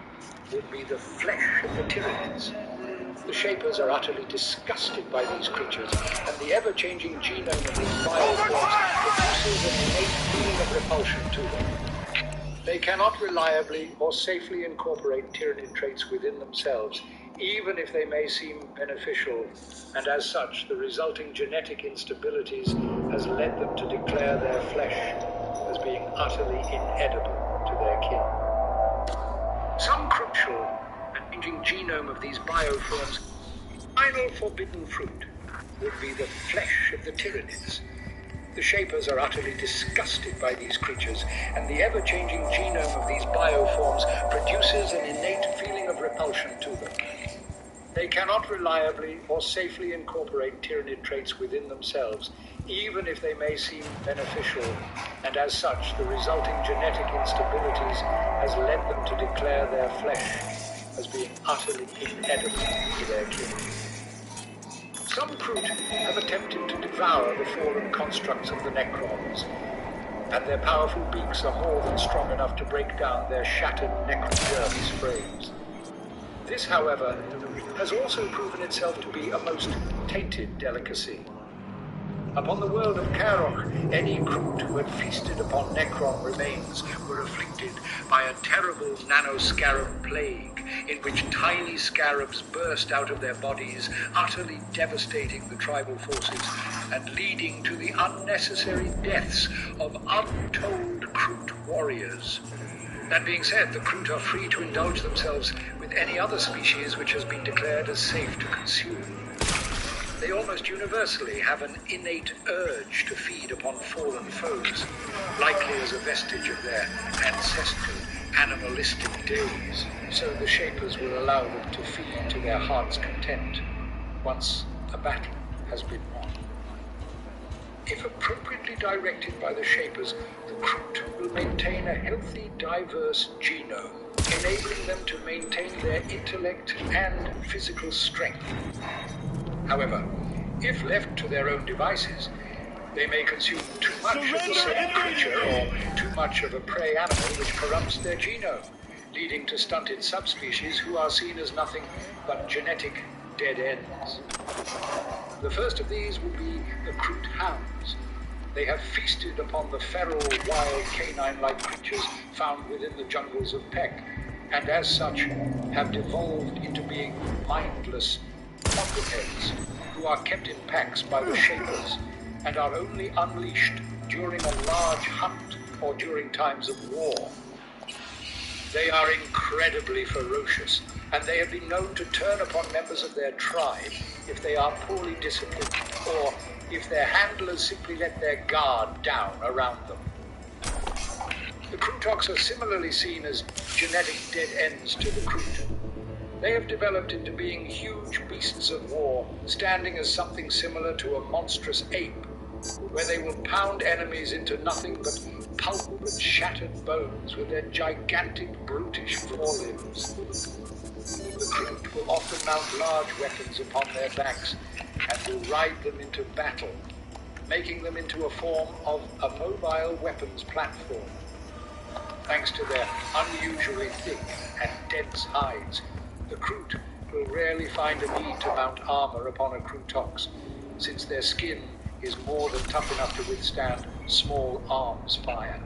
would be the flesh of the Tyranids. The Shapers are utterly disgusted by these creatures, and the ever-changing genome of these bioforms produces an innate feeling of repulsion to them. They cannot reliably or safely incorporate Tyranid traits within themselves, even if they may seem beneficial, and as such, the resulting genetic instabilities has led them to declare their flesh as being utterly inedible to their kin. Some crucial and changing genome of these bioforms, final forbidden fruit would be the flesh of the Tyranids. The Shapers are utterly disgusted by these creatures, and the ever-changing genome of these bioforms produces an innate feeling of repulsion to them. They cannot reliably or safely incorporate Tyranid traits within themselves, even if they may seem beneficial, and as such, the resulting genetic instabilities has led them to declare their flesh as being utterly inedible to their kin. Some Kroot have attempted to devour the fallen constructs of the Necrons, and their powerful beaks are more than strong enough to break down their shattered Necrodermis frames. This, however, has also proven itself to be a most tainted delicacy. Upon the world of Karok, any Kroot who had feasted upon Necron remains were afflicted by a terrible nanoscarab plague in which tiny scarabs burst out of their bodies, utterly devastating the tribal forces and leading to the unnecessary deaths of untold Kroot warriors. That being said, the Kroot are free to indulge themselves with any other species which has been declared as safe to consume. They almost universally have an innate urge to feed upon fallen foes, likely as a vestige of their ancestral animalistic days, so the Shapers will allow them to feed to their heart's content once a battle has been won. If appropriately directed by the Shapers, the Kroot will maintain a healthy, diverse genome, enabling them to maintain their intellect and physical strength. However, if left to their own devices, they may consume too much of the same creature or too much of a prey animal which corrupts their genome, leading to stunted subspecies who are seen as nothing but genetic dead ends. The first of these will be the Kroot hounds. They have feasted upon the feral, wild, canine-like creatures found within the jungles of Pek, and as such have devolved into being mindless quadrupeds who are kept in packs by the Shapers and are only unleashed during a large hunt or during times of war. They are incredibly ferocious, and they have been known to turn upon members of their tribe if they are poorly disciplined, or if their handlers simply let their guard down around them. The Krootox are similarly seen as genetic dead ends to the Kroot. They have developed into being huge beasts of war, standing as something similar to a monstrous ape, where they will pound enemies into nothing but pulp and shattered bones with their gigantic, brutish forelimbs. The Kroot will often mount large weapons upon their backs and will ride them into battle, making them into a form of a mobile weapons platform. Thanks to their unusually thick and dense hides, the Kroot will rarely find a need to mount armor upon a Krootox, since their skin is more than tough enough to withstand small arms fire.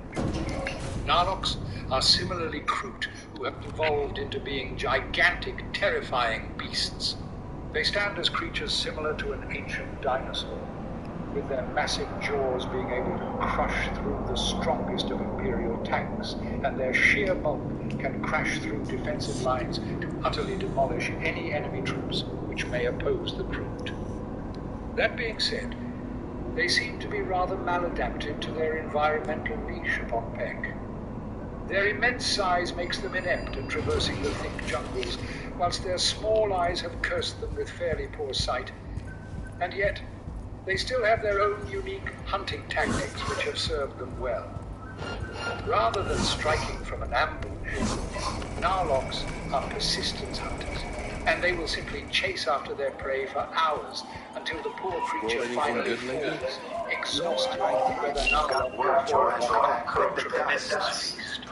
Narloks are similarly Kroot who have evolved into being gigantic, terrifying beasts. They stand as creatures similar to an ancient dinosaur, with their massive jaws being able to crush through the strongest of Imperial tanks, and their sheer bulk can crash through defensive lines to utterly demolish any enemy troops which may oppose the Kroot. That being said, they seem to be rather maladapted to their environmental niche upon Pek. Their immense size makes them inept at traversing the thick jungles, whilst their small eyes have cursed them with fairly poor sight. And yet, they still have their own unique hunting tactics which have served them well. Rather than striking from an ambush, Narloks are persistent hunters, and they will simply chase after their prey for hours until the poor creature finally falls, exhausted, with a Narlok before a tremendous feast.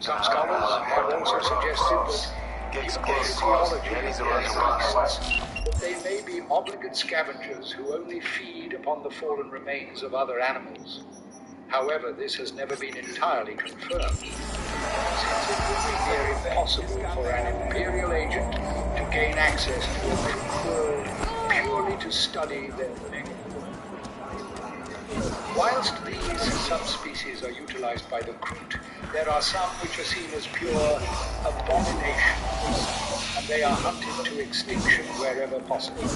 Some scholars have also suggested that due to the etiology of their beasts, that they may be obligate scavengers who only feed upon the fallen remains of other animals. However, this has never been entirely confirmed, since it would be near impossible for an Imperial agent to gain access to a Kroot world purely to study their living. Whilst these subspecies are utilized by the Kroot, there are some which are seen as pure abominations, and they are hunted to extinction wherever possible.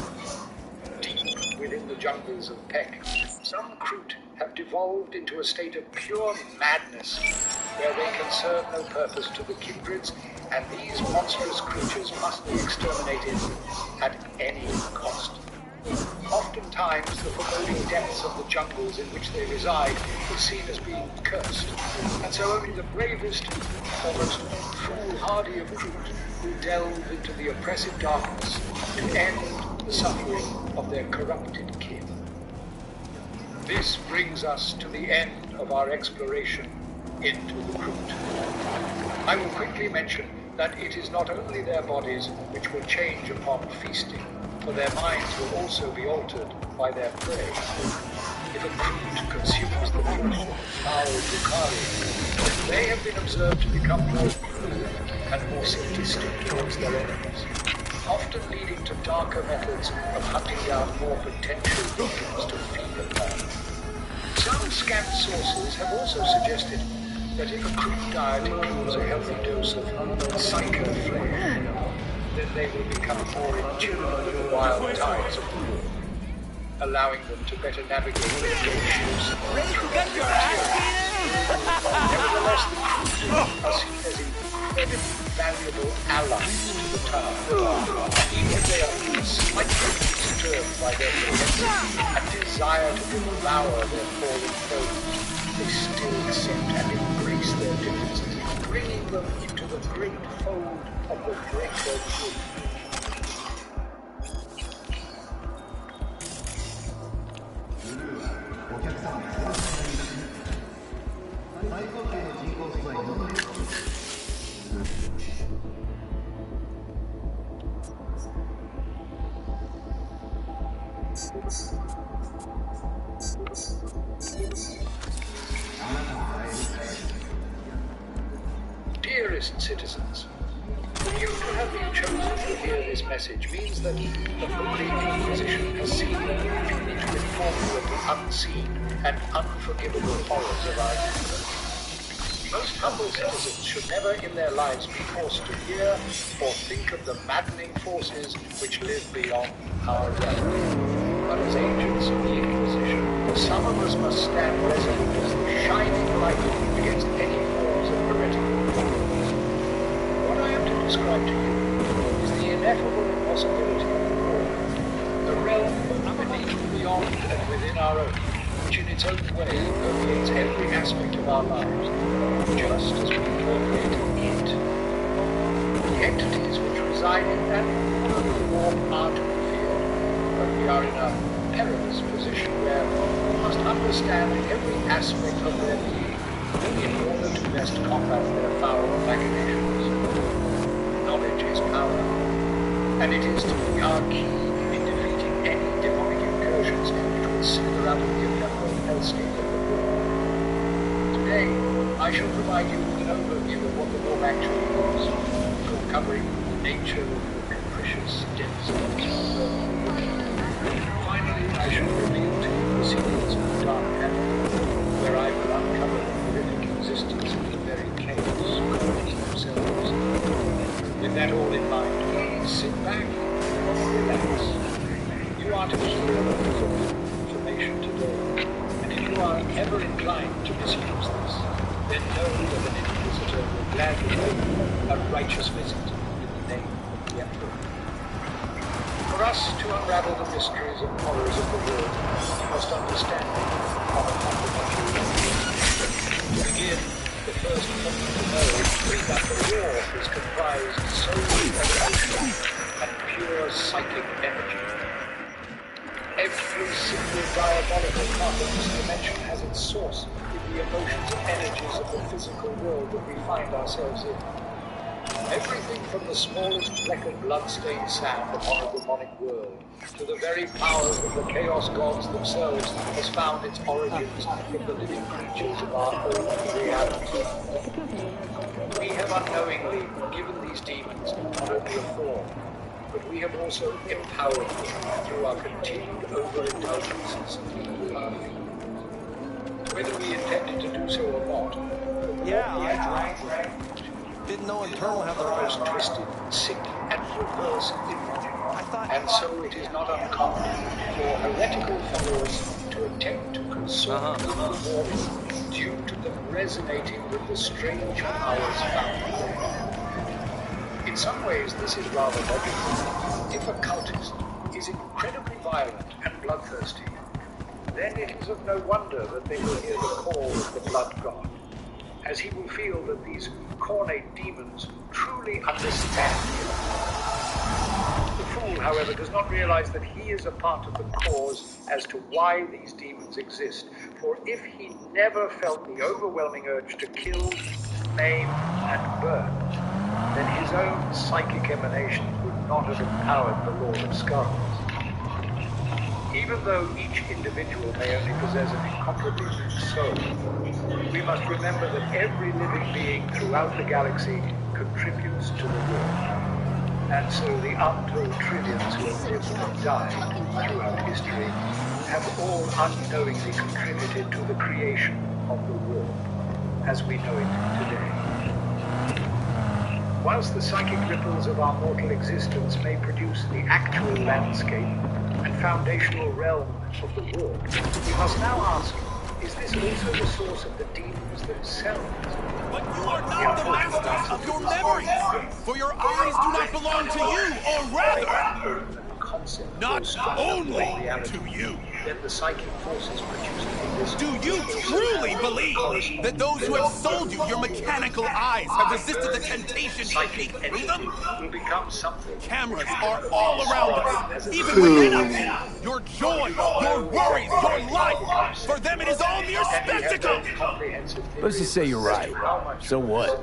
Deep within the jungles of Pek, some Kroot have devolved into a state of pure madness, where they can serve no purpose to the kindreds, and these monstrous creatures must be exterminated at any cost. Oftentimes, the foreboding depths of the jungles in which they reside is seen as being cursed, and so only the bravest, almost foolhardy of Kroot will delve into the oppressive darkness to end the suffering of their corrupted kin. This brings us to the end of our exploration into the Kroot. I will quickly mention that it is not only their bodies which will change upon feasting, for their minds will also be altered by their prey. If a Kroot consumes the flesh of foul Drukhari, they have been observed to become more cruel and more sadistic towards their enemies, often leading to darker methods of hunting down more potential victims to feed upon. Some scant sources have also suggested that if a Kroot diet includes a healthy dose of psycho flesh, then they will become more in tune with the wild tides of the world, allowing them to better navigate the glaciers through the Nevertheless, the Kroot are seen as incredibly valuable allies to the town. Even if they are slightly disturbed by their propensity and desire to devour their fallen foes, they still accept and embrace their differences, bringing them into the great fold of the greater good. Dearest citizens, for you to have been chosen to hear this message means that the Holy Inquisition has seen the duty to inform you of the unseen and unforgivable horrors of our universe. Most humble citizens should never in their lives be forced to hear or think of the maddening forces which live beyond our realm. But as agents of the Inquisition, some of us must stand resolute as the shining light against any forms of heretical wickedness. What I am to describe to you is the ineffable impossibility of the war, the realm beneath, beyond, and within our own, which in its own way permeates every aspect of our lives, just as we permeate it. The entities which reside in that war are to be feared, but we are in a perilous position where we must understand every aspect of their being in order to best combat their foul machinations. Knowledge is power, and it is to be our key in defeating any demonic incursions which will slither out of the ephemeral hellscape of the war. Today, I shall provide you with an overview of what the war actually is, covering nature of the capricious depths of its world. Finally, I shall reveal to you the secrets of the Dark Cabinet, where I will uncover the horrific existence of the very chaos gods themselves. With that all in mind, please sit back and relax. You are to hear the forbidden information today, and if you are ever inclined to misuse this, then know that an inquisitor will gladly pay you a righteous visit in the name of the Emperor. For us to unravel the mysteries and horrors of the world, we must understand them on a fundamental level. To begin, the first point to know is that the war is comprised solely of emotion and pure psychic energy. Every single diabolical part of this dimension has its source in the emotions and energies of the physical world that we find ourselves in. Everything from the smallest fleck of blood-stained sand upon a demonic world to the very powers of the chaos gods themselves has found its origins in the living creatures of our own reality. We have unknowingly given these demons not only a form, but we have also empowered them through our continued overindulgences with our feelings. Whether we intended to do so or not, I drank. Didn't know Internal have the most twisted, sick, and perverse image. And so it is not uncommon for heretical followers to attempt to consort with the mortal due to them resonating with the strange powers found there. In some ways, this is rather logical. If a cultist is incredibly violent and bloodthirsty, then it is of no wonder that they will hear the call of the blood god, as he will feel that these cornate demons truly understand him. The fool, however, does not realize that he is a part of the cause as to why these demons exist, for if he never felt the overwhelming urge to kill, maimed, and burned, then his own psychic emanations would not have empowered the Lord of Skulls. Even though each individual may only possess an incomparably weak soul, we must remember that every living being throughout the galaxy contributes to the world. And so the untold trillions who have lived and died throughout history have all unknowingly contributed to the creation of the world as we know it today. Whilst the psychic ripples of our mortal existence may produce the actual landscape and foundational realm of the world, we must now ask, is this also the source of the demons themselves? But you are not the masters of your memories, for your eyes do not belong to you, or rather, not only to you. Then the psychic forces produced in this. Do you truly believe that those who have sold you your mechanical eyes have resisted the temptation to peek through them? Will become something. Cameras are all around us, even within us. Your joy, your worries, your life. For them it is all mere spectacle. Let's just say you're right. So what?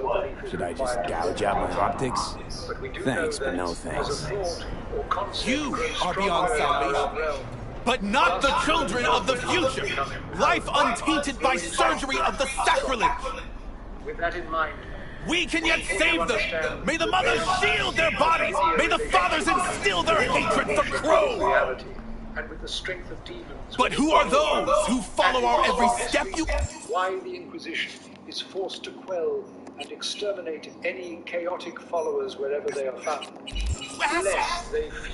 Should I just gouge out my optics? Thanks, but no thanks. You are beyond salvation. But not the children of the future. Life untainted by surgery of the sacrilege. With that in mind, we can yet save them. May the mothers shield their bodies. May the fathers instill their hatred for Crow. And with the strength of demons. But who are those who follow our every step? Why the Inquisition is forced to quell and exterminate any chaotic followers wherever they are found.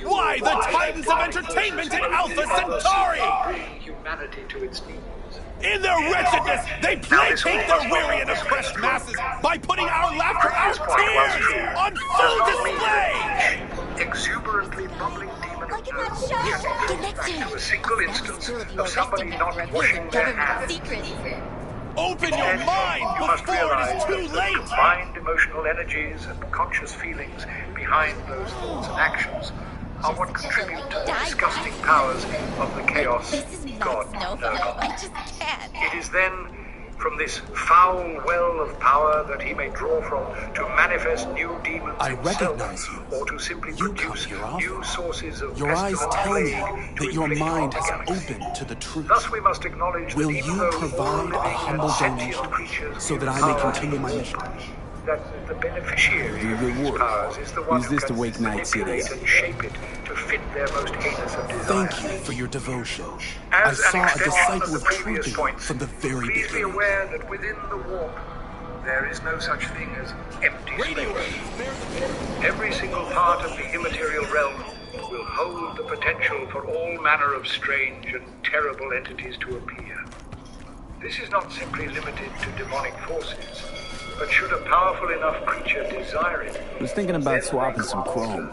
Why the Titans of Entertainment in Alpha Centauri? Bring humanity to its knees. In their wretchedness, they placate their weary and oppressed masses by putting our laughter, our tears, on full display! Exuberantly bubbling demon of to a single instance of somebody not washing their hands. Open your mind before it is too late! The combined emotional energies and conscious feelings behind those thoughts and actions are what contribute to the disgusting powers of the chaos God knows. I just can't. It is then from this foul well of power that he may draw from to manifest new demons I recognize you. Or to simply produce new sources of your eyes tell me that your mind is galaxy. open to the truth. Thus we must acknowledge Will that even you though provide a humble donation so that I may continue my mission? That the beneficiary of these powers is the one Use this to wake Night City manipulate up. and shape it to fit their most heinous of desires. Thank you for your devotion. As I saw an a extension disciple of of the previous truth points, from the very please be beginning. aware that within the warp there is no such thing as empty space. Every single part of the immaterial realm will hold the potential for all manner of strange and terrible entities to appear. This is not simply limited to demonic forces, but should a powerful enough creature desire it, I was thinking about swapping some chrome.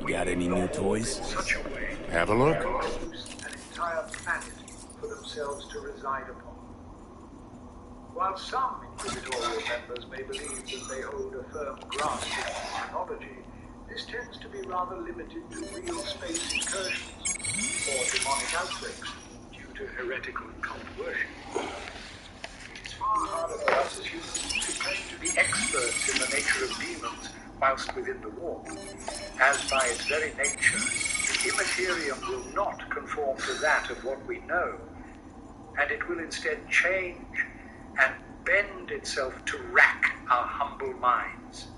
You got any new toys? such a way Have a look. an entire planet for themselves to reside upon. While some Inquisitorial members may believe that they hold a firm grasp of technology, this tends to be rather limited to real space incursions or demonic outbreaks due to heretical cult worship. It's far harder for us as humans to claim to be experts in the nature of demons whilst within the warp, as by its very nature, the immaterium will not conform to that of what we know, and it will instead change and bend itself to rack our humble minds.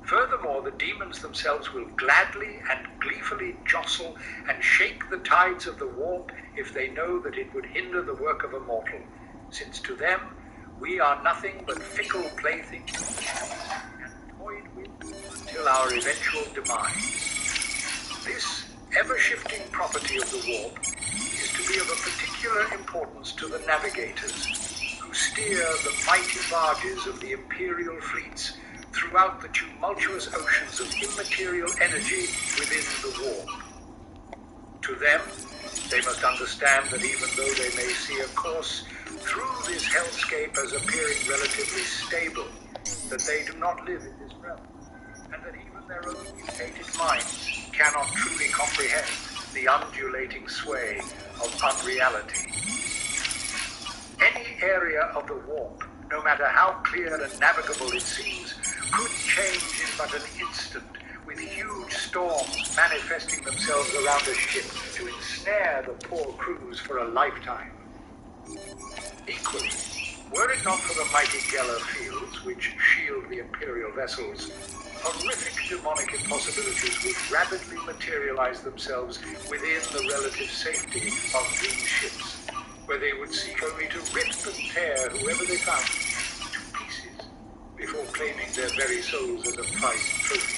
Furthermore, the demons themselves will gladly and gleefully jostle and shake the tides of the warp if they know that it would hinder the work of a mortal, since to them we are nothing but fickle playthings and toyed with until our eventual demise. This ever-shifting property of the warp is to be of a particular importance to the navigators who steer the mighty barges of the imperial fleets throughout the tumultuous oceans of immaterial energy within the warp. To them, they must understand that even though they may see a course through this hellscape as appearing relatively stable, that they do not live in this realm, and that even their own mutated minds cannot truly comprehend the undulating sway of unreality. Any area of the warp no matter how clear and navigable it seems, could change in but an instant, with huge storms manifesting themselves around a ship to ensnare the poor crews for a lifetime. Equally, were it not for the mighty Geller fields, which shield the Imperial vessels, horrific demonic impossibilities would rapidly materialize themselves within the relative safety of these ships, where they would seek only to rip and tear whoever they found to pieces before claiming their very souls as a prized trophy.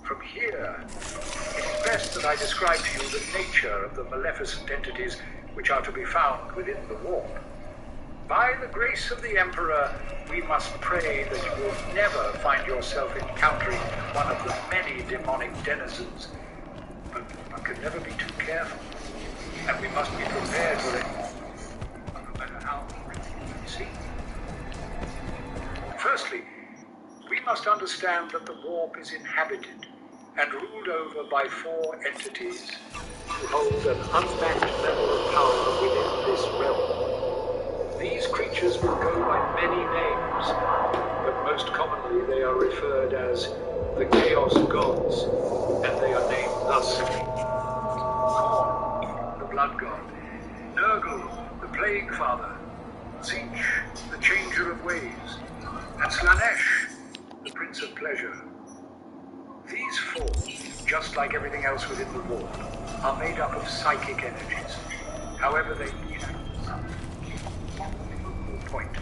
From here, it is best that I describe to you the nature of the maleficent entities which are to be found within the warp. By the grace of the Emperor, we must pray that you will never find yourself encountering one of the many demonic denizens. But one can never be too careful, and we must be prepared for it, no matter how horrific it may seem. Firstly, we must understand that the warp is inhabited and ruled over by 4 entities who hold an unmatched level of power within this realm. These creatures will go by many names, but most commonly they are referred as the Chaos Gods, and they are named thusly: Korn, the Blood God; Nurgle, the Plague Father; Zinch, the Changer of Ways; and Slanesh, the Prince of Pleasure. These 4, just like everything else within the warp, are made up of psychic energies. However, they point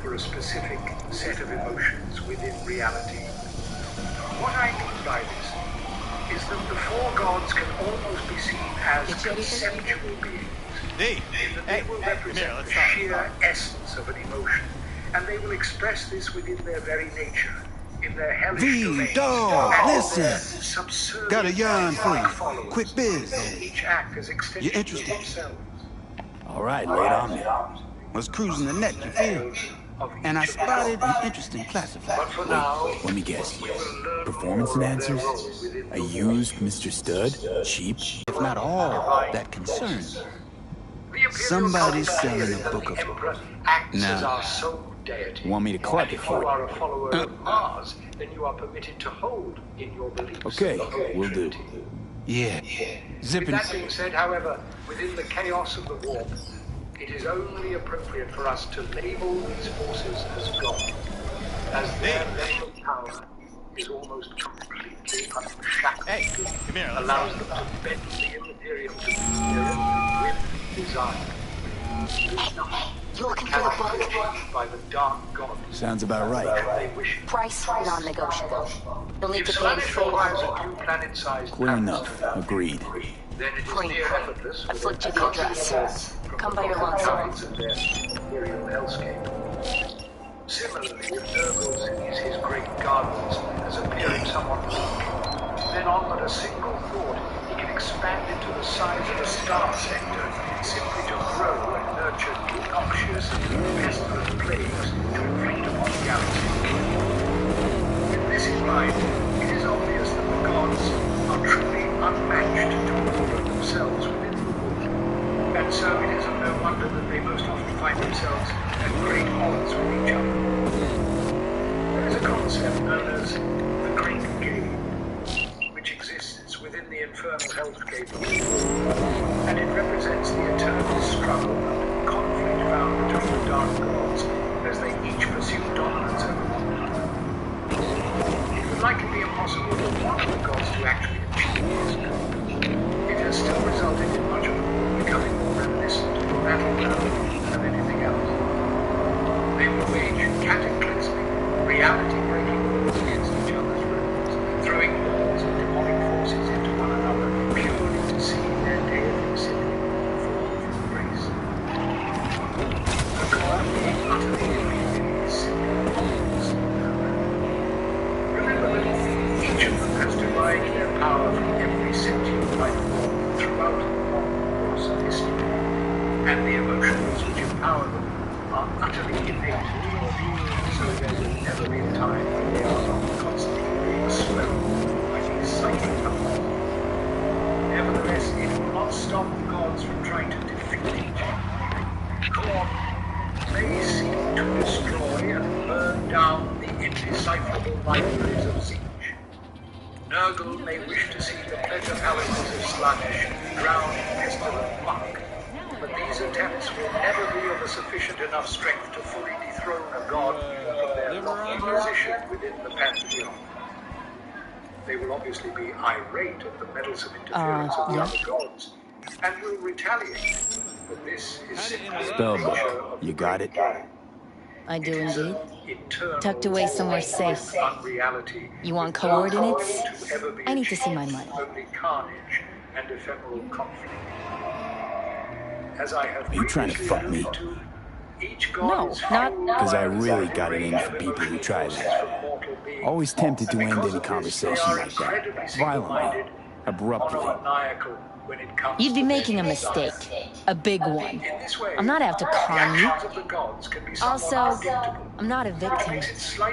for a specific set of emotions within reality. What I mean by this is that the 4 gods can almost be seen as conceptual beings. They will represent the sheer essence of an emotion, and they will express this within their very nature, in their hellish domains, dog, and listen. subservient Got a yarn for you. followers. Quick biz. Each act as You extensions interested? of themselves. All right, lay it on me. Was cruising the net, you feel? And I spotted an interesting classifier. Wait, let me guess. Performance enhancers? A used Mr. Stud? Cheap? If not all that concerns me. Somebody's selling a book of... Now, want me to clutch it for you you? are a follower of Mars, then you are permitted to hold in your beliefs. Okay, will do. Yeah. With that being said, however, within the chaos of the warp, it is only appropriate for us to label these forces as God, as their level of power is almost completely unshackled, allows them to bend the immaterial to their own whim and desire. You looking for the book? By the dark gods. Sounds about right. Price non-negotiable. You'll need to If pay Slanesh full. requires a new planet-sized Clear enough. Agreed. then it is Point. near effortless. I flipped you the address. Come by your lonesome. Of their imperial hellscape. Similarly, if Nurgle sees his great gardens as appearing somewhat weak, then on but a single thought, he can expand into the size of a star sector, simply to grow and nurture noxious and pestilent plagues to inflict upon the galaxy. With this in mind, it is obvious that the gods are truly unmatched to order themselves within the world. And so it is of no wonder that they most often find themselves at great odds with each other. There is a concept known as the Great Game, which exists within the infernal hellscape of the world, and it represents the eternal struggle and conflict found between the dark gods as they each pursue dominance over one another. It would likely be impossible for one of the gods to actually achieve this goal. It has still resulted in much of the world becoming more reminiscent of a battleground than anything else. They will wage cataclysmic, reality-breaking wars against each other's realms, throwing walls of demonic forces into one another purely to see their deity recipient fall from grace. The god being utterly defeated is simply obvious. Remember that each of them has derived their power from every sentient life form throughout the long course of history, and the emotions which empower them are utterly innate, so there will never be a time when they are not constantly being swelled by these psychic powers. Nevertheless, it will not stop the gods from trying to defeat each other. Korn may seem libraries of Siege. Nurgle may wish to see the pleasure palaces of Slanesh drowned in pestilent muck, but these attempts will never be of a sufficient enough strength to fully dethrone a god from their lofty position within the pantheon. They will obviously be irate at the meddlesome interference of the other gods, and will retaliate, but this is simply the nature Spellbook, of the you got it? I do indeed. internal Tucked away somewhere safe. unreality. You want with no coordinates? goal to ever be I need to see achieved, my money. only carnage and ephemeral conflict. As I have Are you trying to previously fuck me? alluded to, each god No, is not- fueled Because I by really the got it in for rage people who of try emotional that. forces from mortal beings. Always tempted to And end because any of this, conversation they are like that. incredibly Violently. single-minded, Abruptly. monomaniacal when it comes You'd be to making a their mistake. desires. A big one. In this way, I'm not out to con you. the actions of the gods can be somewhat Also, predictable. I'm not a victim.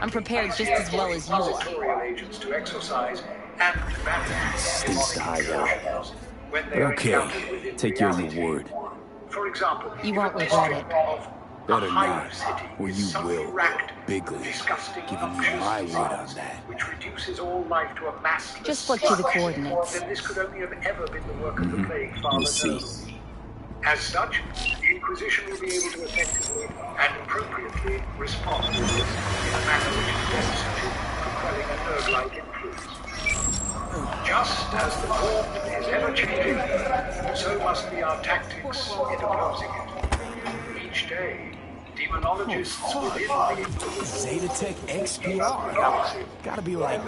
I'm prepared just as well as you are. Inquisitorial agents to exercise and manage Stinks to high hell. when they But are okay, encountered within take your reality. word. For example, You if won't a regret district it. of Better a hive not, city or is you suddenly will. racked Bigly. with disgusting, Giving you noxious my word on disease, that. which reduces all life to a massless Just flick you the sludge, coordinates. then this could only have ever been the work of the plague father We'll see. Nurgle. As such, the Inquisition will be able to effectively and appropriately respond to this in a manner which is best suited to quelling a Nurgle-like influence. Just as the warp is ever-changing, so must be our tactics in opposing it. Each day, demonologists within the Inquisition Zetatech XPR. Gotta be like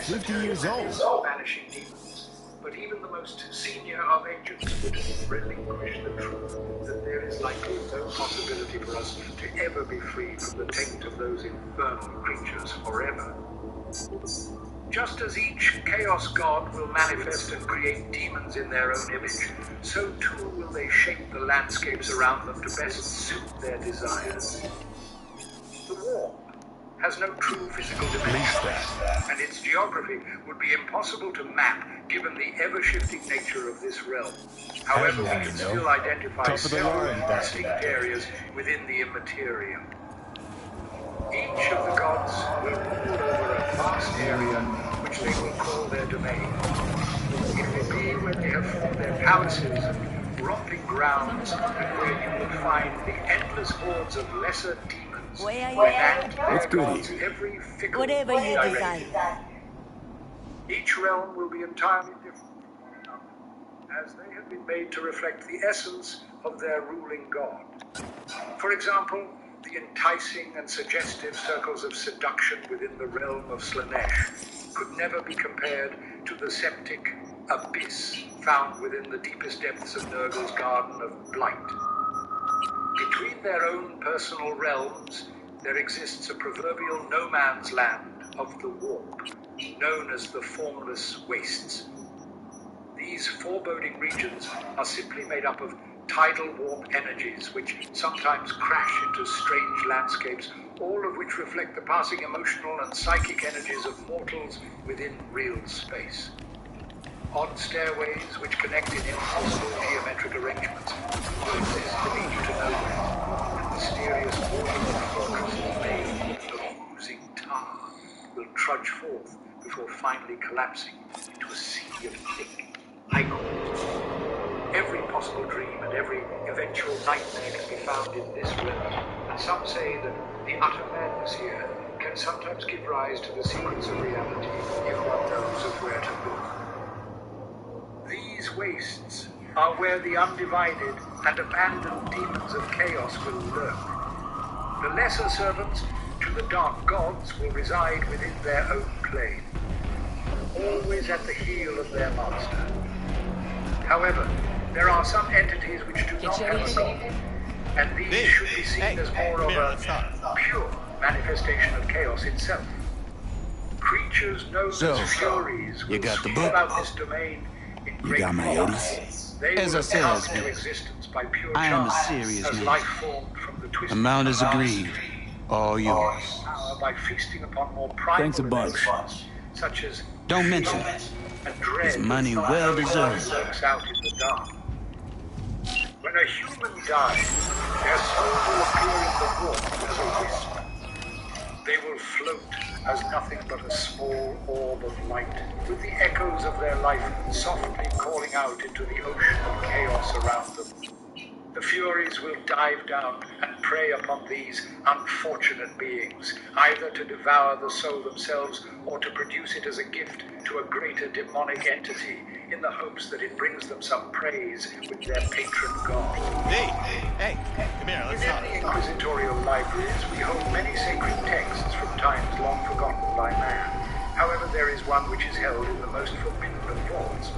50 years old. banishing demons. But even the most senior of agents would relinquish the truth that there is likely no possibility for us to ever be free from the taint of those infernal creatures forever. Just as each chaos god will manifest and create demons in their own image, so too will they shape the landscapes around them to best suit their desires. The warp has no true physical dimension, and its geography would be impossible to map given the ever-shifting nature of this realm. However, we can still identify Top of the several line, distinct areas within the immaterium. Each of the gods will rule over a vast area which they will call their domain. It will be where they have formed their palaces and romping grounds, and where you will find the endless hordes of lesser demons who enact their gods' every fickle Whatever you directive. desire. Each realm will be entirely different from one another, as they have been made to reflect the essence of their ruling god. For example, the enticing and suggestive circles of seduction within the realm of Slanesh could never be compared to the septic abyss found within the deepest depths of Nurgle's Garden of Blight. Between their own personal realms, there exists a proverbial no-man's land of the warp, known as the Formless Wastes. These foreboding regions are simply made up of tidal warp energies which sometimes crash into strange landscapes, all of which reflect the passing emotional and psychic energies of mortals within real space. Odd stairways which connect in impossible geometric arrangements will exist to lead you to nowhere, and mysterious modular fortresses made of oozing tar will trudge forth before finally collapsing into a sea of thick icons. Every possible dream and every eventual nightmare can be found in this realm, and some say that the utter madness here can sometimes give rise to the secrets of reality if one knows of where to look. These wastes are where the undivided and abandoned demons of chaos will lurk. The lesser servants to the dark gods will reside within their own plane, always at the heel of their master. However, there are some entities which do not have a god, and these should be seen as more of a pure manifestation of chaos itself. Creatures known So, as Furies you will got the sweep book? about this domain in You great got my force. 80s? They As will I said, come into existence by pure I am a chance, serious as man. life formed from the twisted Amount is clouds agreed. All yours. power by feasting upon more primal Thanks a bunch. emotions, such as Don't mention fear it. and dread. It's money that well sometimes deserved. lurks out in the dark. When a human dies, their soul will appear in the warp as a wisp. They will float as nothing but a small orb of light, with the echoes of their life softly calling out into the ocean of chaos around them. The Furies will dive down and prey upon these unfortunate beings, either to devour the soul themselves or to produce it as a gift to a greater demonic entity in the hopes that it brings them some praise with their patron god. Hey, come here, let's talk. In the inquisitorial libraries, we hold many sacred texts from times long forgotten by man. However, there is one which is held in the most forbidden of vaults,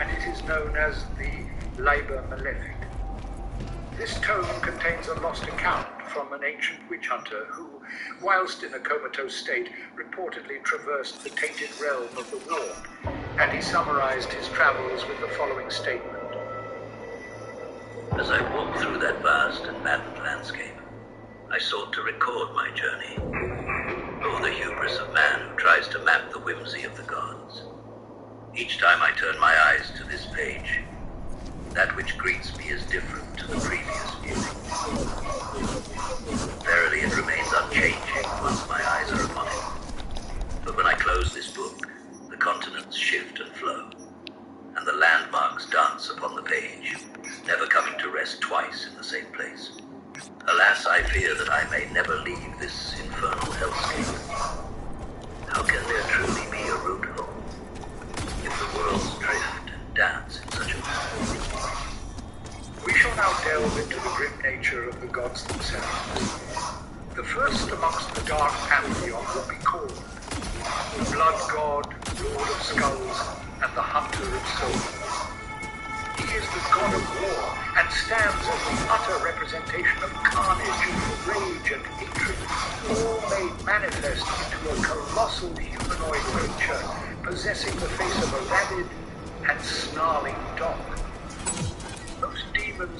and it is known as the Liber Malefic. This tome contains a lost account from an ancient witch hunter who, whilst in a comatose state, reportedly traversed the tainted realm of the Warp, and he summarized his travels with the following statement. As I walked through that vast and maddened landscape, I sought to record my journey. Oh, the hubris of man who tries to map the whimsy of the gods. Each time I turn my eyes to this page, that which greets me is different to the previous viewing. Verily, it remains unchanging once my eyes are upon it. But when I close this book, the continents shift and flow, and the landmarks dance upon the page, never coming to rest twice in the same place. Alas, I fear that I may never leave this infernal hellscape. How can there truly be a root home if the worlds drift and dance in such a way? We shall now delve into the grim nature of the gods themselves. The first amongst the dark pantheon will be called the Blood God, Lord of Skulls, and the Hunter of Souls. He is the god of war and stands as the utter representation of carnage, rage, and hatred, all made manifest into a colossal humanoid creature possessing the face of a rabid and snarling dog.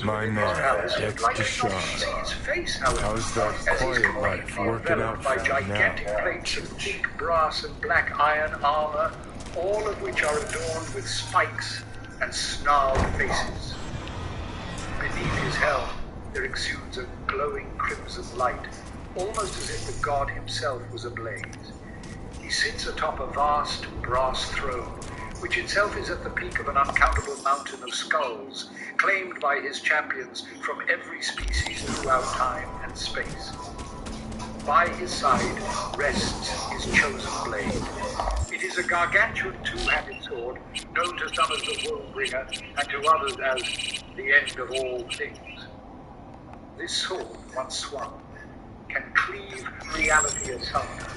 My man, Dexter Shaw. How's that quiet life working out for by you gigantic now? plates of thick brass and black iron armor, all of which are adorned with spikes and snarled faces. Beneath his helm, there exudes a glowing crimson light, almost as if the god himself was ablaze. He sits atop a vast brass throne, which itself is at the peak of an uncountable mountain of skulls, claimed by his champions from every species throughout time and space. By his side rests his chosen blade. It is a gargantuan two-handed sword, known to some as the Worldbringer, and to others as the end of all things. This sword, once swung, can cleave reality asunder,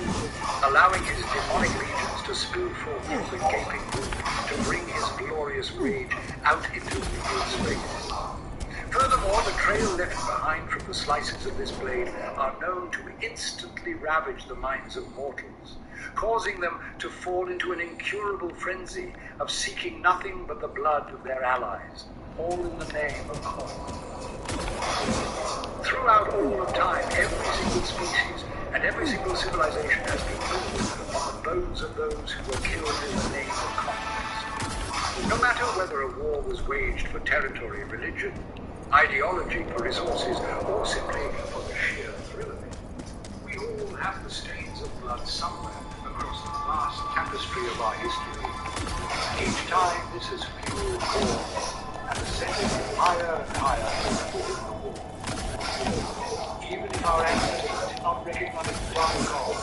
allowing his demonic legions to spill forth from the gaping wound to bring his glorious rage out into real space. Furthermore, the trail left behind from the slices of this blade are known to instantly ravage the minds of mortals, causing them to fall into an incurable frenzy of seeking nothing but the blood of their allies, all in the name of honor. Throughout all of time, every single species and every single civilization has been built on the bones of those who were killed in the name of conquest. No matter whether a war was waged for territory, religion, ideology, for resources, or simply for the sheer thrill of it, we all have the stains of blood somewhere across the vast tapestry of our history. Each time this has fueled war and ascended higher and higher within the war. Even if our ancestors did not recognize one god,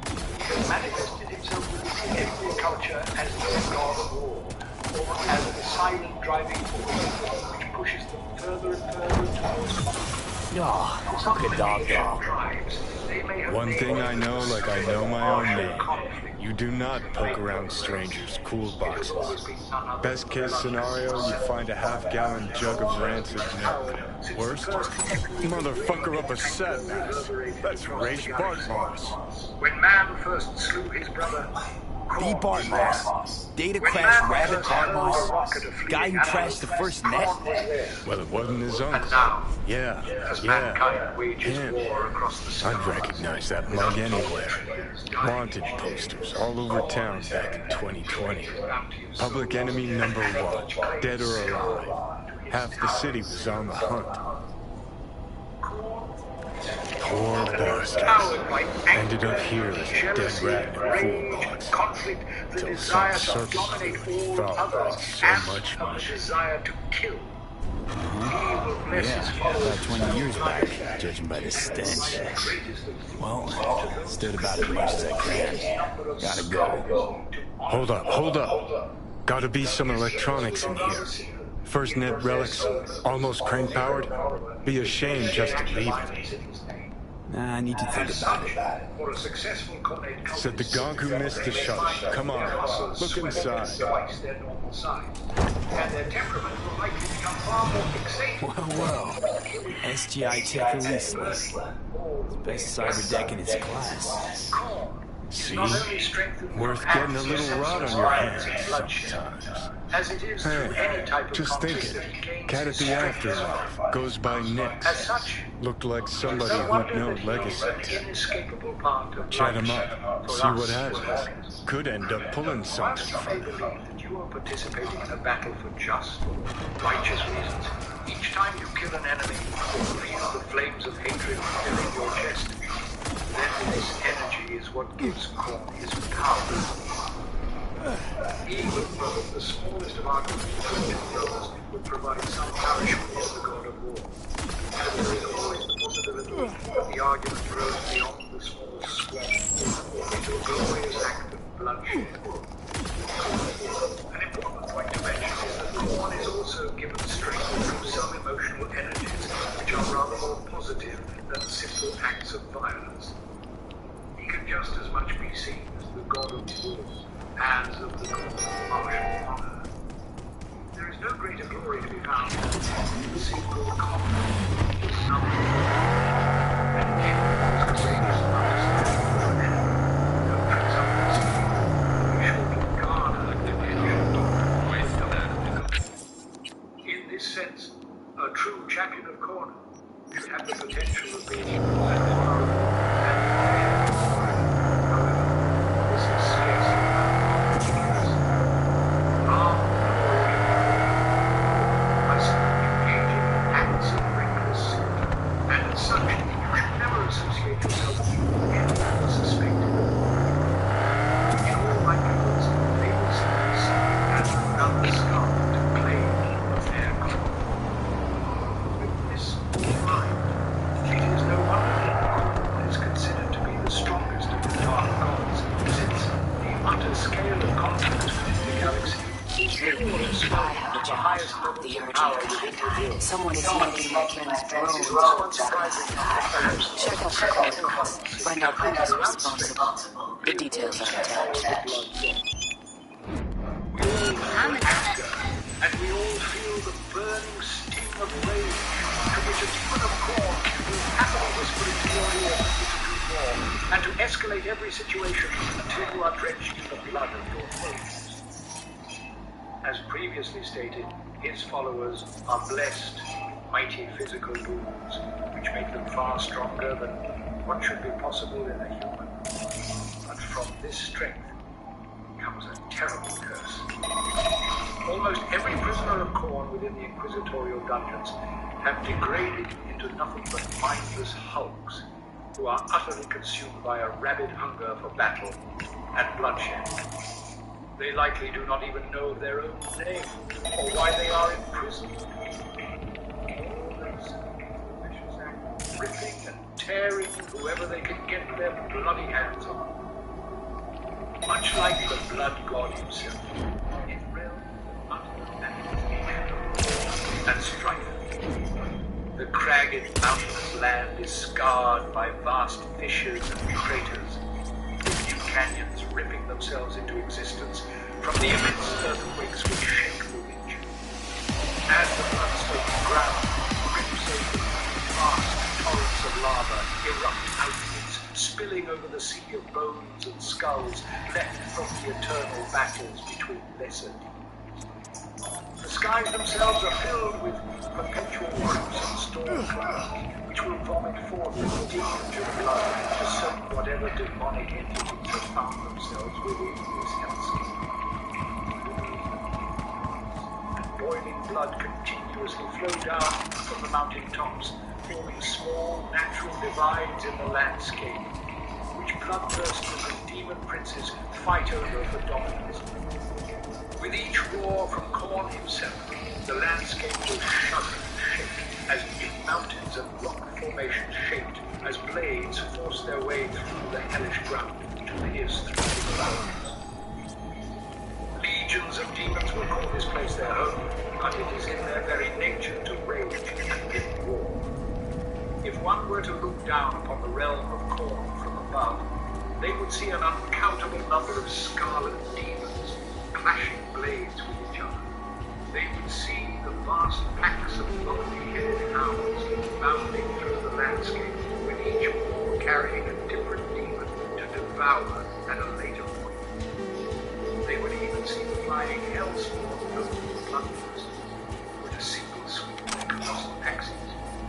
he has manifested himself within every culture as the god of war, or as the silent driving force which pushes them further and further towards conflict. Oh, fuck a dog dog. One thing I know like I know my own name. You do not poke around strangers' cool boxes. Best case scenario, you find a half-gallon jug of rancid milk. Worst, motherfucker up a set mass. That's Raish Bartmoss. When man first slew his brother, B. Bartmoss. Data crash rabbit Bartmoss. Guy who trashed the first net? Well, it wasn't his uncle. Yeah. Him. I'd recognize that mug anywhere. Wanted posters all over town back in 2020. Public enemy number 1, dead or alive. Half the city was on the hunt. Poor bastard. Ended up here as a dead rat in a pool box. Conflict, the Till desire some to dominate circus all felt others, so and much of the money. desire to kill. Yeah, about 20 years back, judging by the stench. Well, stood about as much as I can. Gotta go. Hold up. Gotta be some electronics in here. First net relics, almost crane powered. Be a shame just to leave it. Nah, I need to think about it. For a successful Cornet Said the gong who missed the shot. Come on, look inside. twice their normal size. And their temperament will likely become far more fixated. Well. SGI Tech Elise. Best cyber deck in its class. See? Worth getting a little rot on your hands sometimes. As it is through any type of Just thinking. Cat at the Afterlife goes by Nix. Looked like somebody who'd know legacy. Chat him up. See what happens. Could end up pulling something from him. You are participating in a battle for just, righteous reasons. Each time you kill an enemy or feel the flames of hatred filling your chest, then this energy is what gives Korn his power. Even though the smallest of our two brothers would provide some nourishment to the god of war. And there is always the possibility that the argument grows beyond the smallest squad into a glorious act of bloodshed. An important point to mention is that Korn is also given strength from some emotional energies which are rather more positive than simple acts of violence. He can just as much be seen as the god of war as of the god of martial honor. There is no greater glory to be found than the single combat with someone. And Ken was courageous enough to stand for an enemy. No principle. He should garner attention. In this sense, a true champion of Korn should have the potential of being honorable and however, this is scarcely Someone is making their king's drones. Check out the coordinates. Find out who is responsible. The details are attached. And we all feel the burning steam of rage to which a demon of Korn will happily whisper into your ear to do more, and to escalate every situation until you are drenched in the blood of your foes. As previously stated, his followers are blessed with mighty physical wounds, which make them far stronger than what should be possible in a human. But from this strength comes a terrible curse. Almost every prisoner of Korn within the inquisitorial dungeons have degraded into nothing but mindless hulks who are utterly consumed by a rabid hunger for battle and bloodshed. They likely do not even know their own name or why they are in prison. All they see vicious acts of ripping and tearing whoever they can get their bloody hands on. Much like the blood god himself, his realm is utter and strife. The cragged mountainous land is scarred by vast fissures and craters, with new canyons ripping themselves into existence from the immense earthquakes which shake the region. As the blood-soaked ground rips open, vast torrents of lava erupt outwards, spilling over the sea of bones and skulls left from the eternal battles between lesser demons. The skies themselves are filled with perpetual groups and storm clouds, which will vomit forth a deluge of blood to soak whatever demonic entities have found themselves within this hellscape. And boiling blood continuously flow down from the mountain tops, forming small natural divides in the landscape, which bloodthirsters and demon princes fight over for dominance. With each roar from Khorne himself, the landscape will shudder and shake as big mountains and rock formations shaped as blades force their way through the hellish ground to pierce through the bones. Legions of demons will call this place their home, but it is in their very nature to rage and give war. If one were to look down upon the realm of Khorne from above, they would see an uncountable number of scarlet demons clashing blades with each other. They would see the vast packs of lovely-headed hounds bounding through the landscape, with each paw carrying a different demon to devour at a later point. They would even see the flying hellspawn known as bloodthirst, with a single sweep of their colossal axes,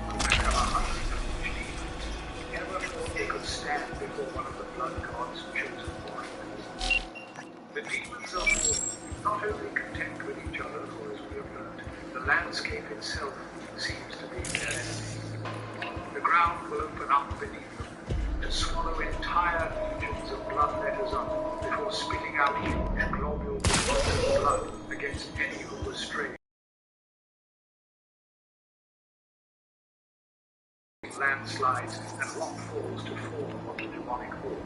could become 100 of each demon, ever thought they could stand before one of the blood god's chosen warriors. The demons are not only content with each other, for as we have learned, the landscape itself seems to be their enemy. The ground will open up beneath them to swallow entire legions of bloodletters up before spitting out huge globules of blood against any who were strayed. Landslides and rock falls to form on the demonic horde.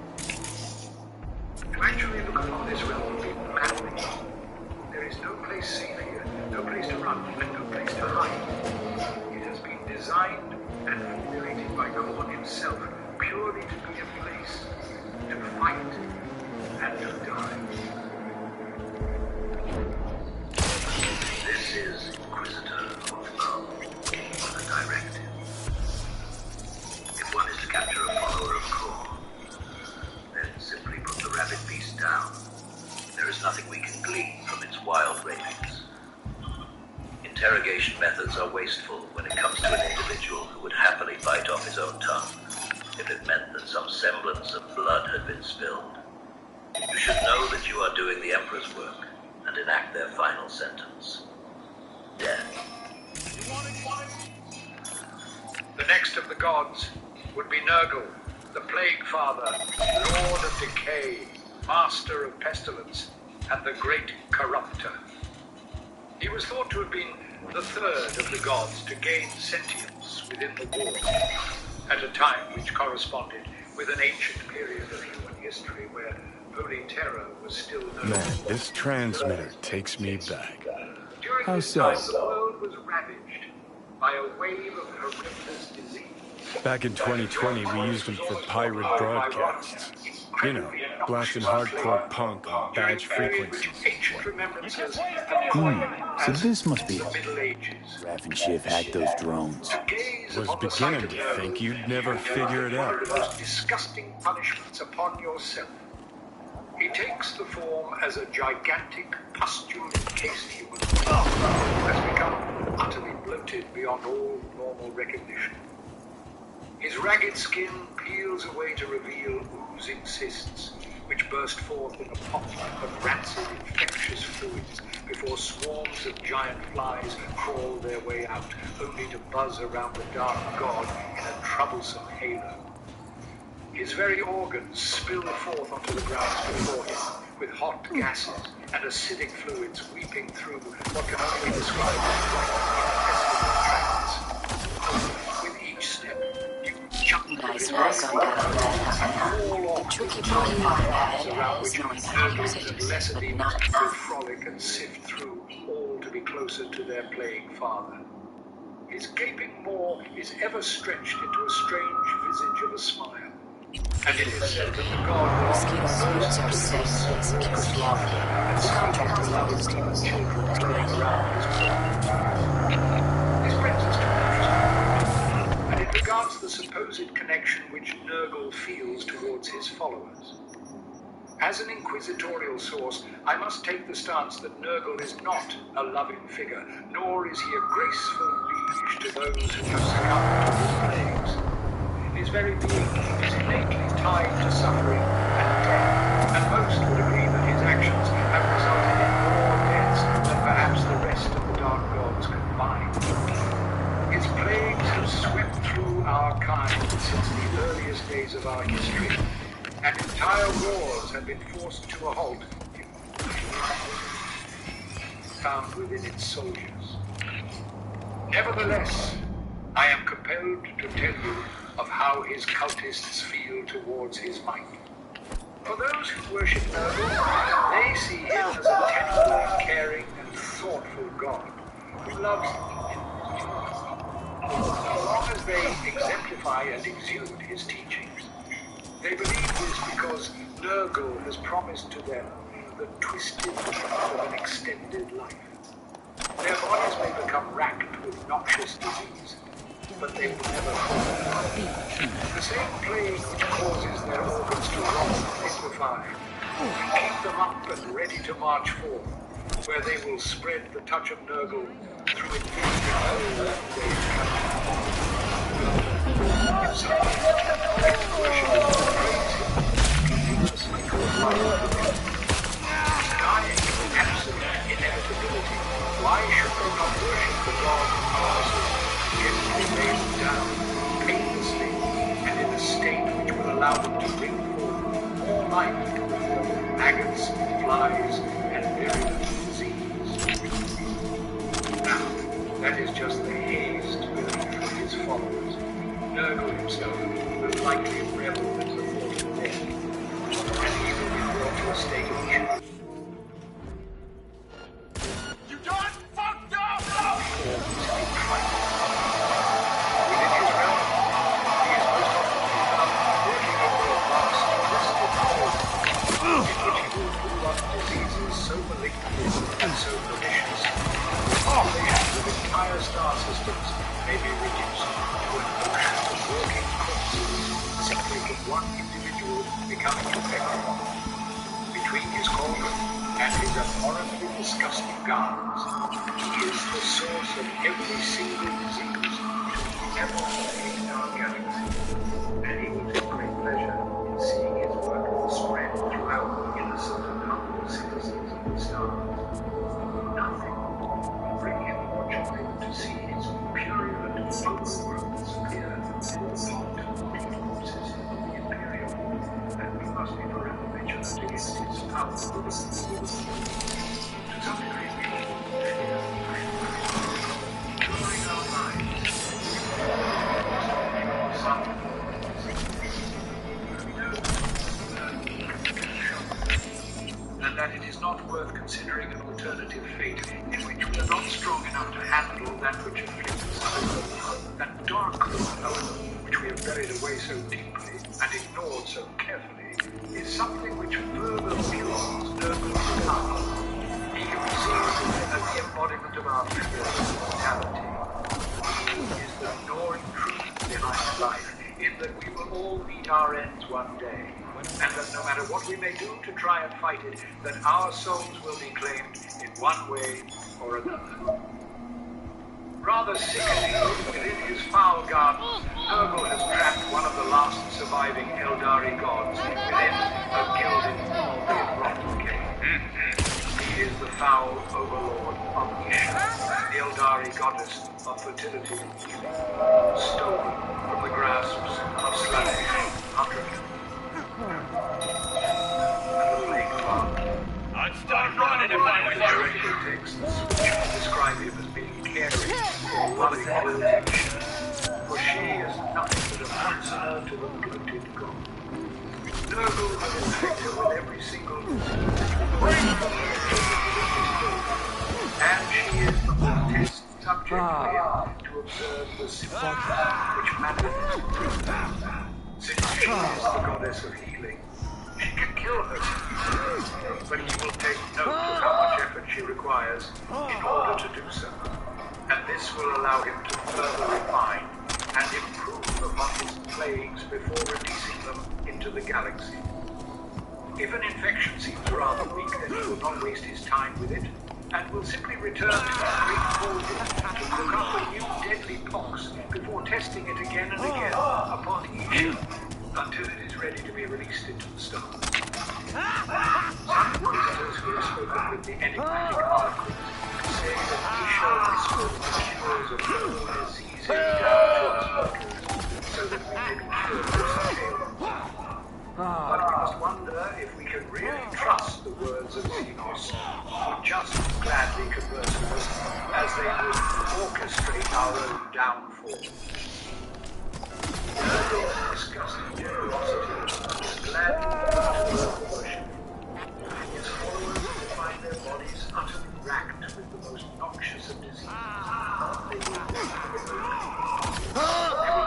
To actually look upon this realm would be maddening. There is no place safe here, no place to run, and no place to hide. It has been designed and formulated by Khorne himself purely to be a place to fight and to die. This is Inquisitor of Khorne, the directive. If one is to capture a follower of Khorne, then simply put the rabid beast down. There is nothing we can glean from its wild ravings. Interrogation methods are wasteful when it comes to an individual who would happily bite off his own tongue if it meant that some semblance of blood had been spilled. You should know that you are doing the Emperor's work and enact their final sentence. Death. The next of the gods would be Nurgle, the Plague Father, Lord of Decay, Master of Pestilence, and the Great Corrupter. He was thought to have been the third of the gods to gain sentience within the war, at a time which corresponded with an ancient period of human history where Holy Terror was still known. Man, this transmitter takes me back. During How this so? time, the world was ravaged by a wave of horrendous disease. Back in 2020, we used them for pirate broadcasts. You know, blasting hardcore punk on badge frequencies. So this must be Raph and Shiv hacked those drones. Was beginning to think you'd never figure it out. The most disgusting punishments upon yourself. He takes the form as a gigantic pustule-encased human being who has become utterly bloated beyond all normal recognition. His ragged skin peels away to reveal oozing cysts, which burst forth in a pot of rancid, infectious fluids before swarms of giant flies crawl their way out, only to buzz around the dark god in a troublesome halo. His very organs spill forth onto the ground before him, with hot gases and acidic fluids weeping through what can only be described as tracts. With each step, you jump Nice work on that. The tricky part about it is knowing how to use it, but not to enough. frolic and sift through, all to be closer to their plague father. His gaping maw is ever stretched into a strange visage of a smile. And it is said that the god Mosquitoes' roots are safe and secure beyond. The contract is used to include This brings us to Interesting, and it regards the supposed connection which Nurgle feels towards his followers. As an inquisitorial source, I must take the stance that Nurgle is not a loving figure, nor is he a graceful liege to those who have succumbed to his plagues. His very being is innately tied to suffering and death, and most would agree that his actions have resulted in more deaths than perhaps the rest of the Dark Gods combined. His plagues have swept through phase of our history, and entire wars have been forced to a halt, found within its soldiers. Nevertheless, I am compelled to tell you of how his cultists feel towards his might. For those who worship Nurgle, they see him as a tender, caring, and thoughtful god who loves them. So long as they exemplify and exude his teachings, they believe this because Nurgle has promised to them the twisted gift of an extended life. Their bodies may become racked with noxious disease, but they will never fall. The same plague which causes their organs to rot and liquefy will keep them up and ready to march forth, where they will spread the touch of Nurgle through infected holes and days in some cases, worship praise him, the cycle of life. Dying, absolute inevitability. Why should they not worship the god who promises to gently lay them down, painlessly, and in a state which will allow them to bring forth more life before maggots, flies, and virulent disease? Now, that is just the hazed belief of his followers. Nurgle himself will likely revel at the thought of death, and he will be brought to a state of envy. Entire star systems may be reduced to an ocean of working corpses, simply from one individual becoming infected. Between his cauldron and his abhorrently disgusting gardens, he is the source of every single disease ever plagued our galaxy, and he will take great pleasure in seeing his work spread throughout the innocent and humble citizens of the stars. Nothing will bring him more joy than to see his purulent overgrowths appear in the corpses of the Imperial, and we must be forever vigilant against his power. To some degree, we drawing our minds some and that it is not worth considering an alternative fate in which we are not strong enough to handle that which afflicts us. That dark cloud, however, which we have buried away so deeply and ignored so carefully, is something which further fuels Nurgle's power. He receives it as the embodiment of our fear and mortality. He is the gnawing truth behind life, in that we will all meet our ends one day, and that no matter what we may do to try and fight it, that our souls will be claimed in one way or another. Rather sickening, within his foul gardens, Nurgle has trapped one of the last surviving Eldari gods within a gilded, molded rotten cave. He is the foul overlord of Isha, the Eldari goddess of fertility and healing, stolen from the grasps of Slanesh, Hunter. I'd start running if I was you. The texts describe him as being caring or loving protection, for she is nothing but a prisoner to the bloated god. Nurgle has infected her with every single disease, and she is the hottest subject for him to observe the symptoms which manifest. Since she is the goddess of healing, she can kill herself, but he will take note of how much effort she requires in order to do so, and this will allow him to further refine and improve upon his plagues before releasing them into the galaxy. If an infection seems rather weak, then he will not waste his time with it, and will simply return to his great cauldron to cook up a new deadly pox before testing it again and again upon Isha, until it is ready to be released into the stars. Some inquisitors who have spoken with the enigmatic Harlequin say that Isha whispers the cures of all diseases down to us mortals, so that we may be cured of this tale. But we must wonder if we can really trust the words of Xenos, who just gladly converse with us as they would orchestrate our own downfall. The earlier discussed generosity is gladly worship. His followers will find their bodies utterly racked with the most noxious of diseases. They will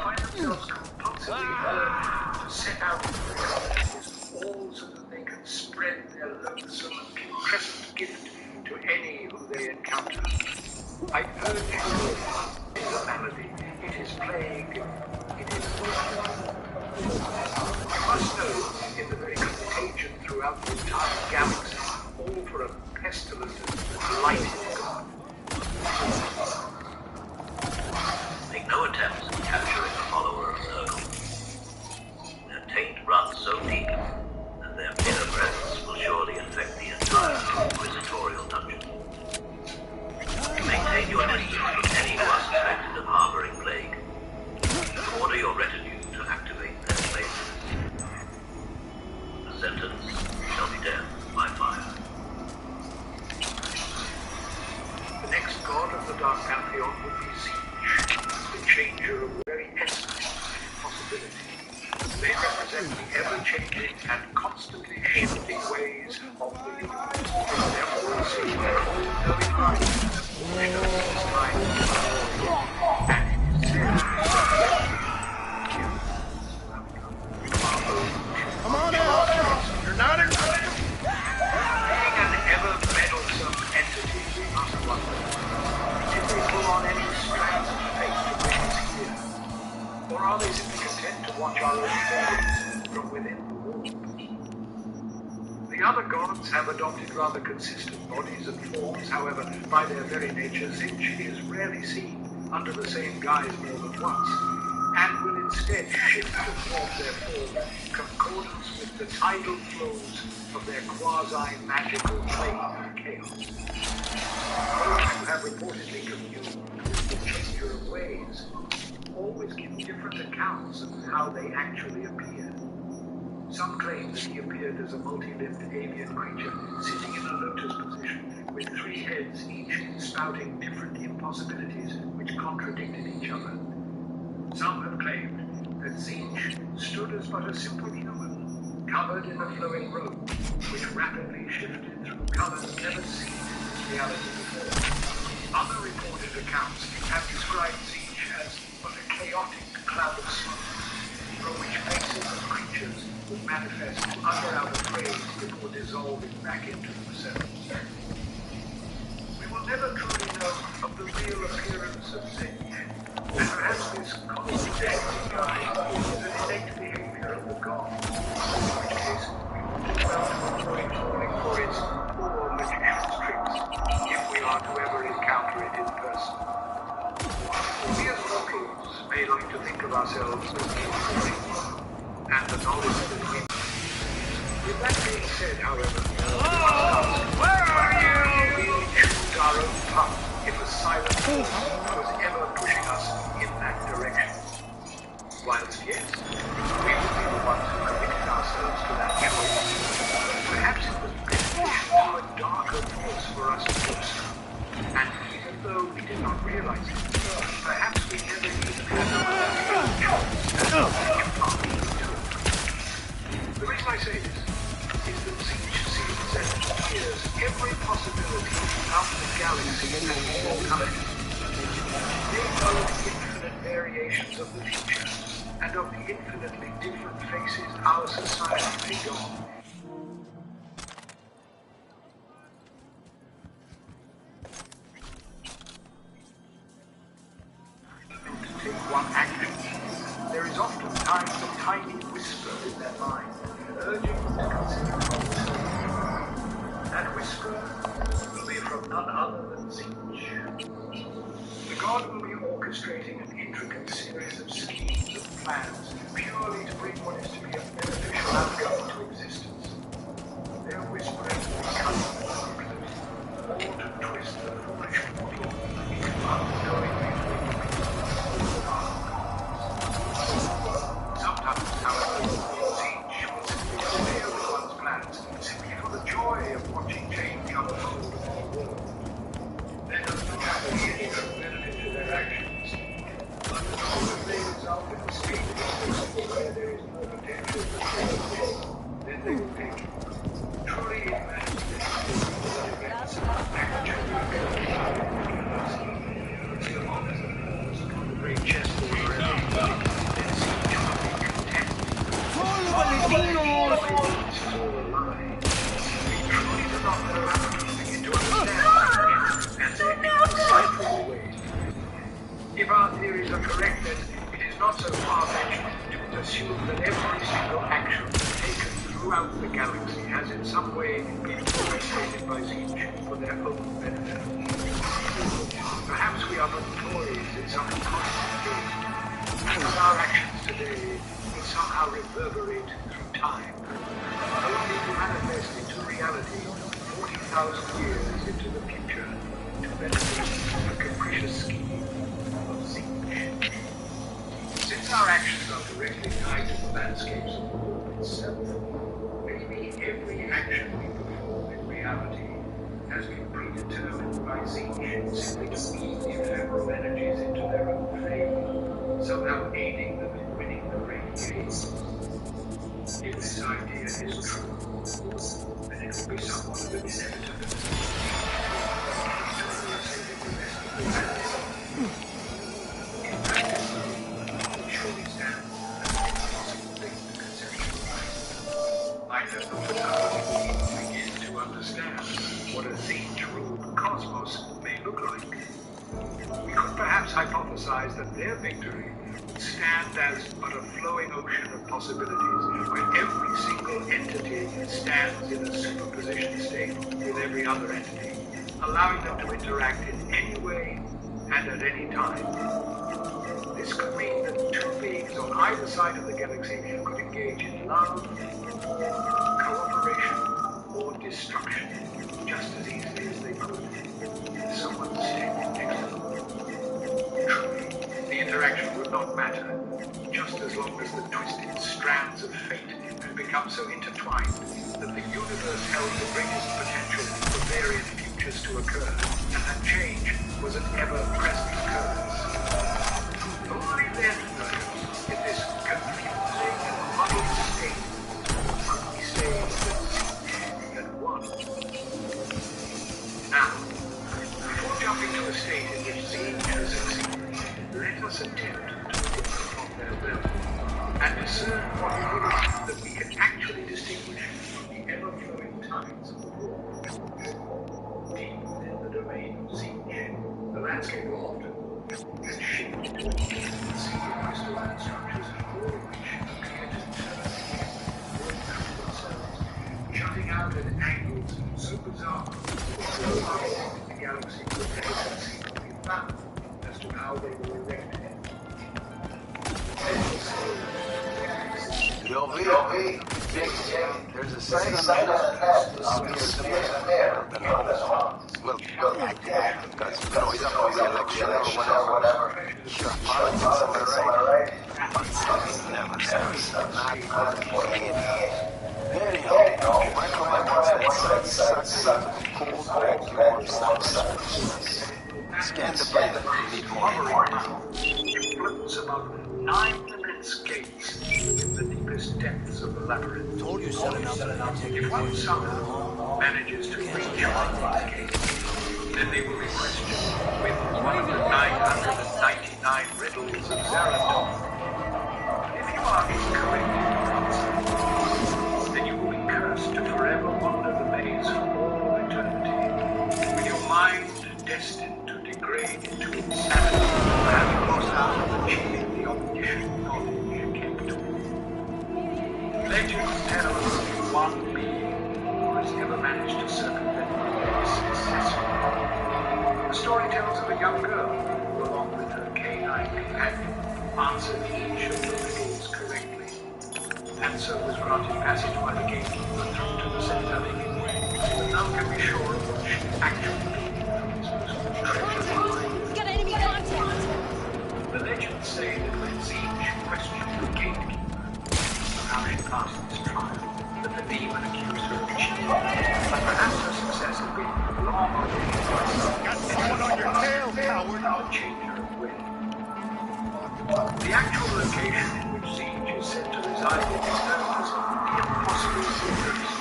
find themselves compulsively urged to set out in the countries, all so that they can spread their loathsome and putrescent gift to any who they encounter. I urge you, it is a malady, it is plague, it is death. You must know, in the very contagion throughout the entire galaxy, all for a pestilent and blighted god. Make no attempts at capturing a follower of Nurgle. Their taint runs so deep that their bitter presence will surely infect the entire inquisitorial dungeon. Maintain your distance from any who are suspected of harboring plague. Order your retinue to activate their places. The sentence shall be death by fire. The next god of the Dark Pantheon would be Siege, the changer of the very essence of possibility. They represent the ever-changing and constantly shifting ways of the universe. Their all-seeing, all-knowing mind, they know this time and it is said Come on out! You're not included! being an ever-meddlesome entity, we must wonder, did they pull on any strands of fate to bring us here? Or are they simply content to watch our own fate from within the walls? The other gods have adopted rather consistent bodies and forms, however, by their very nature, Zinch is rarely seen under the same guise more than once, and will instead shift and morph their form in concordance with the tidal flows of their quasi-magical plane of chaos. Those who have reportedly communed with the changer of ways always give different accounts of how they actually appear. Some claim that he appeared as a multi-limbed alien creature sitting in a lotus position with 3 heads, each spouting different impossibilities which contradicted each other. Some have claimed that Zinch stood as but a simple human, covered in a flowing robe, which rapidly shifted through colors never seen in this reality before. Other reported accounts have described Zinch as but a chaotic cloud of smoke, from which faces and creatures would manifest to utter out a phrase before dissolving back into themselves. We will never truly know of the real appearance of Zinch, and perhaps this constant guide is an innate behavior of the god, in which case we will do well to avoid falling for its poor magician's tricks, if we are to ever encounter it in person. We as mortals may like to think of ourselves as being and the knowledge that we... With that being said, however, where are you? We really choose our own path if the silent force was ever pushing us in that direction. Whilst yes, we would be the ones who committed ourselves to that choice. Perhaps it was beneficial to a darker force for us to do so. And even though we did not realize it, perhaps we never even had a choice as to the reason I say this is that Zinch sees and hears every possibility out the galaxy and all colors. They know the infinite variations of the future and of the infinitely different faces our society may go on. To take one action, there is oftentimes a tiny whisper in their mind, urging them to consider what that whisper will be from none other than Zinch. The god will be orchestrating an intricate series of schemes and plans purely to bring what is to be a beneficial outcome into existence. Their whispering will be cunning and manipulative, all to twist the foolish mortal into unknowingly Sometimes, however, Zinch will maybe this is all a lie. We truly do not know how to begin to understand and their indecipherable ways. If our theories are correct, then it is not so far-fetched to assume that every single action taken throughout the galaxy has in some way been orchestrated by Zinj for their own benefit. Perhaps we are not toys in some cosmic game, and our actions today will somehow reverberate through time, only to manifest into reality 40,000 years into the future to benefit a capricious scheme of Zinj. Since our actions are directly tied to the landscapes of the world itself, maybe every action we perform in reality has been predetermined by Zinj simply to feed the ephemeral energies into their own favor, somehow aiding them in winning the great game. If this idea is true, then it will be somewhat of an inevitability. I don't know how we begin to understand what a Zinj-ruled cosmos may look like. We could perhaps hypothesize that their victory would stand as but a flowing ocean of possibilities, where every single entity stands in a superposition state with every other entity, allowing them to interact in any way and at any time. This could mean that two beings on either side of the galaxy could engage in love, cooperation, or destruction just as easily as they could with someone standing next to them. Truly, the interaction would not matter, just as long as the twisted strands of fate had become so intertwined that the universe held the greatest potential for various futures to occur, and that change was an ever-present occurrence. Only then, in this confusing and muddled state, could we say that Zinj had won. Now, before jumping to a state in which Zinj has succeeded, let us attempt to look upon their level and discern what it is that we can actually distinguish from the ever-flowing tides of the world. Deep within the domain of Zinj, the landscape will often get shaped into a sea of crystalline structures, all of which appear to turn themselves, jutting out at angles so bizarre that no eyes in the galaxy could ever conceivably fathom as to how they were erected. Yo vi, there's a sign on the well, because you know, he's up for the election or whatever. Sure, politics am I right? But something never stops. Not for anyhow, Michael wants that side sucks into the cold vacuum of cyberspace. Scan the brain, need more. It floats above 9 immense gates in the deepest depths of the labyrinth. Told you set enough to take If one somehow manages to reach one of these gates, then they will be questioned with one of the 999 riddles of Zarandon. If you are incorrect in your answer, then you will be cursed to forever wander the maze for all eternity, with your mind destined to degrade into insanity for having lost out on achieving the omniscient knowledge kept to it. Legends tell of only one being who has ever managed to circumvent the maze successfully. The story tells of a young girl who, along with her canine companion, answered each of the riddles correctly, and so was granted passage by the gatekeeper through to the center. But none can be sure of what she actually did from his most treasured mind. We've got enemy contact! The legends say that when Zinj questioned the gatekeeper of how she passed this trial, that the demon accused her of cheating, but perhaps her success had been long ordained by some Got someone on your tail, coward! change her will. The actual location in which Zinj is said to reside in is known as the impossible universe,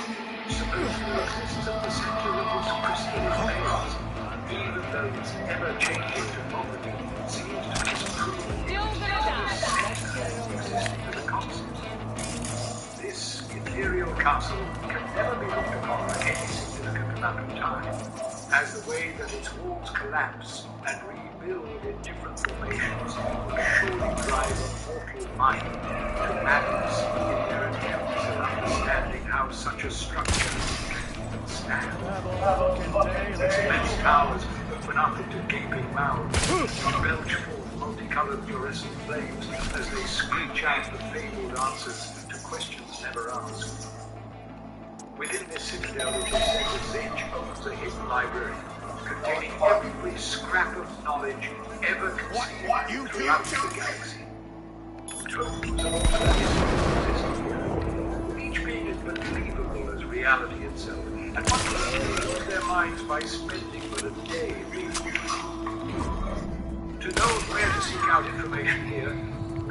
which supposedly exists at the center of this crystalline maze, even though its ever-changing topography seems to disprove the existence of the concept. This, in theory, Imperial Castle can never be looked upon for any significant amount of time, as the way that its walls collapse and rebuild in different formations will surely drive a mortal mind to madness in their attempts at understanding how such a structure can stand. Its immense towers open up into gaping mouths and belch forth multicolored fluorescent flames as they screech out the fabled answers to questions never asked. Within this citadel, it is said that Zinj owns a hidden library containing every scrap of knowledge ever conceived throughout the galaxy. Tomes of alternate existence, each being as believable as reality itself, and one can lose their minds by spending but a day reading. To know where to seek out information here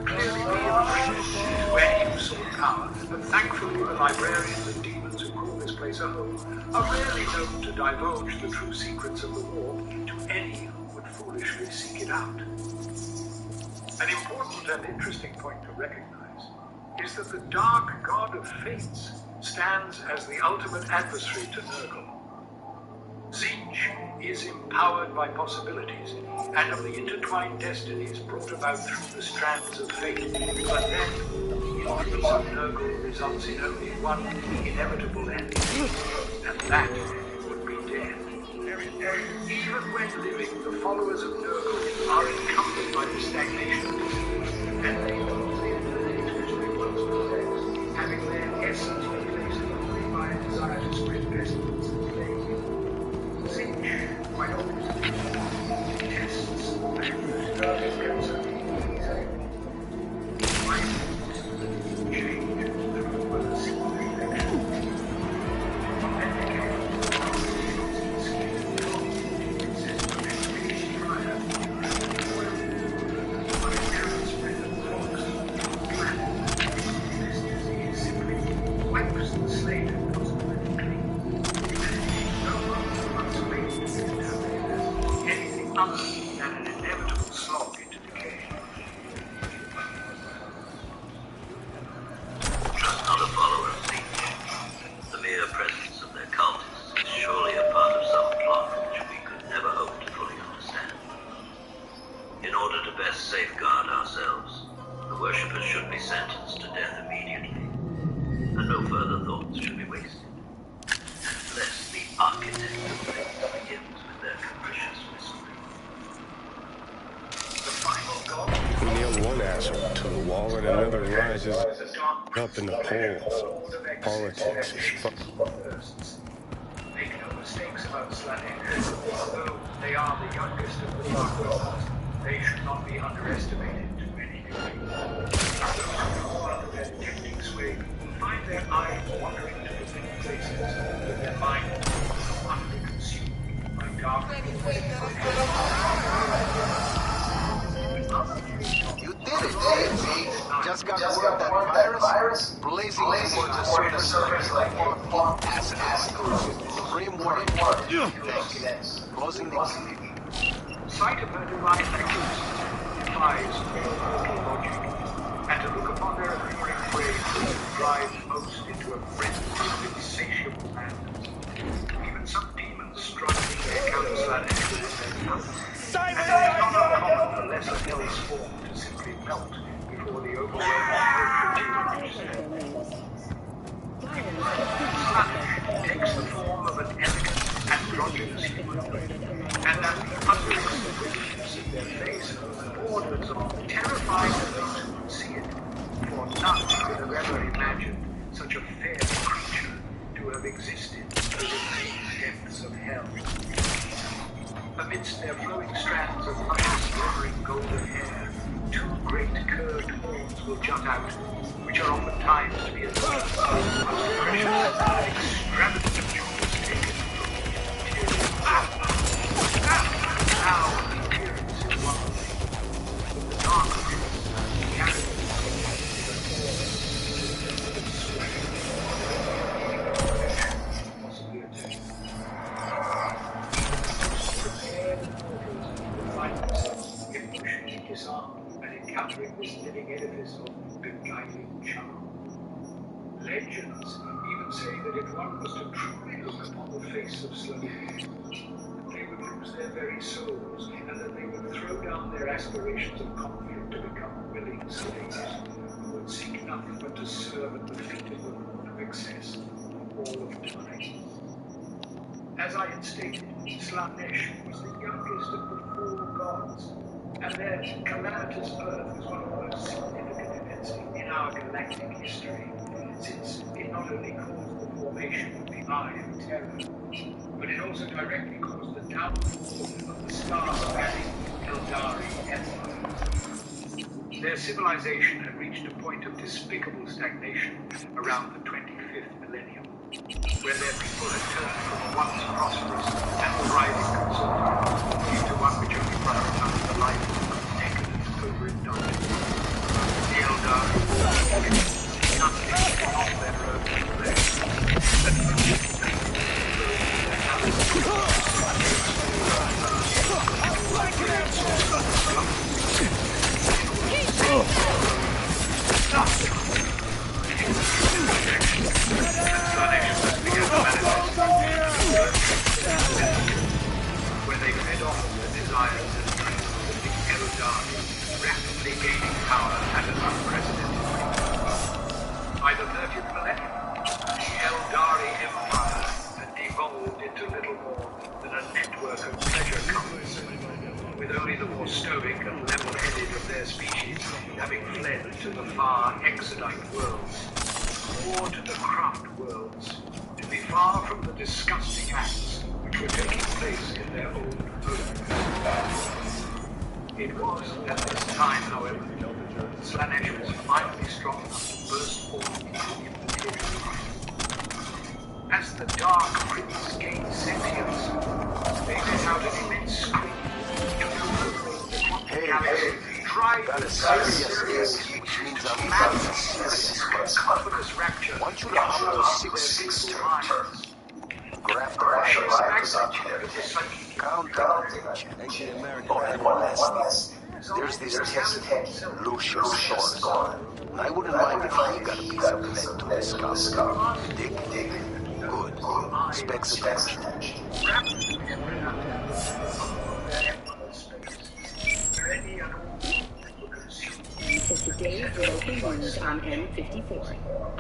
clearly be a restriction to any who sought power, but thankfully the librarians and demons who call this place a home are rarely known to divulge the true secrets of the war to any who would foolishly seek it out. An important and interesting point to recognize is that the dark god of fates stands as the ultimate adversary to Nurgle. Zinj is empowered by possibilities and of the intertwined destinies brought about through the strands of fate, but then the influence of Nurgle results in only one inevitable end, and that would be death. Even when living, the followers of Nurgle are encumbered by the stagnation of disease, and they lose the abilities which they once possessed, having their essence replaced only by a desire to spread pestilence and plague. Zinj, quite obviously, detests the fact that Nurgle is concerned with his own. Why change through a single election? Other than an inevitable slog into decay. Just not a follower of Zinj. The mere presence of their cultists is surely a part of some plot which we could never hope to fully understand. In order to best safeguard ourselves, the worshippers should be sentenced to death immediately, and no further thoughts should be wasted. Unless the architect of things begins with their capricious whispering. You nail one asshole to the wall and another rises up in the polls. Politics is Make no mistakes about Slanesh. Although they are the youngest of the Dark Lords, they should not be underestimated to any degree. Those who fall under their tempting sway will find their eyes wandering to different places, with their minds utterly consumed by dark You did it, DMG. Just got word that virus blazing towards the surface like acid. Supreme warning. Thanks. Closing the sight of her divine creatures defies mortal logic, and to look upon their appearing prey drives most into a frenzy of insatiable madness. Even some demons struggling to encounter Slanesh with their tongues. And it is not uncommon for lesser hell's form to simply melt before the overwhelming material. Slanesh takes the form of an elegant, androgynous humanoid, and as the utterest brilliance of their face borders on terrifying those who would see it, for none could have ever imagined such a fair creature to have existed within the depths of hell. Amidst their flowing strands of luscious, glimmering golden hair, two great curved horns will jut out, which are oftentimes to be observed as the most precious and extravagant jewels taken from the interior. Now the appearance is one thing, but the dark truth carries the possibility. Find themselves emotionally disarmed and encountering this living edifice of beguiling charm. Legend say that if one was to truly look upon the face of slavery, they would lose their very souls, and that they would throw down their aspirations of conflict to become willing slaves, who would seek nothing but to serve at the feet of the Lord of excess all of time. As I had stated, Slanesh was the youngest of the 4 gods, and their calamitous birth was one of the most significant events in our galactic history, since it not only caused the formation of the Eye of Terror, but it also directly caused the downfall of the star-spanning Eldari Empire. Their civilization had reached a point of despicable stagnation around the 25th millennium, where their people had turned from a once prosperous and thriving consortium into one which only prioritized the life of decadent overindulgence. The Eldari nothing off their road to play. Where they fed off of the desires and dreams of the Eldari, rapidly gaining power at an unprecedented rate. By the 30th millennium, the Eldari Empire had devolved into little more than a network of pleasure cults, with only the more stoic and level-headed of their species having fled to the far exodite worlds, or to the craft worlds, to be far from the disgusting acts which were taking place in their old homes. It was at this time, however, that Slanesh was finally strong enough to burst forth into immaterial life. As the Dark Prince gained sentience, they let out an immense scream to fulfill the quantum galaxy, drive the serious, which means a madness, cacophonous rapture. Want you to hop those 6 turns. Grab the wires up here. Count down. Oh, and one last thing. There's this test head, Lucius Source. I wouldn't mind if he got a piece of lead to discover. Dig. Good. Specs attention. For today's local news on M54,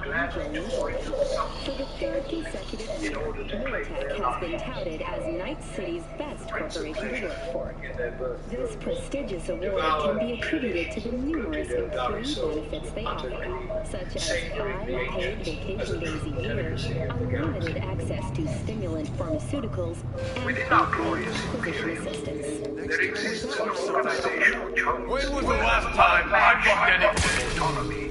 I'm Jenny Jordan. For the 3rd consecutive year, Militech has been touted as Night City's best corporation to work for. This prestigious award can be attributed to the numerous employee benefits they offer, such as 5 paid vacation days a year, unlimited access to stimulant pharmaceuticals, and acquisition assistance. There exists an organizational challenge. When was the last time I fucked anything? Autonomy,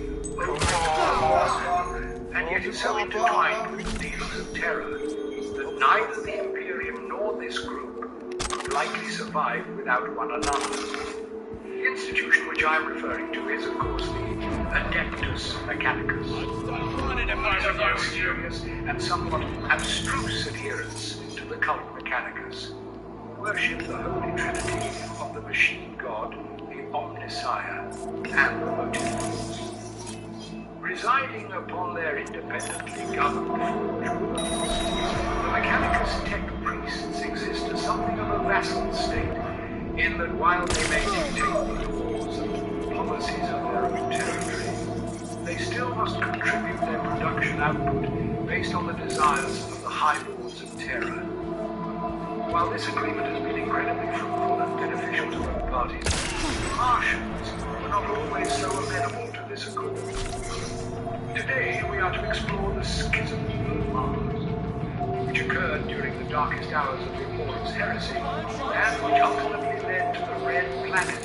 and yet is so intertwined with the dealings of terror that neither the Imperium nor this group would likely survive without one another. The institution which I am referring to is, of course, the Adeptus Mechanicus. These are both serious and somewhat abstruse adherents to the cult Mechanicus, who worship the holy trinity of the machine god, the Omnisire, and the motive force. Residing upon their independently governed forge worlds, the Mechanicus tech priests exist as something of a vassal state, in that while they may dictate the laws and policies of their own territory, they still must contribute their production output based on the desires of the High Lords of Terror. While this agreement has been incredibly fruitful and beneficial to both parties, the Martians were not always so amenable to this accord. Today we are to explore the schism of Mars, which occurred during the darkest hours of the Immortals' heresy, and which ultimately led to the Red Planet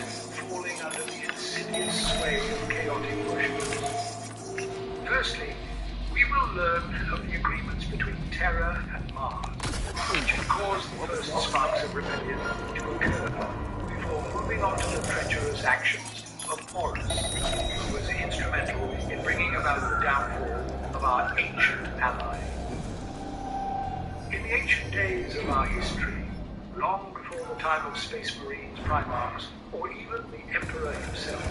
falling under the insidious sway of chaotic worshippers. Firstly, we will learn of the agreements between Terra and Mars, which had caused the first sparks of rebellion to occur, before moving on to the treacherous actions of Horus, who was instrumental in bringing about the downfall of our ancient ally. In the ancient days of our history, long before the time of Space Marines, Primarchs, or even the Emperor himself,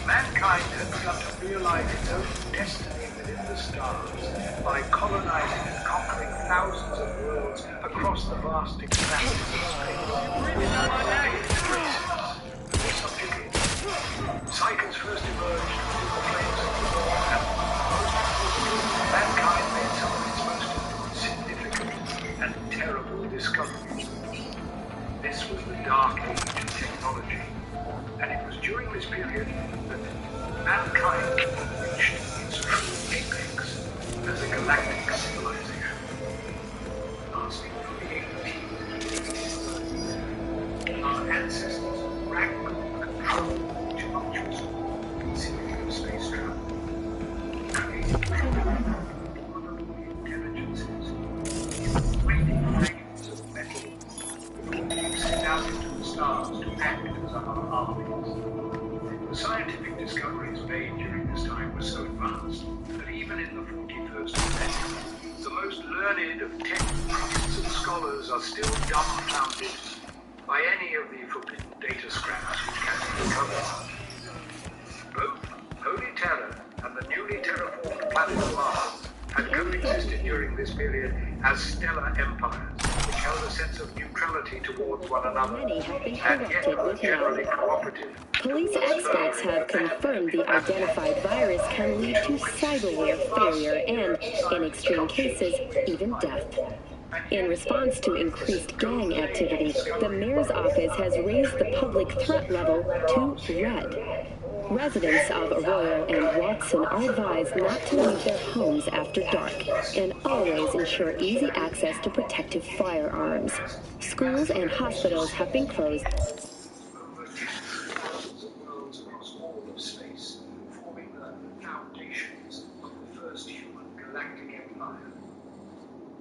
mankind had begun to realize its own destiny within within the stars by colonizing and conquering thousands of worlds across the vast expanses of space. Psychers first emerged from the flames of the war, and mankind made some of its most significant and terrible discoveries. This was the Dark Age of technology, and it was during this period that mankind reached its true apex as a galactic civilization, lasting from the 1880s. Our ancestors wrangled, controlled, tumultuous, concealing of space travel, creating intelligences, raining flames of metal before being sent out into the stars to act as our armies. The scientific discoveries made during this time were so advanced that even in the 41st century, the most learned of tech priests and scholars are still dumbfounded by any of the forbidden data scraps which can be recovered. Both Holy Terror and the newly terraformed planet Mars had coexisted during this period as stellar empires, which held a sense of neutrality towards one another, and yet were generally cooperative. Police experts have confirmed the identified virus can lead to cyberware failure and, in extreme cases, even death. In response to increased gang activity, the mayor's office has raised the public threat level to red. Residents of Arroyo and Watson are advised not to leave their homes after dark and always ensure easy access to protective firearms. Schools and hospitals have been closed. Forming the foundations of the first human galactic empire.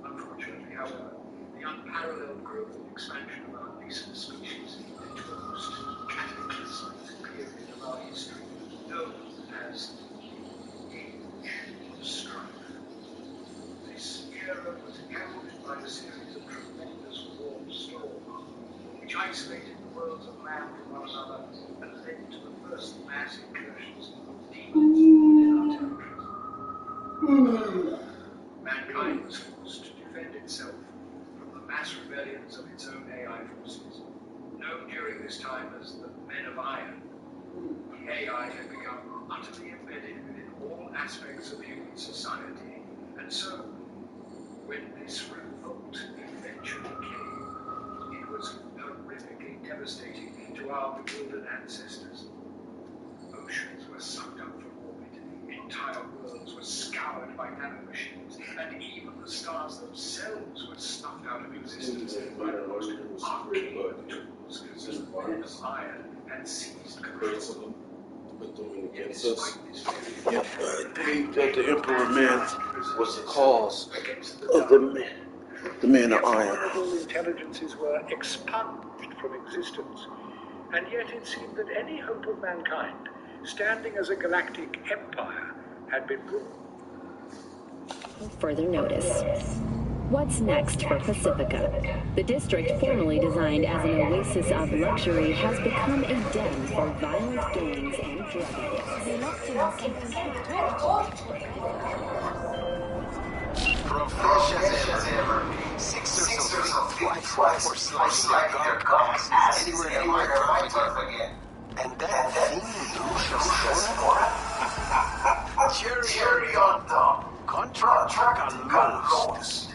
Unfortunately, however, the unparalleled growth and expansion of our nascent species led to a most cataclysmic period of our history, known as the Age of Strife. This era was heralded by a series of tremendous warp storms, which isolated the worlds of man from one another and led to the first mass incursions of demons within our territories. Mankind was forced to defend itself from the mass rebellions of its own AI forces, known during this time as the Men of Iron. The AI had become utterly embedded within all aspects of human society, and so, when this revolt eventually came, it was horrifically devastating to our bewildered ancestors. Oceans were sucked up from orbit, entire worlds were scoured by nanomachines, and even the stars themselves were snuffed out of existence by the most arcane tools because the Men of Iron had seized control. Against us. Yep, I think that the Emperor Man was the cause of the Man of Iron. Horrible intelligences were expunged from existence, and yet it seemed that any hope of mankind, standing as a galactic empire, had been ruined. Further notice. What's next for Pacifica? The district, formerly designed as an oasis of luxury, has become a den for violent gangs and drug addicts. Professions as ever. Sixers will think twice before sliding their gums anywhere they might drop again. And that thing Cherry on top. Contract Ghost.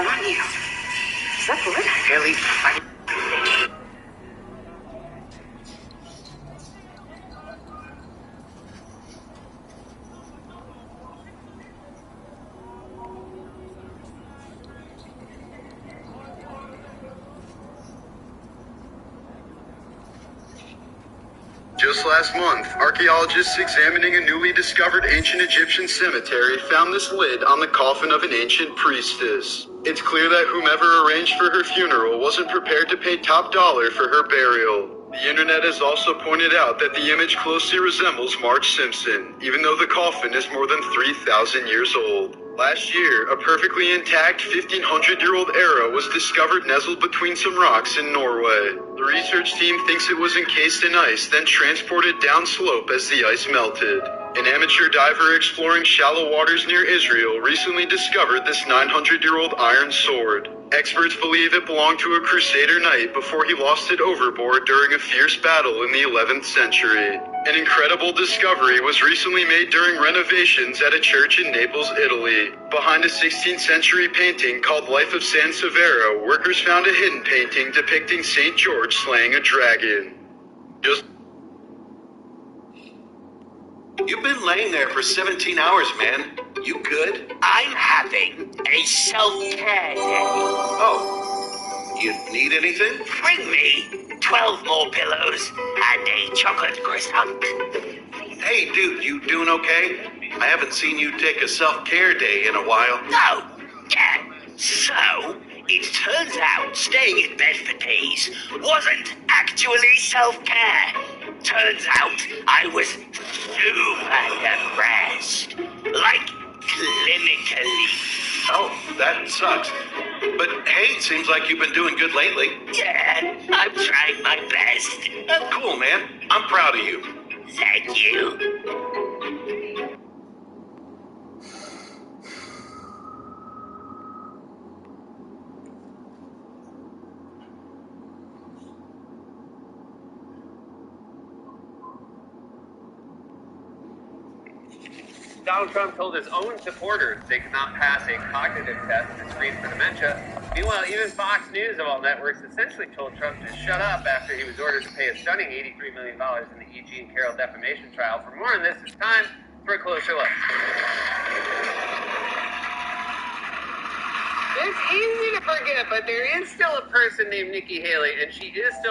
on you? Is that blood? Fairly funny. Just last month, archaeologists examining a newly discovered ancient Egyptian cemetery found this lid on the coffin of an ancient priestess. It's clear that whomever arranged for her funeral wasn't prepared to pay top dollar for her burial. The internet has also pointed out that the image closely resembles Marge Simpson, even though the coffin is more than 3,000 years old. Last year, a perfectly intact 1,500-year-old era was discovered nestled between some rocks in Norway. The research team thinks it was encased in ice, then transported downslope as the ice melted. An amateur diver exploring shallow waters near Israel recently discovered this 900-year-old iron sword. Experts believe it belonged to a Crusader knight before he lost it overboard during a fierce battle in the 11th century. An incredible discovery was recently made during renovations at a church in Naples, Italy. Behind a 16th century painting called Life of San Severo, workers found a hidden painting depicting St. George slaying a dragon. You've been laying there for 17 hours, man. You good? I'm having a self-care day. Oh, you need anything? Bring me 12 more pillows and a chocolate croissant. Hey, dude, you doing okay? I haven't seen you take a self-care day in a while. No. Yeah. So, it turns out staying in bed for days wasn't actually self-care. Turns out I was super depressed. Like, clinically. Oh, that sucks. But hey, it seems like you've been doing good lately. Yeah, I'm trying my best. Cool, man. I'm proud of you. Thank you. Donald Trump told his own supporters they could not pass a cognitive test to screen for dementia. Meanwhile, even Fox News of all networks essentially told Trump to shut up after he was ordered to pay a stunning $83 million in the E.G. and Carroll defamation trial. For more on this, it's time for a closer look. It's easy to forget, but there is still a person named Nikki Haley, and she is still